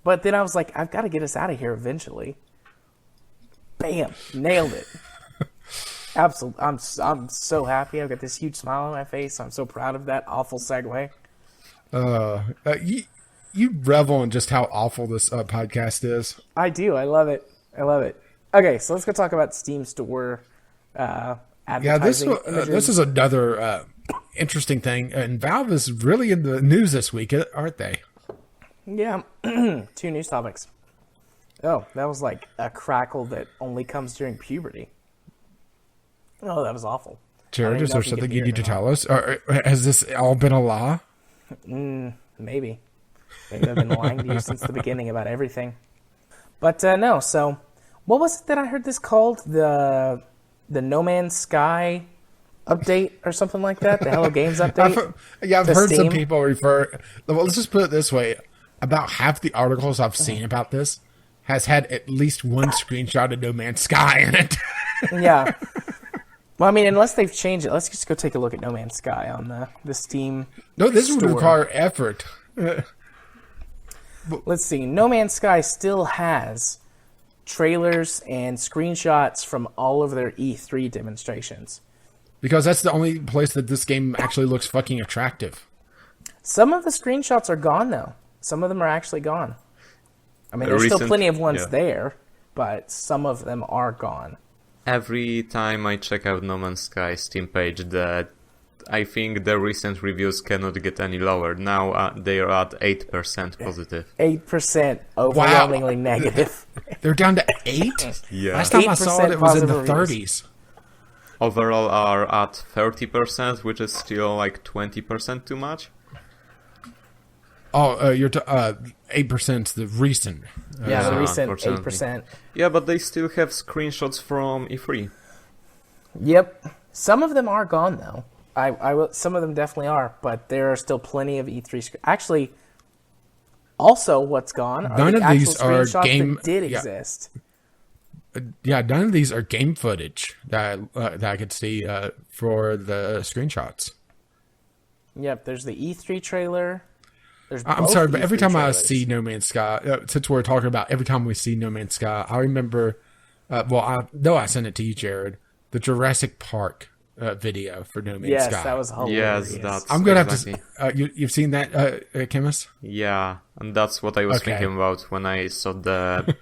But then I was like, I've got to get us out of here eventually. Bam, nailed it. Absolutely, I'm so happy. I've got this huge smile on my face. I'm so proud of that awful segue. You revel in just how awful this podcast is. I do. I love it. Okay, so let's go talk about Steam Store advertising. This is another interesting thing, and Valve is really in the news this week, aren't they? Yeah, 2 news topics. Oh, that was like a crackle that only comes during puberty. Oh, that was awful. Jared, is there something you need to tell us? Or has this all been a lie? Maybe I've been lying to you since the beginning about everything. But no, so what was it that I heard this called? The No Man's Sky update or something like that? The Hello Games update? I've heard Steam? some people refer... Well, let's just put it this way. About half the articles I've seen about this has had at least one screenshot of No Man's Sky in it. Yeah. Well, I mean, unless they've changed it, let's just go take a look at No Man's Sky on the Steam No, this store. would require effort. Let's see. No Man's Sky still has trailers and screenshots from all of their E3 demonstrations. Because that's the only place that this game actually looks fucking attractive. Some of the screenshots are gone, though. Some of them are actually gone. I mean, there's still plenty of ones there, but some of them are gone. Every time I check out No Man's Sky Steam page, I think the recent reviews cannot get any lower. Now they are at 8% positive. 8% overwhelmingly negative. They're down to 8? Yeah. Last time I saw it, it was in the positive 30s. Overall are at 30%, which is still like 20% too much. Oh, you're 8% the recent. Yeah, the recent unfortunately. 8%. Yeah, but they still have screenshots from E3. Yep. Some of them are gone, though. Some of them definitely are, but there are still plenty of E3 Actually, also what's gone are None the of actual these are screenshots game- that did yeah. exist. Yeah, none of these are game footage that I could see for the screenshots. Yep, there's the E3 trailer. There's I'm both sorry, but every E3 time trailers. I see No Man's Sky, since we're talking about every time we see No Man's Sky, I remember, I sent it to you, Jared, the Jurassic Park video for No Man's Yes, Sky. that was hilarious. Yes, that's I'm going to exactly. have to... you've seen that, Chmis? Yeah, and that's what I was Okay. thinking about when I saw the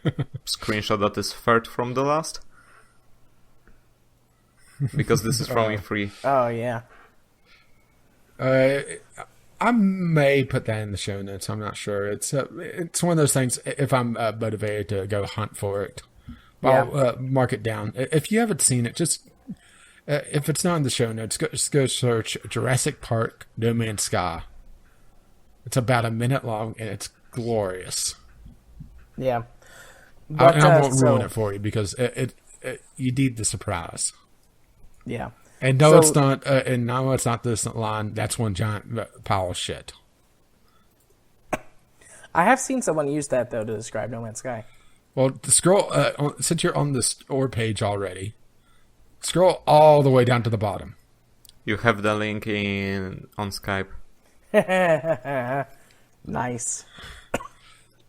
screenshot that is third from the last. Because this is from E3. Oh, yeah. I may put that in the show notes. I'm not sure. It's one of those things. If I'm motivated to go hunt for it, I'll mark it down. If you haven't seen it, just if it's not in the show notes, just go search Jurassic Park No Man's Sky. It's about a minute long and it's glorious. Yeah. But, I won't ruin it for you because you need the surprise. Yeah. And no, it's not. And no, it's not this line. That's one giant pile of shit. I have seen someone use that, though, to describe No Man's Sky. Well, scroll. Since you're on the store page already, scroll all the way down to the bottom. You have the link on Skype. Nice.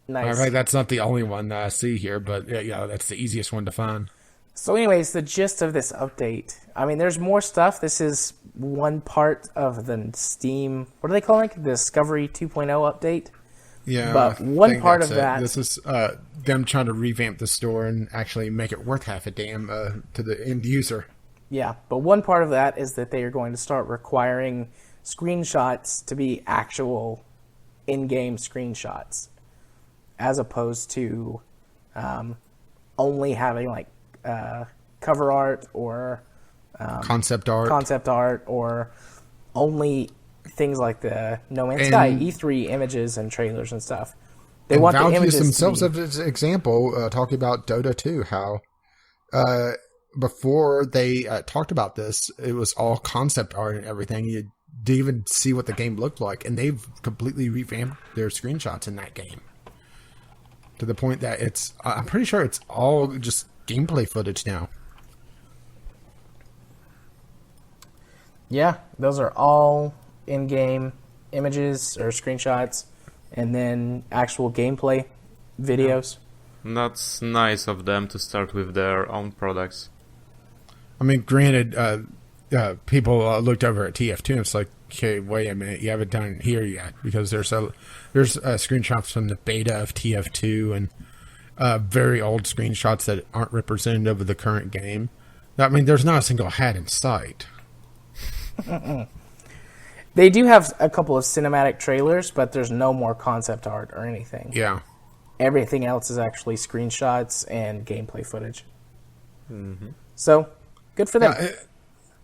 All right, that's not the only one that I see here, but that's the easiest one to find. So anyways, the gist of this update. I mean, there's more stuff. This is one part of the Steam, what do they call it? The Discovery 2.0 update. Yeah, But I one think part that's of it. that... This is them trying to revamp the store and actually make it worth half a damn to the end user. Yeah, but one part of that is that they are going to start requiring screenshots to be actual in-game screenshots, as opposed to only having like cover art or Concept art, or only things like the No Man's Sky E3 images and trailers and stuff. They want Valve the images used themselves to be... as an example, talking about Dota 2, how before they talked about this, it was all concept art and everything. You didn't even see what the game looked like, and they've completely revamped their screenshots in that game to the point that I'm pretty sure it's all just gameplay footage now. Yeah, those are all in-game images or screenshots, and then actual gameplay videos. That's nice of them to start with their own products. I mean, granted, people looked over at TF2 and it's like, okay, wait a minute, you haven't done it here yet, because there's screenshots from the beta of TF2 and very old screenshots that aren't representative of the current game. I mean, there's not a single head in sight. They do have a couple of cinematic trailers, but there's no more concept art or anything. Yeah. Everything else is actually screenshots and gameplay footage. Mm-hmm. So, good for them.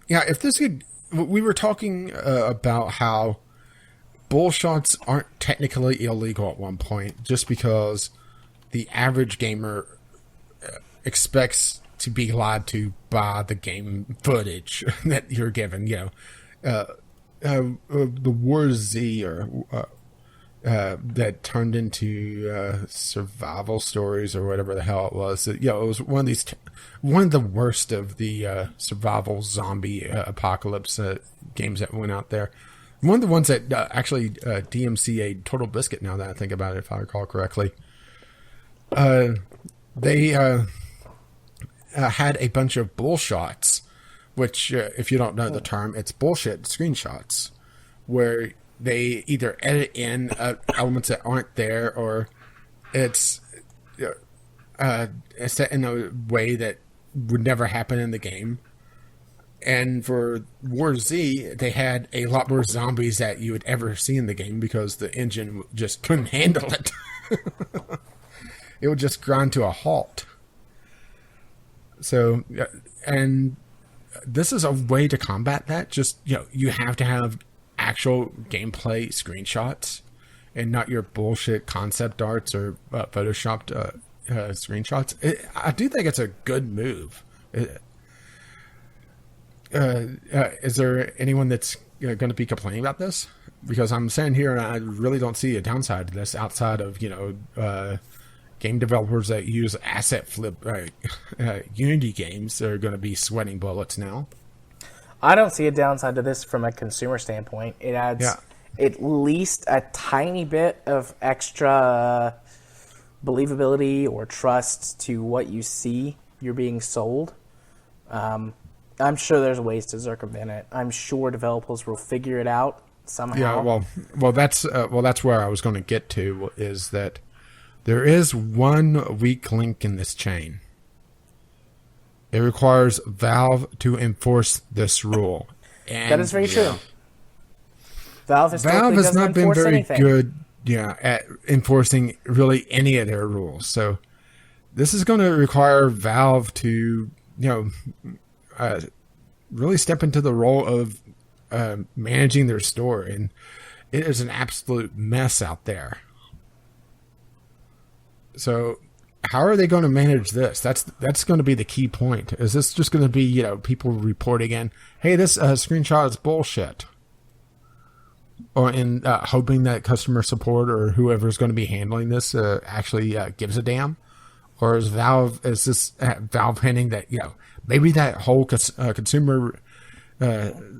Yeah, if this could... We were talking about how bull shots aren't technically illegal at one point, just because the average gamer expects to be lied to by the game footage that you're given. You know, the War Z that turned into survival stories or whatever the hell it was. It was one of the worst of the survival zombie apocalypse games that went out there. One of the ones that actually DMCA'd Total Biscuit, now that I think about it, if I recall correctly. They had a bunch of bull shots, which, if you don't know the term, it's bullshit screenshots, where they either edit in elements that aren't there, or it's set in a way that would never happen in the game. And for War Z, they had a lot more zombies that you would ever see in the game because the engine just couldn't handle it. It would just grind to a halt. So, and this is a way to combat that. Just, you have to have actual gameplay screenshots and not your bullshit concept arts or photoshopped screenshots. I do think it's a good move. Is there anyone that's going to be complaining about this? Because I'm sitting here and I really don't see a downside to this outside of, game developers that use asset flip Unity games that are going to be sweating bullets now. I don't see a downside to this from a consumer standpoint. It adds at least a tiny bit of extra believability or trust to what you see you're being sold. I'm sure there's ways to circumvent it. I'm sure developers will figure it out somehow. Yeah, well, that's where I was going to get to, is that there is one weak link in this chain. It requires Valve to enforce this rule. And that is very true. Valve has not been very good at enforcing really any of their rules. So this is going to require Valve to, really step into the role of managing their store. And it is an absolute mess out there. So how are they going to manage this? That's going to be the key point. Is this just going to be, people reporting in, hey, this screenshot is bullshit? Or in hoping that customer support or whoever's going to be handling this actually gives a damn? Or is Valve hinting that, maybe that whole consumer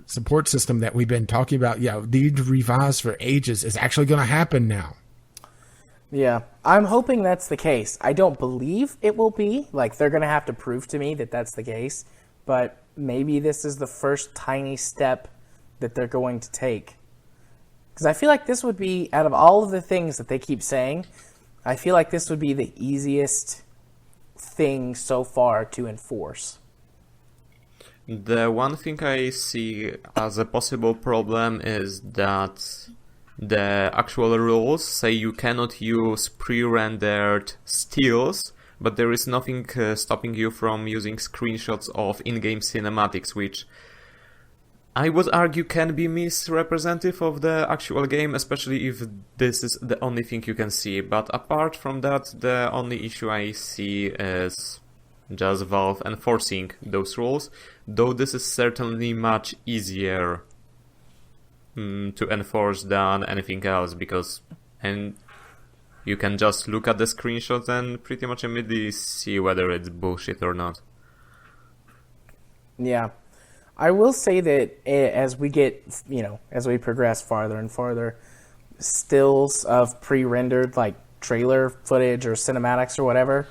support system that we've been talking about, need revised for ages, is actually going to happen now? Yeah, I'm hoping that's the case. I don't believe it will be. Like, they're going to have to prove to me that that's the case. But maybe this is the first tiny step that they're going to take. Because I feel like this would be, out of all of the things that they keep saying, I feel like this would be the easiest thing so far to enforce. The one thing I see as a possible problem is that the actual rules say you cannot use pre-rendered stills, but there is nothing stopping you from using screenshots of in-game cinematics, which I would argue can be misrepresentative of the actual game, especially if this is the only thing you can see. But apart from that, the only issue I see is just Valve enforcing those rules, though this is certainly much easier to enforce than anything else, and you can just look at the screenshots and pretty much immediately see whether it's bullshit or not. Yeah. I will say that as we progress farther and farther, stills of pre-rendered, like trailer footage or cinematics or whatever,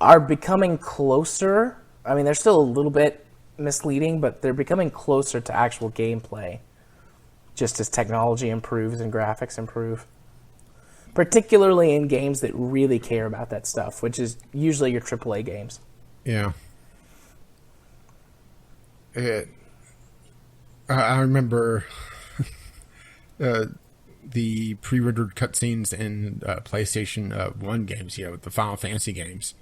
are becoming closer. I mean, they're still a little bit misleading, but they're becoming closer to actual gameplay, just as technology improves and graphics improve. Particularly in games that really care about that stuff, which is usually your AAA games. Yeah. I remember the pre-rendered cutscenes in PlayStation 1 games, the Final Fantasy games.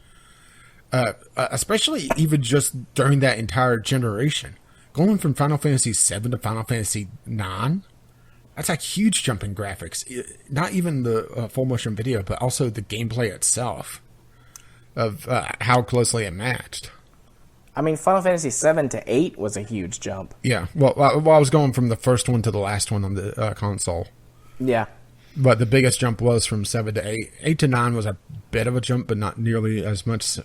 Especially even just during that entire generation. Going from Final Fantasy 7 to Final Fantasy 9, that's a huge jump in graphics. Not even the full motion video, but also the gameplay itself of how closely it matched. I mean, Final Fantasy 7 to 8 was a huge jump. Yeah, well, I was going from the first one to the last one on the console. Yeah. But the biggest jump was from 7 to 8. 8 to 9 was a bit of a jump, but not nearly as much.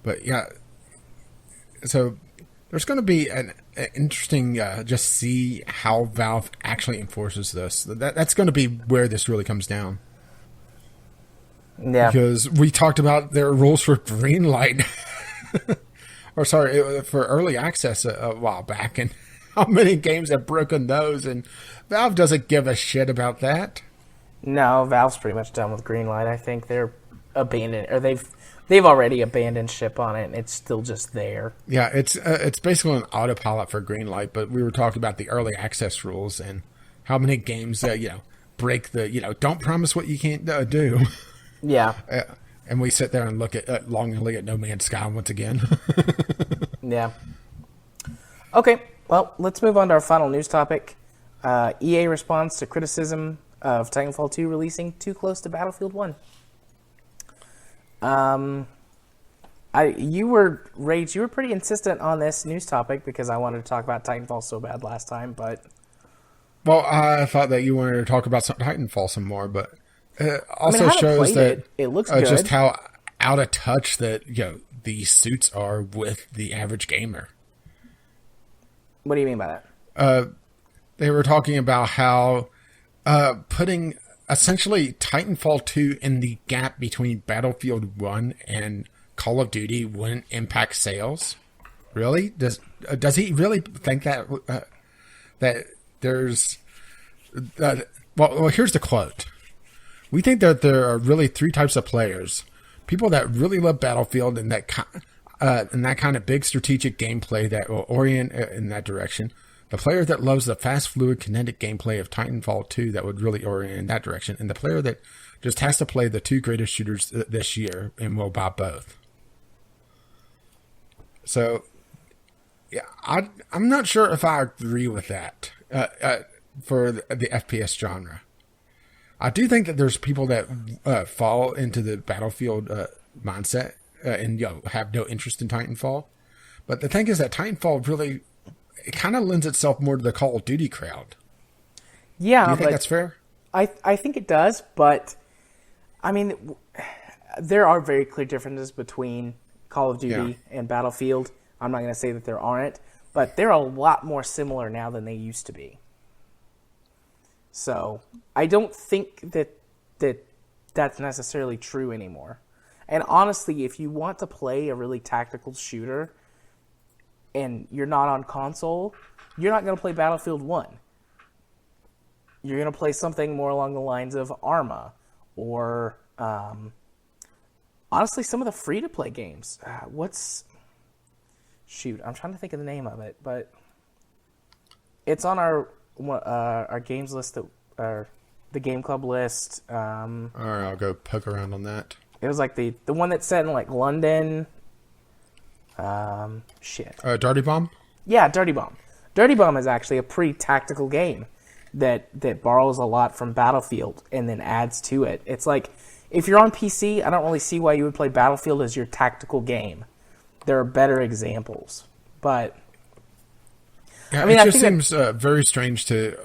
But yeah, so there's going to be an interesting, just see how Valve actually enforces this. That's going to be where this really comes down. Yeah. Because we talked about their rules for green light. Or sorry, for early access a while back, and how many games have broken those, and Valve doesn't give a shit about that. No, Valve's pretty much done with Greenlight. I think they're abandoned, or they've already abandoned ship on it, and it's still just there. Yeah, it's basically an autopilot for Greenlight, but we were talking about the early access rules and how many games break the don't promise what you can't do. Yeah. And we sit there and look at longingly at No Man's Sky once again. Yeah. Okay, well, let's move on to our final news topic. EA responds to criticism of Titanfall 2 releasing too close to Battlefield 1. You were pretty insistent on this news topic because I wanted to talk about Titanfall so bad last time, but... Well, I thought that you wanted to talk about Titanfall some more, but... It also shows that it looks good. Just how out of touch that these suits are with the average gamer. What do you mean by that? They were talking about how putting essentially Titanfall 2 in the gap between Battlefield 1 and Call of Duty wouldn't impact sales. Really? Does he really think that that there's well, here's the quote. We think that there are really three types of players. People that really love Battlefield and that kind of big strategic gameplay that will orient in that direction. The player that loves the fast, fluid, kinetic gameplay of Titanfall 2 that would really orient in that direction. And the player that just has to play the two greatest shooters this year and will buy both. So, yeah, I'm not sure if I agree with that for the FPS genre. I do think that there's people that fall into the Battlefield mindset and have no interest in Titanfall. But the thing is that Titanfall really, it kind of lends itself more to the Call of Duty crowd. Yeah, do you think that's fair? I think it does, but I mean, there are very clear differences between Call of Duty and Battlefield. I'm not going to say that there aren't, but they're a lot more similar now than they used to be. So I don't think that's necessarily true anymore. And honestly, if you want to play a really tactical shooter and you're not on console, you're not going to play Battlefield 1. You're going to play something more along the lines of Arma or, honestly, some of the free-to-play games. Shoot, I'm trying to think of the name of it, but it's on our games list, the Game Club list. All right, I'll go poke around on that. It was like the one that's set in like London. Dirty Bomb? Yeah, Dirty Bomb. Dirty Bomb is actually a pretty tactical game that borrows a lot from Battlefield and then adds to it. It's like, if you're on PC, I don't really see why you would play Battlefield as your tactical game. there are better examples. But Yeah, I mean, it I just think seems very strange to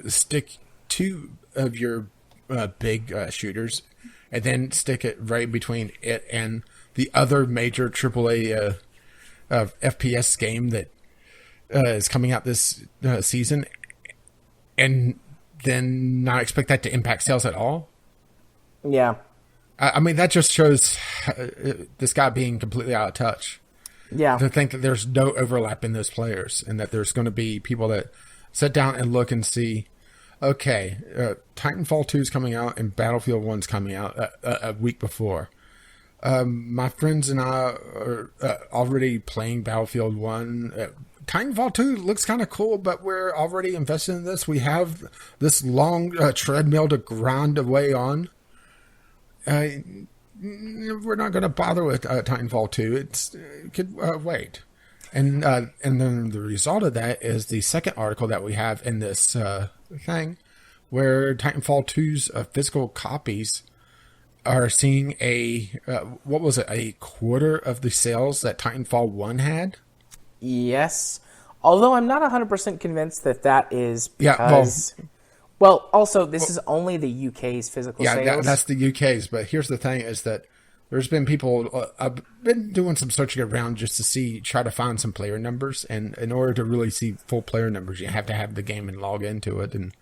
stick two of your big shooters and then stick it right between it and the other major AAA FPS game that is coming out this season, and then not expect that to impact sales at all. yeah, I mean, that just shows this guy being completely out of touch. yeah, To think that there's no overlap in those players, and that there's going to be people that sit down and look and see, okay, Titanfall 2 is coming out and Battlefield 1's coming out a week before. My friends and I are already playing Battlefield 1. Titanfall 2 looks kind of cool, but we're already invested in this. We have this long treadmill to grind away on. We're not going to bother with Titanfall 2. It could wait. And then the result of that is the second article that we have in this thing, where Titanfall 2's physical copies are seeing a quarter of the sales that Titanfall 1 had. yes. Although I'm not 100% convinced that is Yeah, because... Well, also, this is only the UK's physical sales. Yeah, that's the UK's. But here's the thing: is that there's been people. I've been doing some searching around just to try to find some player numbers. And in order to really see full player numbers, you have to have the game and log into it and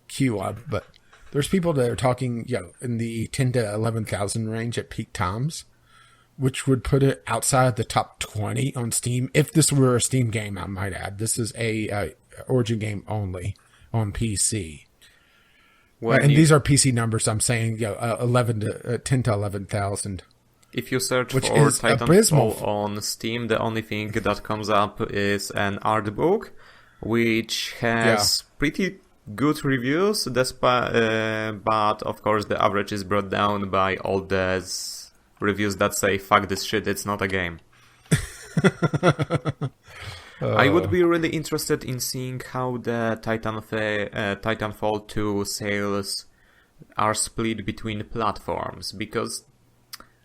queue up. But there's people that are talking, in the 10 to 11,000 range at peak times, which would put it outside the top 20 on Steam. If this were a Steam game, I might add, this is a Origin game only on PC. And these are PC numbers. I'm saying 10 to 11,000. If you search which for is Titanfall abysmal. on Steam, the only thing that comes up is an art book, which has pretty good reviews, but of course the average is brought down by all those reviews that say, fuck this shit, it's not a game. I would be really interested in seeing how the Titanfall 2 sales are split between platforms, because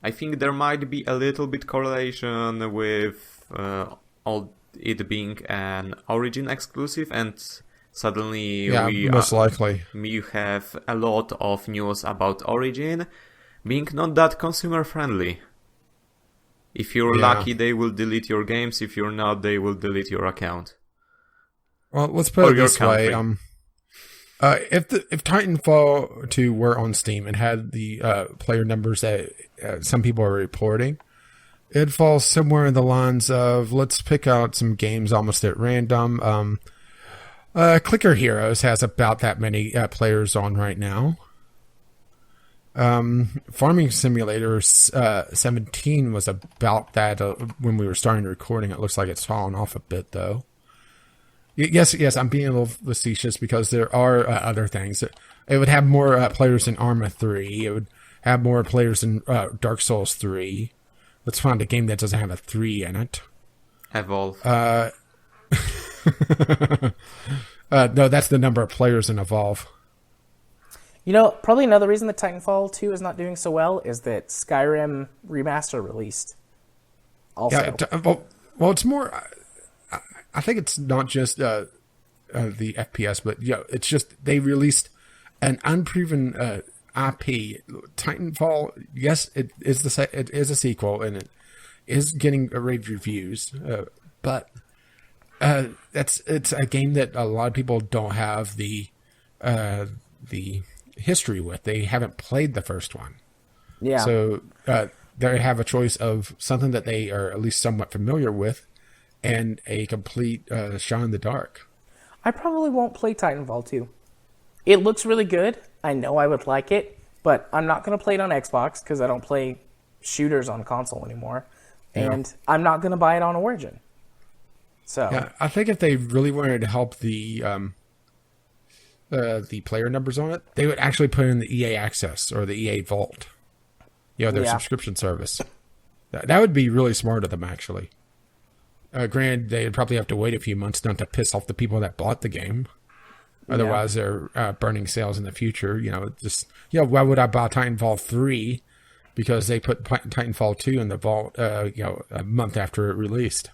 I think there might be a little bit correlation with all it being an Origin exclusive, and suddenly most likely you have a lot of news about Origin being not that consumer friendly. If you're lucky, they will delete your games. If you're not, they will delete your account. Well, let's put it this way. If Titanfall 2 were on Steam and had the player numbers that some people are reporting, it falls somewhere in the lines of, let's pick out some games almost at random. Clicker Heroes has about that many players on right now. Farming Simulator 17 was about that when we were starting recording. It looks like it's fallen off a bit, though. Yes, I'm being a little facetious because there are other things. It would have more players in Arma 3. It would have more players in Dark Souls 3. Let's find a game that doesn't have a 3 in it. Evolve. No, that's the number of players in Evolve. Probably another reason that Titanfall 2 is not doing so well is that Skyrim Remaster released. Also. Yeah, well, it's more... I think it's not just the FPS, but it's just they released an unproven IP. Titanfall, yes, it is a sequel, and it is getting rave reviews, but it's a game that a lot of people don't have the history with. They haven't played the first one. Yeah. So they have a choice of something that they are at least somewhat familiar with and a complete shot in the dark. I probably won't play Titanfall 2. It looks really good. I know I would like it, but I'm not going to play it on Xbox because I don't play shooters on console anymore. And I'm not going to buy it on Origin. So yeah, I think if they really wanted to help the player numbers on it, they would actually put in the EA Access or the EA Vault. Their subscription service. That would be really smart of them, actually. Granted, they'd probably have to wait a few months not to piss off the people that bought the game. Otherwise, they're burning sales in the future. Why would I buy Titanfall 3 because they put Titanfall 2 in the vault, a month after it released.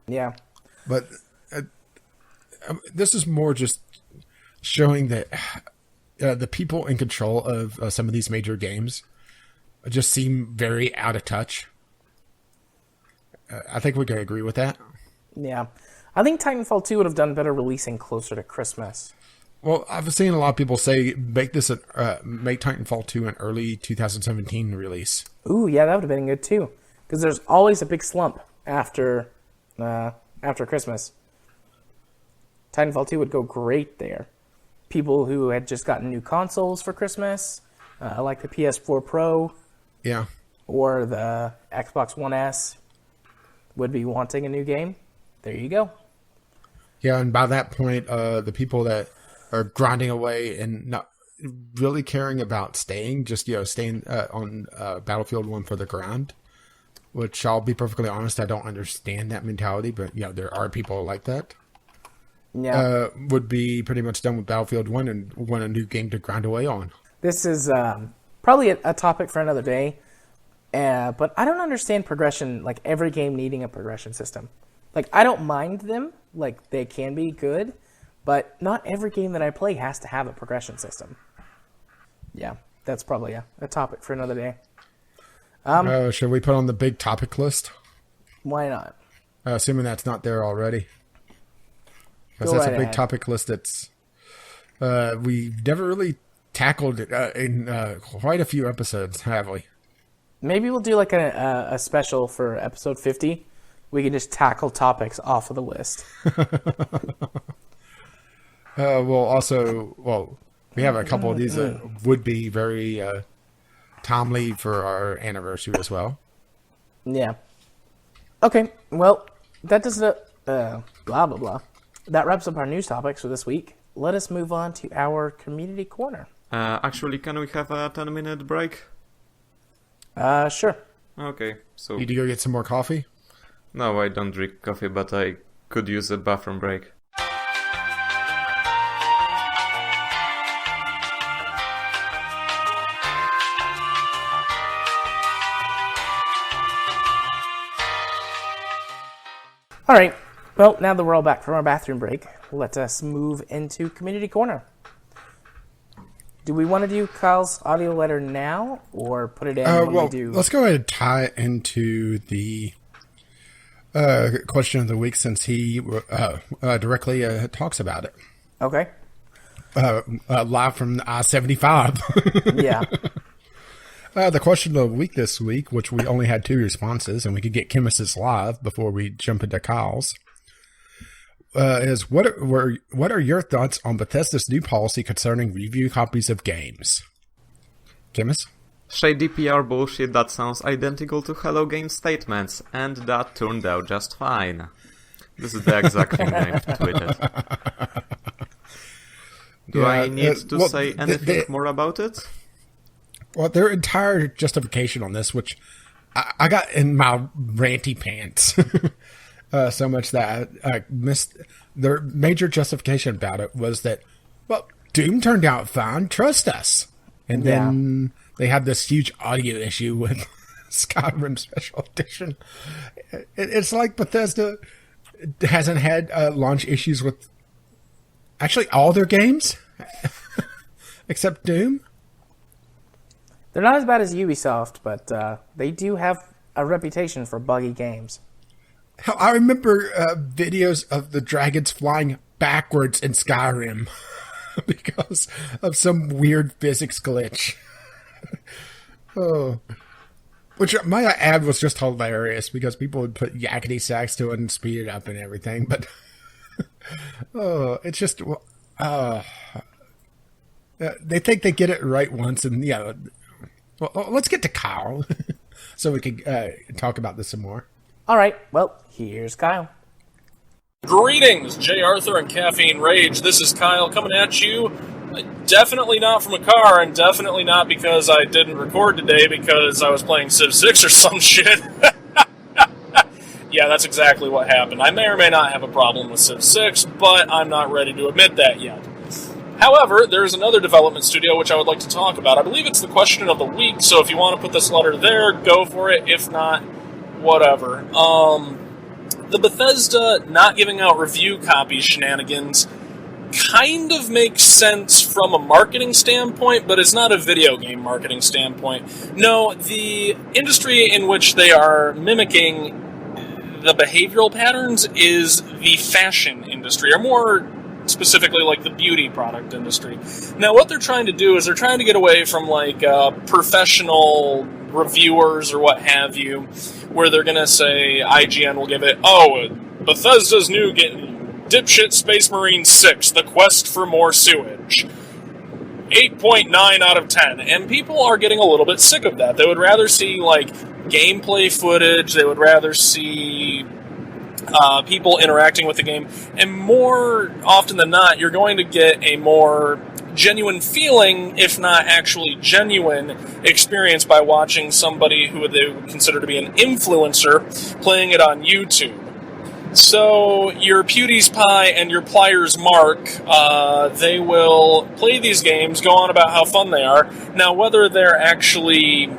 Yeah. But this is more just showing that the people in control of some of these major games just seem very out of touch. I think we can agree with that. Yeah. I think Titanfall 2 would have done better releasing closer to Christmas. Well, I've seen a lot of people say make Titanfall 2 an early 2017 release. Ooh, yeah, that would have been good too. Because there's always a big slump after Christmas. Titanfall 2 would go great there. People who had just gotten new consoles for Christmas, like the PS4 Pro, yeah, or the Xbox One S, would be wanting a new game. There you go. Yeah, and by that point, the people that are grinding away and not really caring about staying on Battlefield 1 for the grind, which I'll be perfectly honest, I don't understand that mentality, but there are people like that. Yeah, would be pretty much done with Battlefield 1 and want a new game to grind away on. This is probably a topic for another day, but I don't understand progression, like every game needing a progression system. Like, I don't mind them, like they can be good, but not every game that I play has to have a progression system. Yeah, that's probably a topic for another day. Should we put on the big topic list? Why not? Assuming that's not there already. Because that's a big topic list that's we've never really tackled in quite a few episodes, have we? Maybe we'll do like a special for episode 50. We can just tackle topics off of the list. We have a couple of these that would be very timely for our anniversary as well. Yeah. Okay, well, that does it. Blah, blah, blah. That wraps up our news topics for this week. Let us move on to our community corner. Actually, can we have a 10-minute break? Sure. Okay, so... Need to go get some more coffee? No, I don't drink coffee, but I could use a bathroom break. All right. Well, now that we're all back from our bathroom break, let us move into Community Corner. Do we want to do Kyle's audio letter now, or put it in when we do... Let's go ahead and tie it into the question of the week, since he directly talks about it. Okay. Live from I-75. Yeah. The question of the week this week, which we only had 2 responses, and we could get Chmis's live before we jump into Kyle's, is what are your thoughts on Bethesda's new policy concerning review copies of games? Chmis? Shady PR bullshit that sounds identical to Hello Game statements, and that turned out just fine. This is the exact thing I've tweeted. Do I need to say anything more about it? Well, their entire justification on this, which I got in my ranty pants so much that I missed. Their major justification about it was that, well, Doom turned out fine, trust us. And then they had this huge audio issue with Skyrim Special Edition. It's like Bethesda hasn't had launch issues with actually all their games, except Doom. They're not as bad as Ubisoft, but they do have a reputation for buggy games. Hell, I remember videos of the dragons flying backwards in Skyrim because of some weird physics glitch. Which, might I add, was just hilarious because people would put yakety sax to it and speed it up and everything. But it's just they think they get it right once, and well, let's get to Kyle so we can talk about this some more. All right, well, here's Kyle. Greetings, J. Arthur and Caffeine Rage. This is Kyle coming at you. Definitely not from a car, and definitely not because I didn't record today because I was playing Civ 6 or some shit. Yeah, that's exactly what happened. I may or may not have a problem with Civ 6, but I'm not ready to admit that yet. However, there is another development studio which I would like to talk about. I believe it's the question of the week, so if you want to put this letter there, go for it. If not, whatever. The Bethesda not giving out review copy shenanigans kind of makes sense from a marketing standpoint, but it's not a video game marketing standpoint. No, the industry in which they are mimicking the behavioral patterns is the fashion industry, or more specifically like the beauty product industry. Now what they're trying to do is they're trying to get away from like professional reviewers or what have you, where they're going to say IGN will give it, Bethesda's new dipshit Space Marine 6, The Quest for More Sewage. 8.9 out of 10. And people are getting a little bit sick of that. They would rather see like gameplay footage, they would rather see people interacting with the game, and more often than not, you're going to get a more genuine feeling, if not actually genuine, experience by watching somebody who they would consider to be an influencer playing it on YouTube. So your PewDiePie and your Pliers Mark, they will play these games, go on about how fun they are. Now, whether they're actually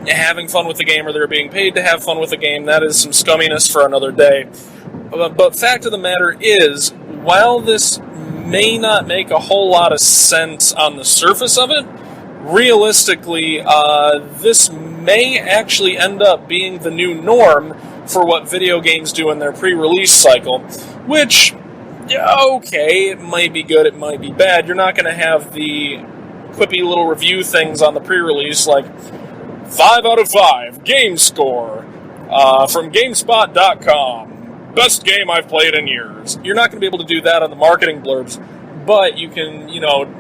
having fun with the game or they're being paid to have fun with the game, that is some scumminess for another day. But fact of the matter is, while this may not make a whole lot of sense on the surface of it, realistically, this may actually end up being the new norm for what video games do in their pre-release cycle, which, okay, it might be good, it might be bad. You're not going to have the quippy little review things on the pre-release like 5 out of 5, game score, from GameSpot.com. Best game I've played in years. You're not going to be able to do that on the marketing blurbs, but you can,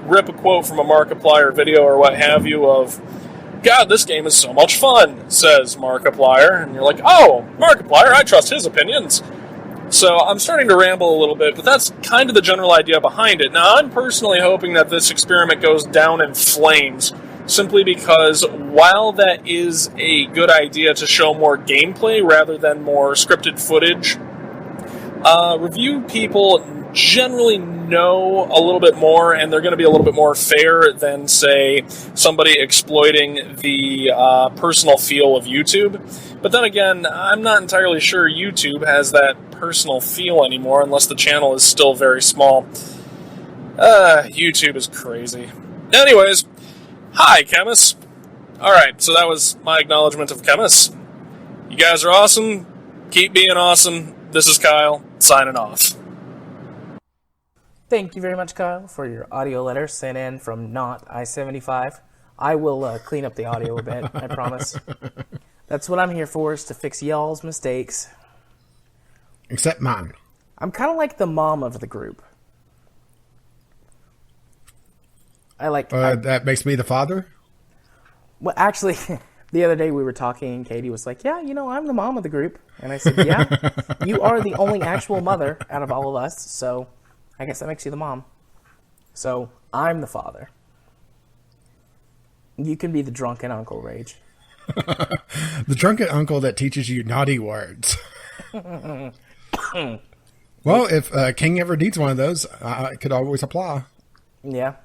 rip a quote from a Markiplier video or what have you of, God, this game is so much fun, says Markiplier. And you're like, oh, Markiplier, I trust his opinions. So I'm starting to ramble a little bit, but that's kind of the general idea behind it. Now, I'm personally hoping that this experiment goes down in flames, simply because while that is a good idea to show more gameplay rather than more scripted footage, review people generally know a little bit more, and they're going to be a little bit more fair than, say, somebody exploiting the personal feel of YouTube. But then again, I'm not entirely sure YouTube has that personal feel anymore, unless the channel is still very small. YouTube is crazy. Anyways, hi, Chmis. Alright, so that was my acknowledgement of Chmis. You guys are awesome. Keep being awesome. This is Kyle, signing off. Thank you very much, Kyle, for your audio letter sent in from not I-75. I will clean up the audio a bit, I promise. That's what I'm here for, is to fix y'all's mistakes. Except mine. I'm kind of like the mom of the group. That makes me the father? Well, actually, the other day we were talking, and Katie was like, yeah, I'm the mom of the group. And I said, yeah, you are the only actual mother out of all of us, so I guess that makes you the mom. So, I'm the father. You can be the drunken uncle, Rage. The drunken uncle that teaches you naughty words. Well, if King ever needs one of those, I could always apply. Yeah.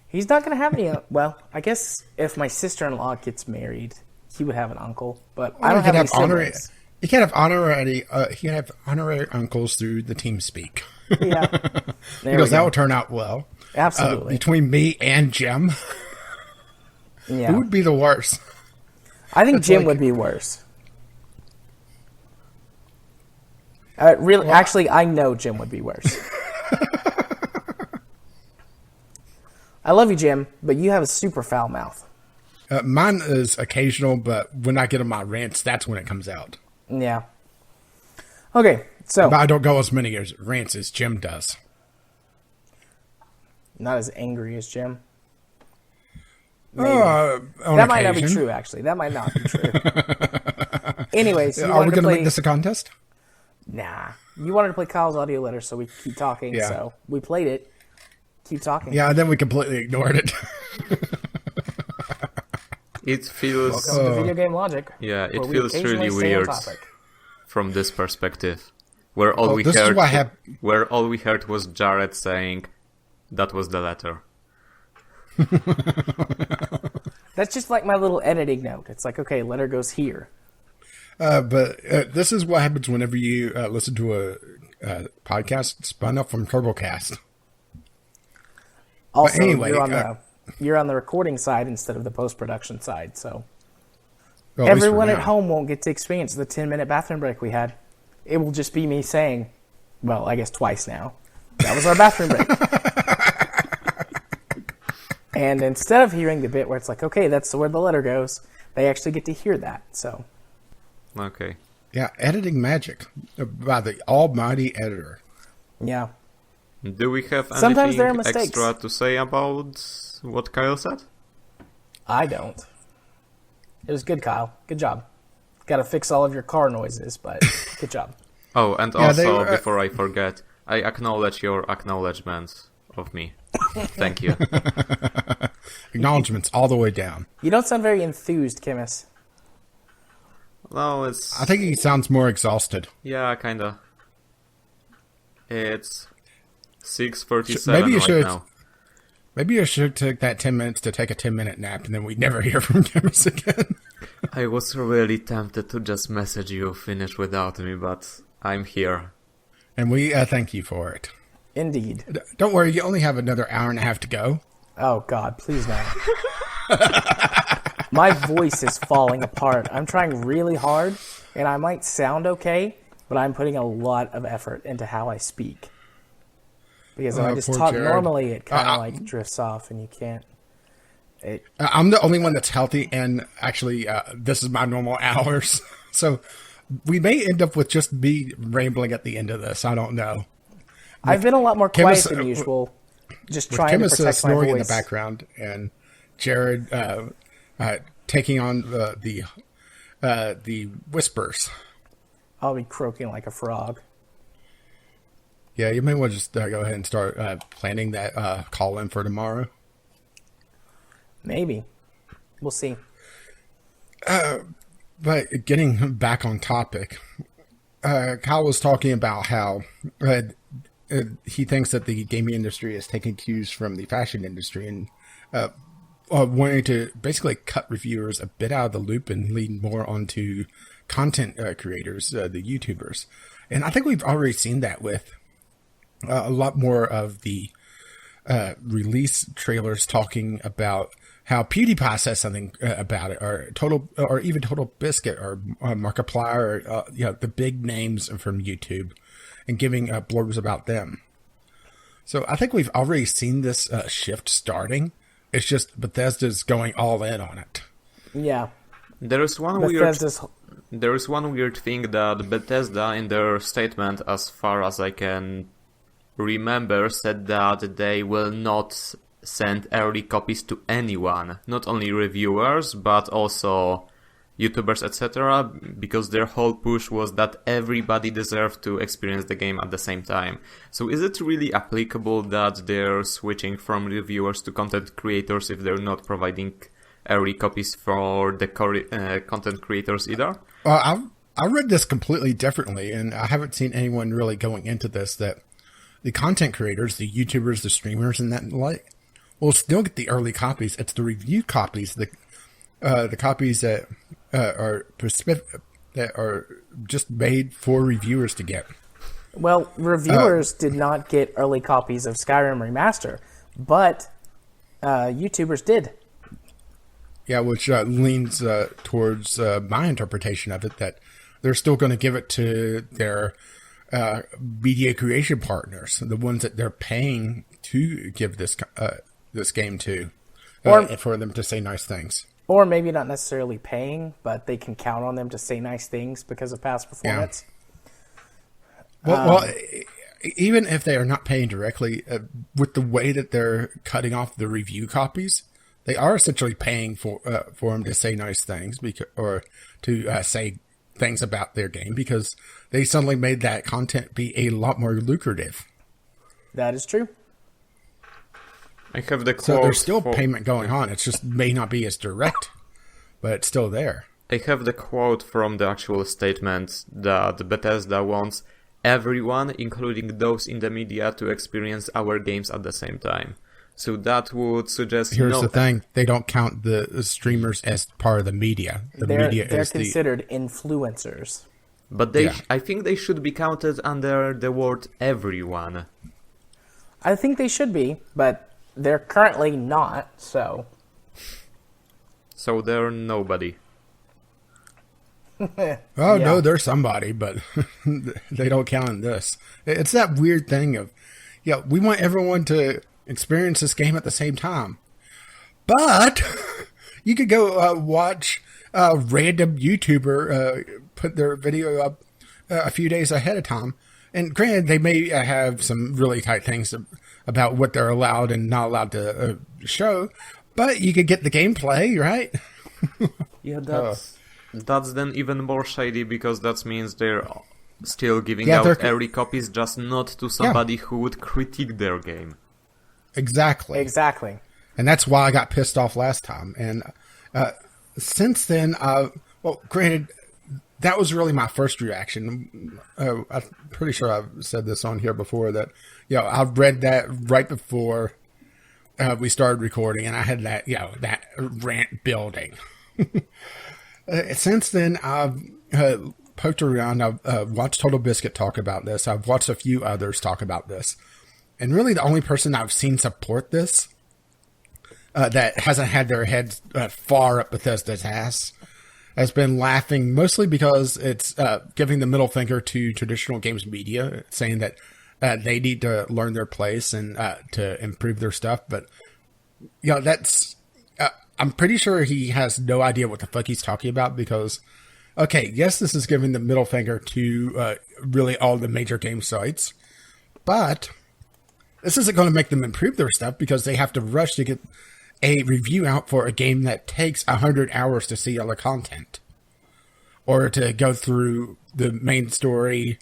He's not going to have any... Well, I guess if my sister-in-law gets married, he would have an uncle, but I don't have any siblings. You can't have honorary uncles through the TeamSpeak. Yeah. Because that will turn out well. Absolutely. Between me and Jim, yeah. Who would be the worst? I think Jim would be worse. Actually, I know Jim would be worse. I love you, Jim, but you have a super foul mouth. Mine is occasional, but when I get on my rants, that's when it comes out. Yeah. Okay, so... But I don't go as many rants as Jim does. Not as angry as Jim. That might not be true, actually. That might not be true. Anyways, are we going to make this a contest? Nah. You wanted to play Kyle's audio letter, so we keep talking. Yeah. So we played it. Keep talking. Yeah, and then we completely ignored it. It feels... Welcome to Video Game Logic. Yeah, it feels really weird from this perspective, where all we heard was Jared saying, That was the letter. That's just like my little editing note. It's like, okay, letter goes here. But this is what happens whenever you listen to a podcast spun up from TurboCast. Also, But anyway, you're on the recording side instead of the post-production side, so well, at least for everyone at now. home won't get to experience the 10-minute bathroom break we had. It will just be me saying, well, I guess twice now, that was our bathroom break. And instead of hearing the bit where it's like, okay, that's where the letter goes, they actually get to hear that. So, Okay. Yeah, editing magic by the almighty editor. yeah. Do we have Sometimes there are anything mistakes. extra to say about what Kyle said? I don't. It was good, Kyle. Good job. Got to fix all of your car noises, but good job. Oh, and Yeah, they also, were, before I forget, I acknowledge your acknowledgements of me. Thank you. Acknowledgements all the way down. You don't sound very enthused, Chmis. No, it's... I think he sounds more exhausted. Yeah, kinda. It's 6:37 Maybe you right should- now. Maybe you should take that 10 minutes to take a 10-minute nap, and then we'd never hear from Chris again. I was really tempted to just message you, finish without me, but I'm here. And we thank you for it. Indeed. Don't worry, you only have another hour and a half to go. Oh, God, please no. My voice is falling apart. I'm trying really hard, and I might sound okay, but I'm putting a lot of effort into how I speak. Because if I just poor talk Jared. normally, it kind of like drifts off, and you can't. I'm the only one that's healthy, and actually, this is my normal hours. So we may end up with just me rambling at the end of this. I don't know. I've been a lot more Kim quiet is- than usual, just With trying Kim to is protect my snoring in the voice. background, and Jared taking on the whispers. I'll be croaking like a frog. Yeah, you may want to just go ahead and start planning that call in for tomorrow. Maybe. We'll see. But getting back on topic, Kyle was talking about how he thinks that the gaming industry is taking cues from the fashion industry and wanting to basically cut reviewers a bit out of the loop and lean more onto content creators, the YouTubers. And I think we've already seen that with a lot more of the release trailers talking about how PewDiePie says something about it, or even Total Biscuit, or Markiplier, or the big names from YouTube, and giving blurbs about them. So I think we've already seen this shift starting. It's just Bethesda's going all in on it. Yeah. There is one Bethesda's... weird thing that Bethesda, in their statement, as far as I can remember, said that they will not send early copies to anyone, not only reviewers, but also YouTubers, etc., because their whole push was that everybody deserved to experience the game at the same time. So is it really applicable that they're switching from reviewers to content creators if they're not providing early copies for the content creators either? I read this completely differently, and I haven't seen anyone really going into this, that the content creators, the YouTubers, the streamers, and that like, will still get the early copies. It's the review copies, the copies that are just made for reviewers to get. Well, reviewers did not get early copies of Skyrim Remaster, but YouTubers did. Yeah, which leans towards my interpretation of it, that they're still going to give it to their media creation partners, the ones that they're paying to give this game to, for them to say nice things. Or maybe not necessarily paying, but they can count on them to say nice things because of past performance. Yeah. Well, even if they are not paying directly, with the way that they're cutting off the review copies, they are essentially paying for them to say nice things, or to say things about their game, because they suddenly made that content be a lot more lucrative. That is true. I have the quote. So there's still payment going on. It just may not be as direct, but it's still there. I have the quote from the actual statement that Bethesda wants everyone, including those in the media, to experience our games at the same time. So that would suggest... Here's the thing. They don't count the streamers as part of the media. They're considered influencers. But I think they should be counted under the word everyone. I think they should be, but they're currently not, so... So they're nobody. No, they're somebody, but they don't count in this. It's that weird thing of, we want everyone to experience this game at the same time. But you could go watch a random YouTuber put their video up a few days ahead of time. And granted, they may have some really tight things about what they're allowed and not allowed to show, but you could get the gameplay, right? Yeah, that's then even more shady, because that means they're still giving out early copies, just not to somebody who would critique their game. Exactly. And that's why I got pissed off last time. And since then, granted, that was really my first reaction. I'm pretty sure I've said this on here before that, I read that right before we started recording, and I had that, that rant building. Since then, I've poked around. I've watched Total Biscuit talk about this. I've watched a few others talk about this. And really the only person I've seen support this that hasn't had their heads far up Bethesda's ass has been laughing, mostly because it's giving the middle finger to traditional games media, saying that they need to learn their place and to improve their stuff. But, that's... I'm pretty sure he has no idea what the fuck he's talking about, because, okay, yes, this is giving the middle finger to really all the major game sites, but this isn't going to make them improve their stuff, because they have to rush to get a review out for a game that takes 100 hours to see all the content, or to go through the main story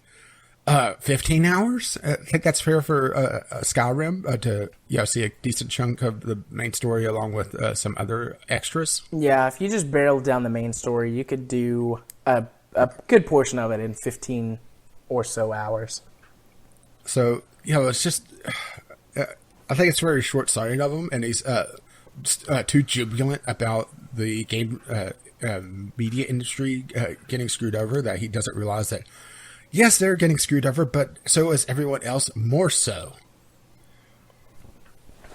15 hours. I think that's fair for Skyrim to see a decent chunk of the main story along with some other extras. Yeah, if you just barrel down the main story, you could do a good portion of it in 15 or so hours. So, it's just... I think it's very short-sighted of him, and he's too jubilant about the game media industry getting screwed over, that he doesn't realize that, yes, they're getting screwed over, but so is everyone else, more so.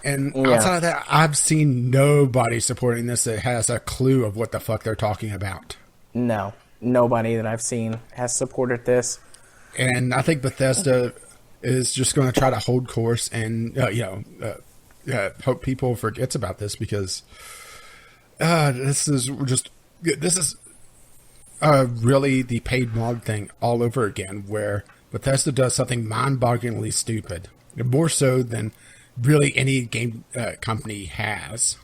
And outside of that, I've seen nobody supporting this that has a clue of what the fuck they're talking about. No, nobody that I've seen has supported this. And I think Bethesda is just going to try to hold course and, hope people forgets about this, because this is really the paid mod thing all over again, where Bethesda does something mind-bogglingly stupid, more so than really any game company has,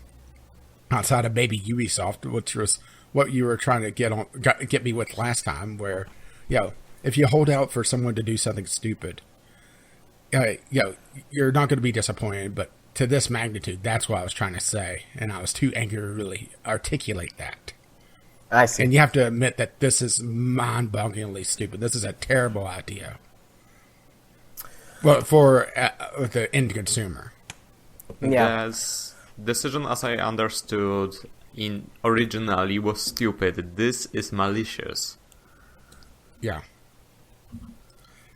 outside of maybe Ubisoft, which was what you were trying to get me with last time, where, if you hold out for someone to do something stupid, you're not going to be disappointed, but to this magnitude, that's what I was trying to say, and I was too angry to really articulate that. I see. And you have to admit that this is mind-bogglingly stupid. This is a terrible idea. Well, for the end consumer. Yeah. This decision, as I understood, originally was stupid. This is malicious. Yeah.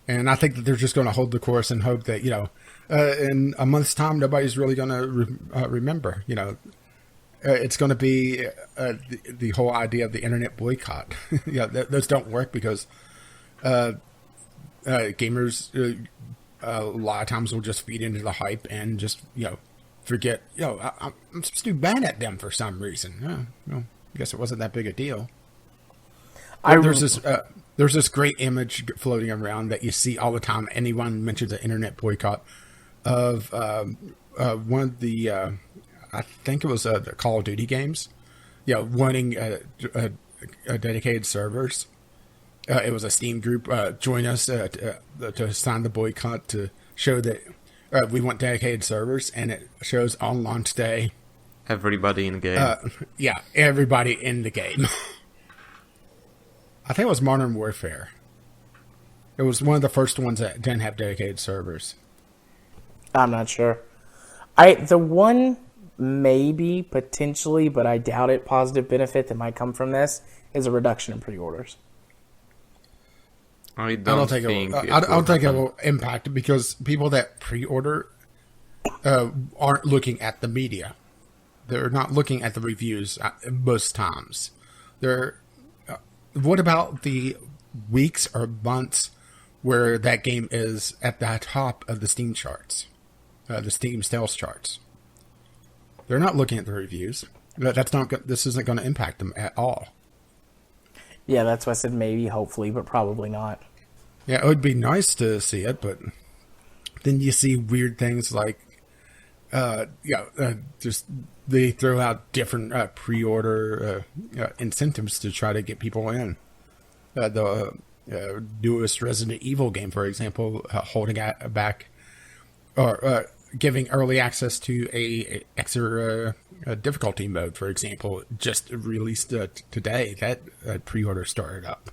And I think that they're just going to hold the course and hope that, in a month's time, nobody's really going to remember. It's going to be the whole idea of the internet boycott. Those don't work, because gamers a lot of times will just feed into the hype and just, forget, I'm just too bad at them for some reason. I guess it wasn't that big a deal. There's this great image floating around that you see all the time. Anyone mentions the internet boycott of one of the, I think it was the Call of Duty games, wanting dedicated servers. It was a Steam group. Join us to sign the boycott, to show that we want dedicated servers, and it shows on launch day. Everybody in the game. Everybody in the game. I think it was Modern Warfare. It was one of the first ones that didn't have dedicated servers. I'm not sure. The one maybe potentially, but I doubt it, positive benefit that might come from this is a reduction in pre-orders. I don't think it will impact it because people that pre-order aren't looking at the media. They're not looking at the reviews most times. What about the weeks or months where that game is at the top of the Steam charts, the Steam sales charts? They're not looking at the reviews. This isn't going to impact them at all. Yeah, that's why I said maybe, hopefully, but probably not. Yeah, it would be nice to see it, but then you see weird things like, just they throw out different pre-order incentives to try to get people in. The newest Resident Evil game, for example, holding back or giving early access to a extra difficulty mode, for example, just released today. That pre-order started up.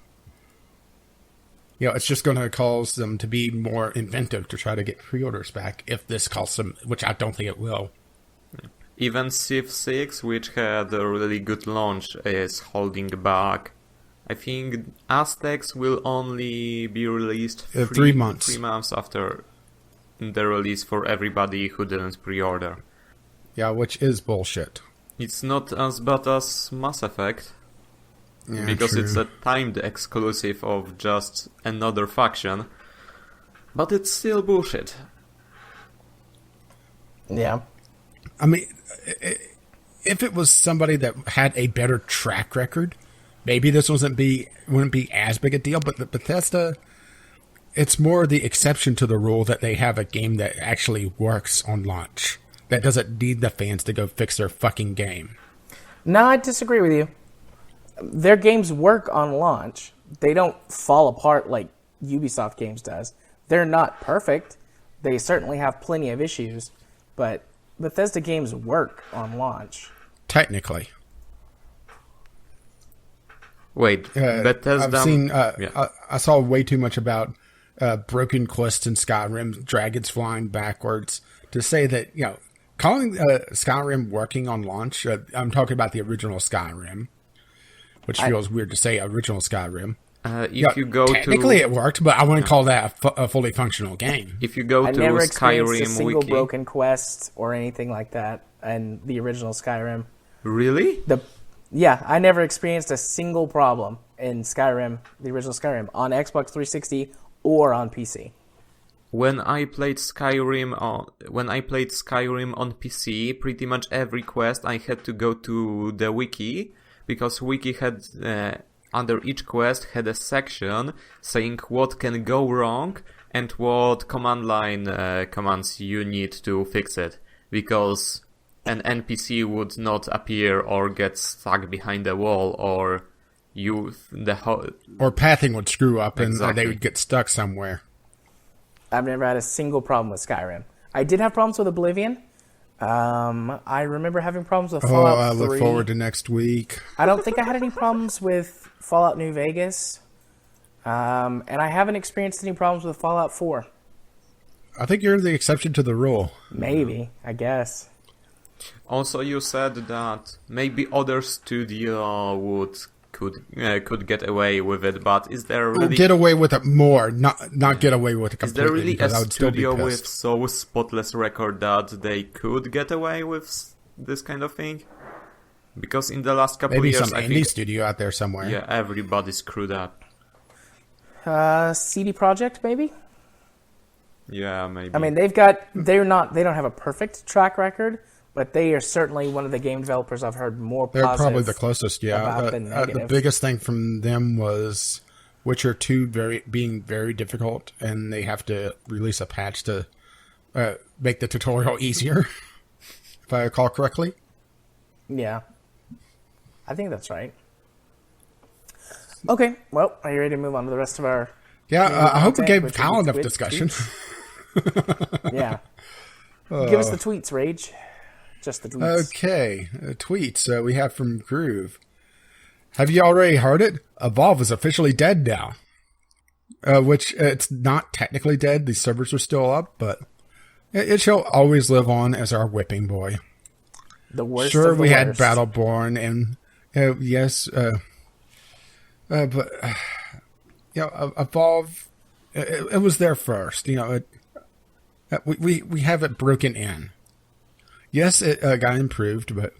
It's just going to cause them to be more inventive to try to get pre-orders back if this costs them, which I don't think it will. Even Civ 6, which had a really good launch, is holding back. I think Aztecs will only be released 3 months. 3 months after the release for everybody who didn't pre-order. Yeah, which is bullshit. It's not as bad as Mass Effect, because true. it's a timed exclusive of just another faction, but it's still bullshit. Yeah. I mean, if it was somebody that had a better track record, maybe this wouldn't be as big a deal, but the Bethesda, it's more the exception to the rule that they have a game that actually works on launch. That doesn't need the fans to go fix their fucking game. No, I disagree with you. Their games work on launch. They don't fall apart like Ubisoft games does. They're not perfect. They certainly have plenty of issues, but Bethesda games work on launch. Technically. Wait, Bethesda... I've seen... I saw way too much about broken quests in Skyrim, dragons flying backwards, to say that, calling Skyrim working on launch, I'm talking about the original Skyrim, which feels weird to say, original Skyrim. If you go technically it worked, but I wouldn't call that a fully functional game. If you go to never experienced Skyrim a single wiki... broken quest or anything like that in the original Skyrim. Really? Yeah, I never experienced a single problem in Skyrim, the original Skyrim, on Xbox 360 or on PC. When I played Skyrim on PC, pretty much every quest I had to go to the wiki, because wiki had under each quest had a section saying what can go wrong and what command line commands you need to fix it, because an NPC would not appear or get stuck behind a wall, or or pathing would screw up and Exactly. they would get stuck somewhere. I've never had a single problem with Skyrim. I did have problems with Oblivion. I remember having problems with Fallout 3. I look forward to next week. I don't think I had any problems with Fallout New Vegas. And I haven't experienced any problems with Fallout 4. I think you're the exception to the rule. Maybe, I guess. Also, you said that maybe other studio could get away with it, but is there really... Get away with it more, not get away with it completely. Is there really because a I would still be studio pissed. with so spotless record that they could get away with this kind of thing? Because in the last couple Maybe of years, some I indie think, studio out there somewhere. yeah, everybody screwed up. CD Projekt, maybe? Yeah, maybe. I mean, they don't have a perfect track record, but they are certainly one of the game developers I've heard more They're positive probably the closest, yeah. about the The negative. biggest thing from them was Witcher 2 being very difficult, and they have to release a patch to make the tutorial easier, if I recall correctly. Yeah. I think that's right. Okay, well, are you ready to move on to the rest of our... Yeah, I hope we content, gave which Kyle will be enough tweets? discussion. Yeah. Give us the tweets, Rage. Just the tweets. Okay, tweets we have from Groove. Have you already heard it? Evolve is officially dead now. which it's not technically dead. These servers are still up, but it shall always live on as our whipping boy. The worst. Sure, of the we had worst. Battleborn, and yes, but Evolve. It was there first. We have it broken in. Yes, it got improved, but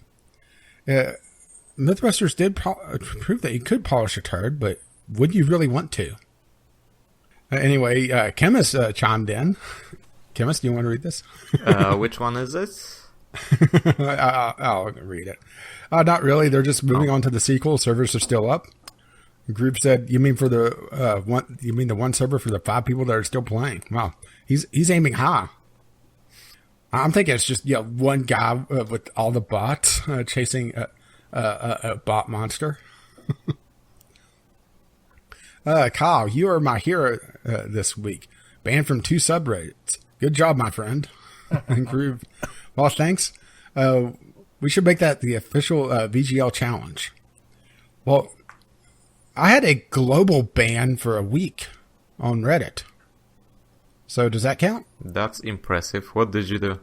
Mythbusters did prove that you could polish a turd, but would you really want to? Anyway, Chmis chimed in. Chmis, do you want to read this? Which one is it? I'll read it. Not really. They're just moving on to the sequel. Servers are still up. The group said, "You mean for the one? You mean the one server for the 5 people that are still playing?" Wow, he's aiming high. I'm thinking it's just one guy with all the bots chasing a bot monster. Kyle, you are my hero this week. Banned from 2 subreddits. Good job, my friend. Groove. Well, thanks. We should make that the official VGL challenge. Well, I had a global ban for a week on Reddit. So does that count? That's impressive. What did you do?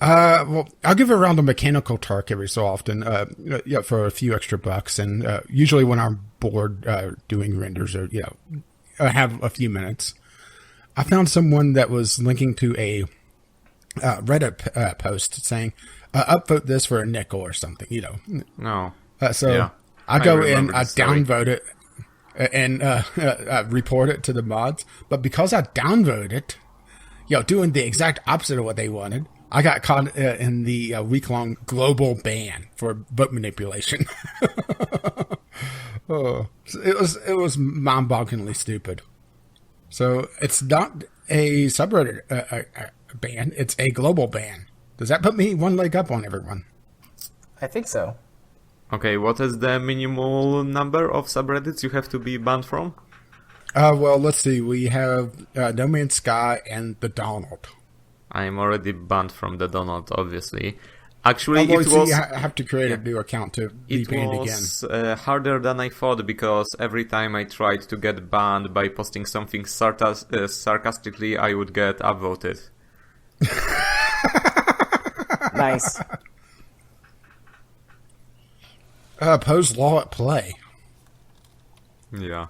Well, I'll give a round of mechanical Turk every so often, for a few extra bucks. And usually when I'm bored doing renders or, I have a few minutes. I found someone that was linking to a Reddit post saying, upvote this for a nickel or something, No. I go in, I downvote it, and report it to the mods. But because I downvoted it, doing the exact opposite of what they wanted, I got caught in the week-long global ban for vote manipulation. It was mind-bogglingly stupid. So it's not a subreddit ban; it's a global ban. Does that put me one leg up on everyone? I think so. Okay, what is the minimal number of subreddits you have to be banned from? Well, let's see. We have No Man's Sky and the Donald. I'm already banned from the Donald, obviously. Actually, Although, it was... you have to create a new account to be banned again. It was harder than I thought, because every time I tried to get banned by posting something sarcastically, I would get upvoted. Nice. Pose law at play. Yeah.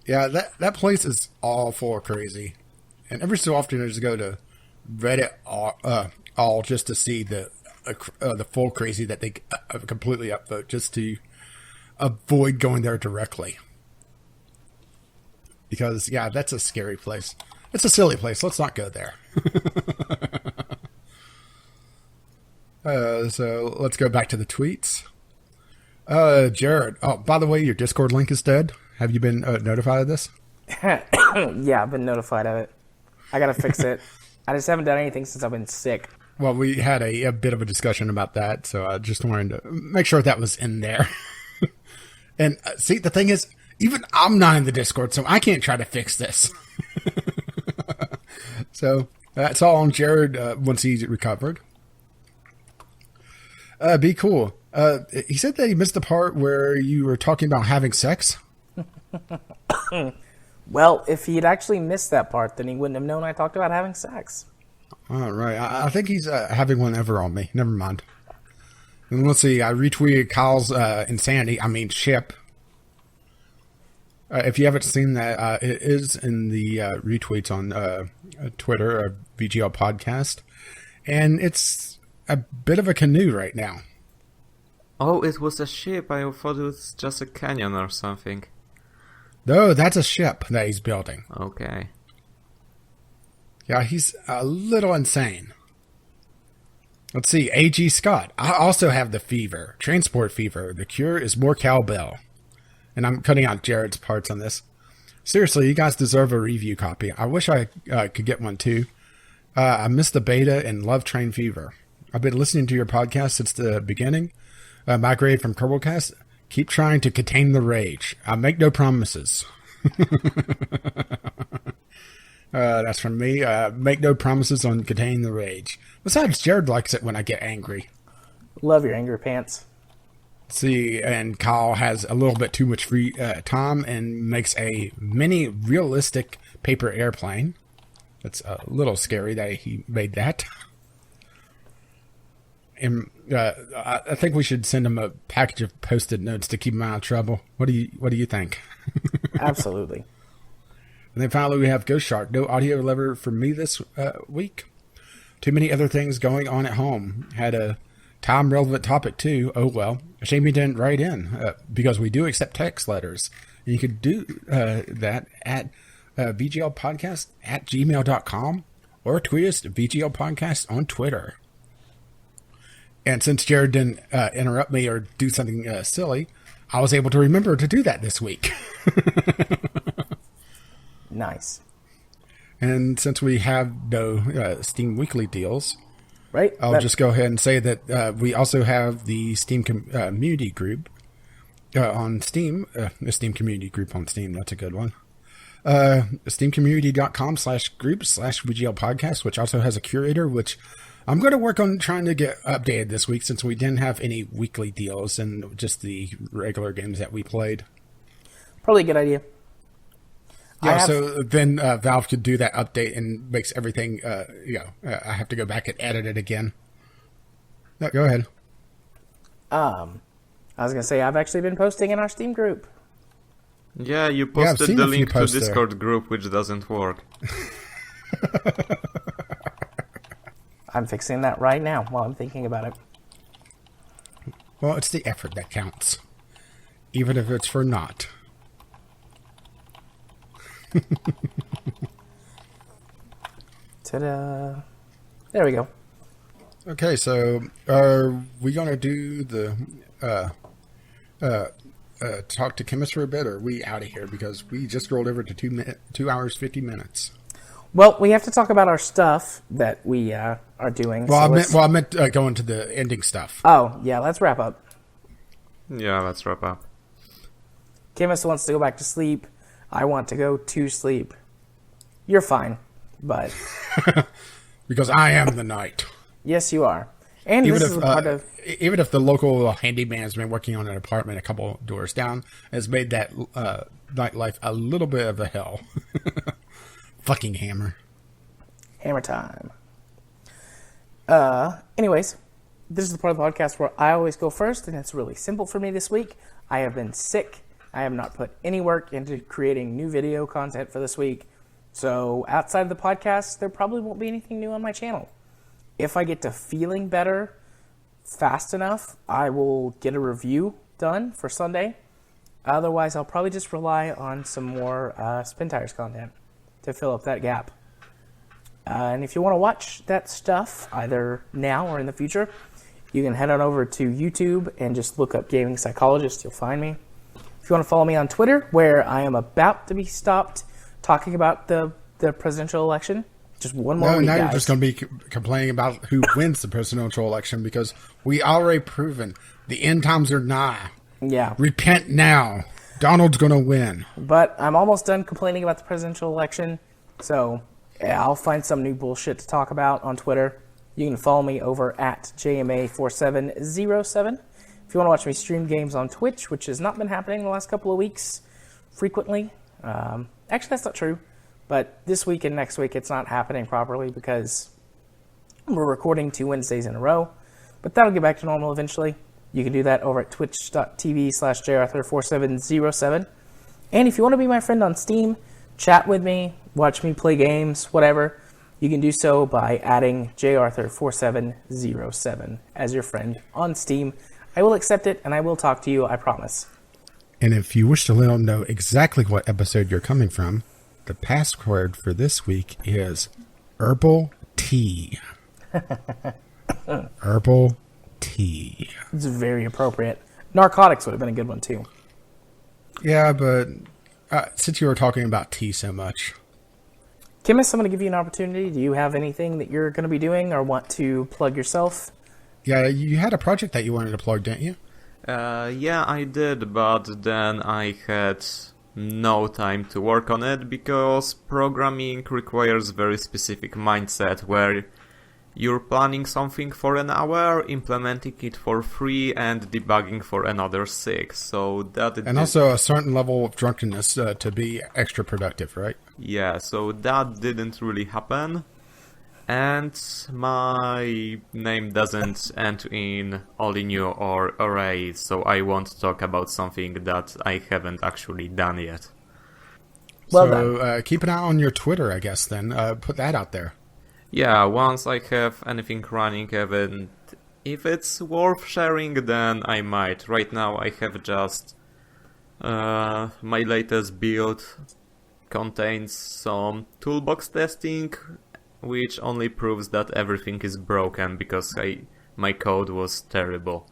Yeah, that place is all full of crazy. And every so often I just go to Reddit all just to see the full crazy that they completely upvote, just to avoid going there directly. Because, that's a scary place. It's a silly place. Let's not go there. So let's go back to the tweets. Jared. Oh, by the way, your Discord link is dead. Have you been notified of this? Yeah, I've been notified of it. I gotta fix it. I just haven't done anything since I've been sick. Well, we had a bit of a discussion about that, so I just wanted to make sure that was in there. And see, the thing is, even I'm not in the Discord, so I can't try to fix this. So that's all on Jared once he's recovered. Be cool. He said that he missed the part where you were talking about having sex. Well, if he'd actually missed that part, then he wouldn't have known I talked about having sex. All right. I think he's having one ever on me. Never mind. And let's see. I retweeted Kyle's insanity. I mean, ship. If you haven't seen that, it is in the retweets on Twitter, VGL Podcast. And it's a bit of a canoe right now. Oh, it was a ship. I thought it was just a canyon or something. No, that's a ship that he's building. Okay. Yeah, he's a little insane. Let's see. A.G. Scott. I also have the fever. Transport fever. The cure is more cowbell. And I'm cutting out Jared's parts on this. Seriously, you guys deserve a review copy. I wish I could get one too. I missed the beta and love Train Fever. I've been listening to your podcast since the beginning. Migrated from Kerbalcast. Keep trying to contain the rage. I make no promises. That's from me. Make no promises on containing the rage. Besides, Jared likes it when I get angry. Love your angry pants. See, and Kyle has a little bit too much free time and makes a mini realistic paper airplane. It's a little scary that he made that. And I think we should send him a package of Post-it notes to keep him out of trouble. What do you think? Absolutely. And then finally we have Ghost Shark. No audio lever for me this week. Too many other things going on at home. Had a time-relevant topic too. Oh well. A shame you didn't write in because we do accept text letters. And you could do that at VGLpodcast@gmail.com or tweet us at VGL Podcast on Twitter. And since Jared didn't interrupt me or do something silly, I was able to remember to do that this week. Nice. And since we have no Steam Weekly deals, Right? I'll just go ahead and say that we also have the Steam community group on Steam. The Steam community group on Steam. That's a good one. steamcommunity.com/group/VGL podcast, which also has a curator, which I'm going to work on trying to get updated this week since we didn't have any weekly deals and just the regular games that we played. Probably a good idea. Yeah, so then Valve could do that update and makes everything, I have to go back and edit it again. No, go ahead. I was going to say, I've actually been posting in our Steam group. Yeah, you Yeah, I've posted seen the a few link to posts Discord group, which doesn't work. I'm fixing that right now while I'm thinking about it. Well, it's the effort that counts, even if it's for naught. Ta-da. There we go. Okay, so are we going to do the talk to Chmis for a bit, or are we out of here? Because we just rolled over to 2 hours, 50 minutes. Well, we have to talk about our stuff that we are doing. Well, so I meant going to the ending stuff. Oh, yeah, let's wrap up. Yeah, let's wrap up. Chmis wants to go back to sleep. I want to go to sleep. You're fine, but... Because I am the night. Yes, you are. And Even this if, is a part of... Even if the local handyman has been working on an apartment a couple doors down, has made that nightlife a little bit of a hell. Fucking hammer. Hammer time. Anyways, this is the part of the podcast where I always go first, and it's really simple for me this week. I have been sick. I have not put any work into creating new video content for this week. So outside of the podcast, there probably won't be anything new on my channel. If I get to feeling better fast enough, I will get a review done for Sunday. Otherwise, I'll probably just rely on some more Spin Tires content to fill up that gap. And if you want to watch that stuff, either now or in the future, you can head on over to YouTube and just look up Gaming Psychologist. You'll find me. If you want to follow me on Twitter, where I am about to be stopped talking about the presidential election. Just one more week, now guys. you're just going to be complaining about who wins the presidential election because we already proven the end times are nigh. Yeah. Repent now. Donald's going to win. But I'm almost done complaining about the presidential election, so yeah, I'll find some new bullshit to talk about on Twitter. You can follow me over at JMA4707. If you want to watch me stream games on Twitch, which has not been happening the last couple of weeks frequently. Actually, that's not true. But this week and next week, it's not happening properly because we're recording 2 Wednesdays in a row. But that'll get back to normal eventually. You can do that over at twitch.tv/jarthur4707. And if you want to be my friend on Steam, chat with me, watch me play games, whatever, you can do so by adding jarthur4707 as your friend on Steam. I will accept it, and I will talk to you, I promise. And if you wish to let them know exactly what episode you're coming from, the password for this week is herbal tea. Herbal tea. It's very appropriate. Narcotics would have been a good one, too. Yeah, but since you were talking about tea so much. Chmis, I'm going to give you an opportunity. Do you have anything that you're going to be doing or want to plug yourself? Yeah, you had a project that you wanted to plug, didn't you? Yeah, I did, but then I had no time to work on it because programming requires very specific mindset where you're planning something for an hour, implementing it for 3, and debugging for another 6. So that and also a certain level of drunkenness to be extra productive, right? Yeah, so that didn't really happen. And my name doesn't end in only new or array, so I won't talk about something that I haven't actually done yet. Well keep an eye on your Twitter, I guess, then. Put that out there. Yeah, once I have anything running, even if it's worth sharing, then I might. Right now I have just my latest build contains some toolbox testing, which only proves that everything is broken because my code was terrible.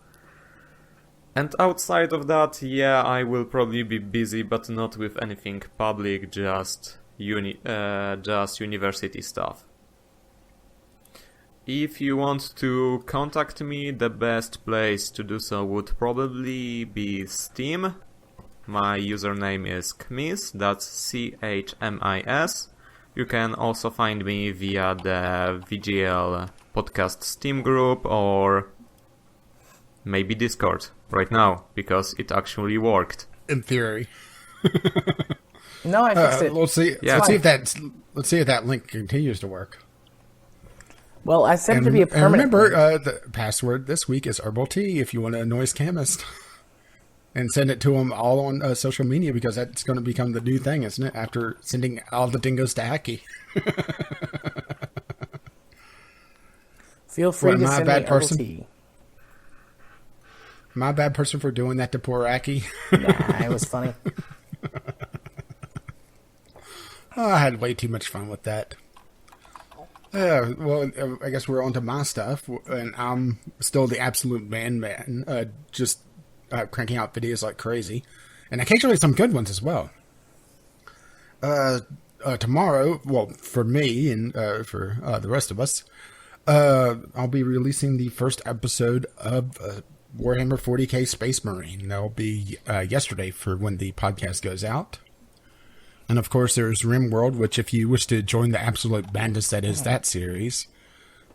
And outside of that, yeah, I will probably be busy, but not with anything public, just university stuff. If you want to contact me, the best place to do so would probably be Steam. My username is Chmis, that's Chmis. You can also find me via the VGL podcast Steam group or maybe Discord right now, because it actually worked. In theory. No, I fixed it. Let's see. Yeah. Let's see if that link continues to work. Well, I set it to be a And permanent. remember, the password this week is Herbal Tea if you want to annoy Chemist. And send it to them all on social media, because that's going to become the new thing, isn't it? After sending all the dingoes to Hacky. Feel free What, to am I a send bad me person? tea. Am I a bad person for doing that to poor Aki? Nah, it was funny. Oh, I had way too much fun with that. Well, I guess we're on to my stuff, and I'm still the absolute man, just cranking out videos like crazy, and occasionally some good ones as well. Tomorrow, well, for me and for the rest of us, I'll be releasing the first episode of Warhammer 40k Space Marine. That'll be yesterday for when the podcast goes out. And of course, there's RimWorld, which if you wish to join the absolute madness that is that series,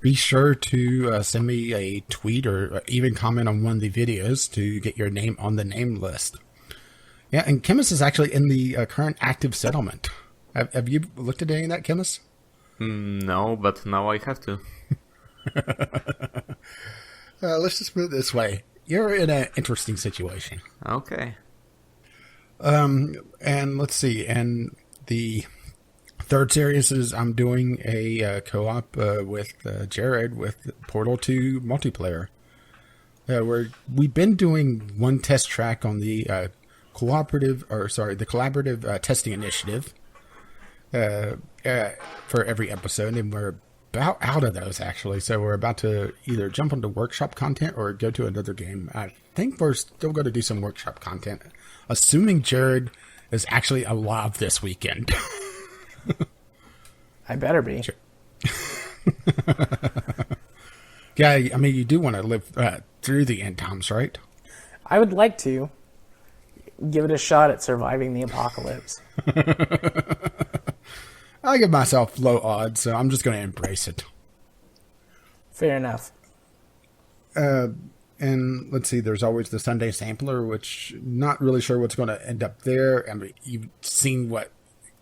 be sure to send me a tweet or even comment on one of the videos to get your name on the name list. Yeah, and Chemist is actually in the current active settlement. Have you looked at any of that, Chemist? No, but now I have to. Let's just put it this way. You're in an interesting situation. Okay. And let's see. And the third series is I'm doing a co-op with Jared with Portal 2 multiplayer. Where we've been doing one test track on the collaborative testing initiative for every episode, and we're about out of those actually. So we're about to either jump onto workshop content or go to another game. I think we're still going to do some workshop content, assuming Jared is actually alive this weekend. I better be. Yeah, I mean, you do want to live through the end times, right? I would like to give it a shot at surviving the apocalypse. I give myself low odds, so I'm just going to embrace it. Fair enough. And let's see, there's always the Sunday Sampler, which not really sure what's going to end up there. I mean, you've seen what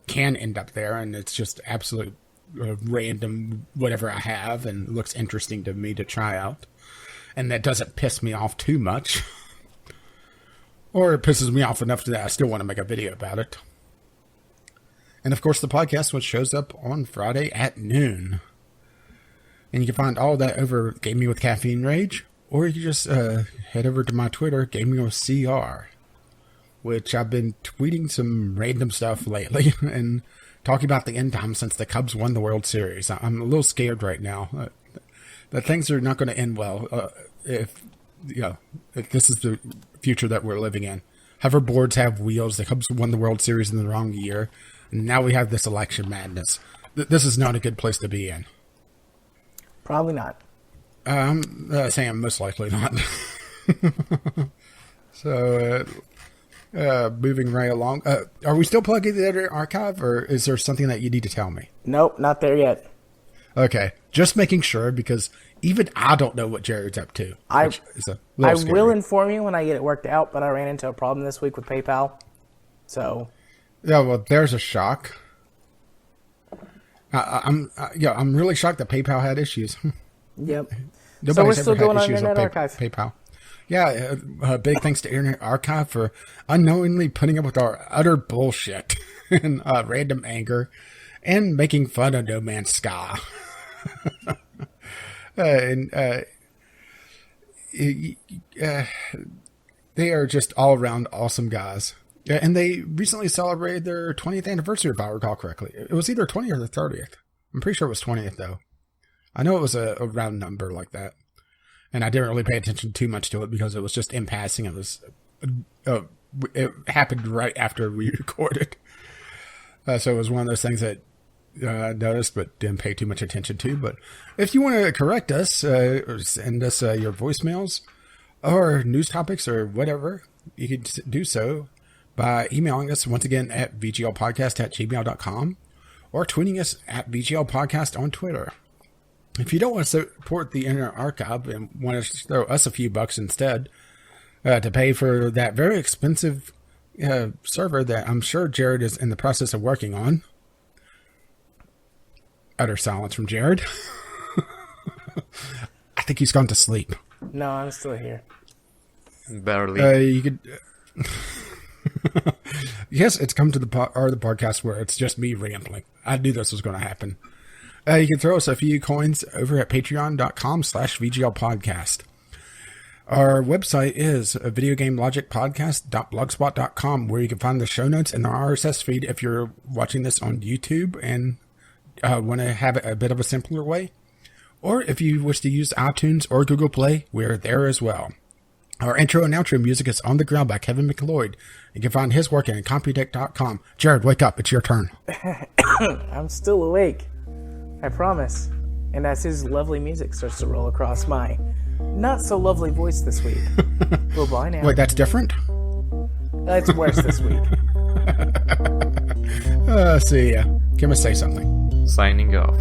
can end up there, and it's just absolute random whatever I have, and looks interesting to me to try out. And that doesn't piss me off too much. Or it pisses me off enough that I still want to make a video about it. And of course, the podcast, which shows up on Friday at noon. And you can find all of that over Gaming with Caffeine Rage, or you can just head over to my Twitter, Gaming with CR, which I've been tweeting some random stuff lately and talking about the end time since the Cubs won the World Series. I'm a little scared right now that things are not going to end well if this is the future that we're living in. Hoverboards have wheels. The Cubs won the World Series in the wrong year. And now we have this election madness. This is not a good place to be in. Probably not. I'm saying most likely not. So, moving right along. Are we still plugging the editor archive, or is there something that you need to tell me? Nope, not there yet. Okay, just making sure because even I don't know what Jared's up to. I will scary. inform you when I get it worked out, but I ran into a problem this week with PayPal. So, yeah, well, there's a shock. I'm really shocked that PayPal had issues. Yep. Nobody's So we're ever still had going on issues Internet with Archive. PayPal. Yeah, big thanks to Internet Archive for unknowingly putting up with our utter bullshit and random anger and making fun of No Man's Sky. They are just all around awesome guys. Yeah, and they recently celebrated their 20th anniversary, if I recall correctly. It was either 20th or the 30th. I'm pretty sure it was 20th, though. I know it was a round number like that. And I didn't really pay attention too much to it because it was just in passing. It happened right after we recorded. So it was one of those things that I noticed but didn't pay too much attention to. But if you want to correct us or send us your voicemails or news topics or whatever, you can do so by emailing us once again at vglpodcast@gmail.com or tweeting us at VGLpodcast on Twitter. If you don't want to support the Internet Archive and want to throw us a few bucks instead to pay for that very expensive server that I'm sure Jared is in the process of working on. Utter silence from Jared. I think he's gone to sleep. No, I'm still here. Barely. You could... Yes, it's come to the podcast where it's just me rambling. I knew this was going to happen. You can throw us a few coins over at patreon.com/VGL podcast. Our website is videogamelogicpodcast.blogspot.com, where you can find the show notes and our RSS feed if you're watching this on YouTube and want to have it a bit of a simpler way. Or if you wish to use iTunes or Google Play, we're there as well. Our intro and outro music is On the Ground by Kevin McLeod. You can find his work at Incompetech.com. Jared, wake up. It's your turn. I'm still awake. I promise. And as his lovely music starts to roll across my not-so-lovely voice this week. Well, bye now. Wait, that's different? It's worse this week. See ya. Chmis, say something. Signing off.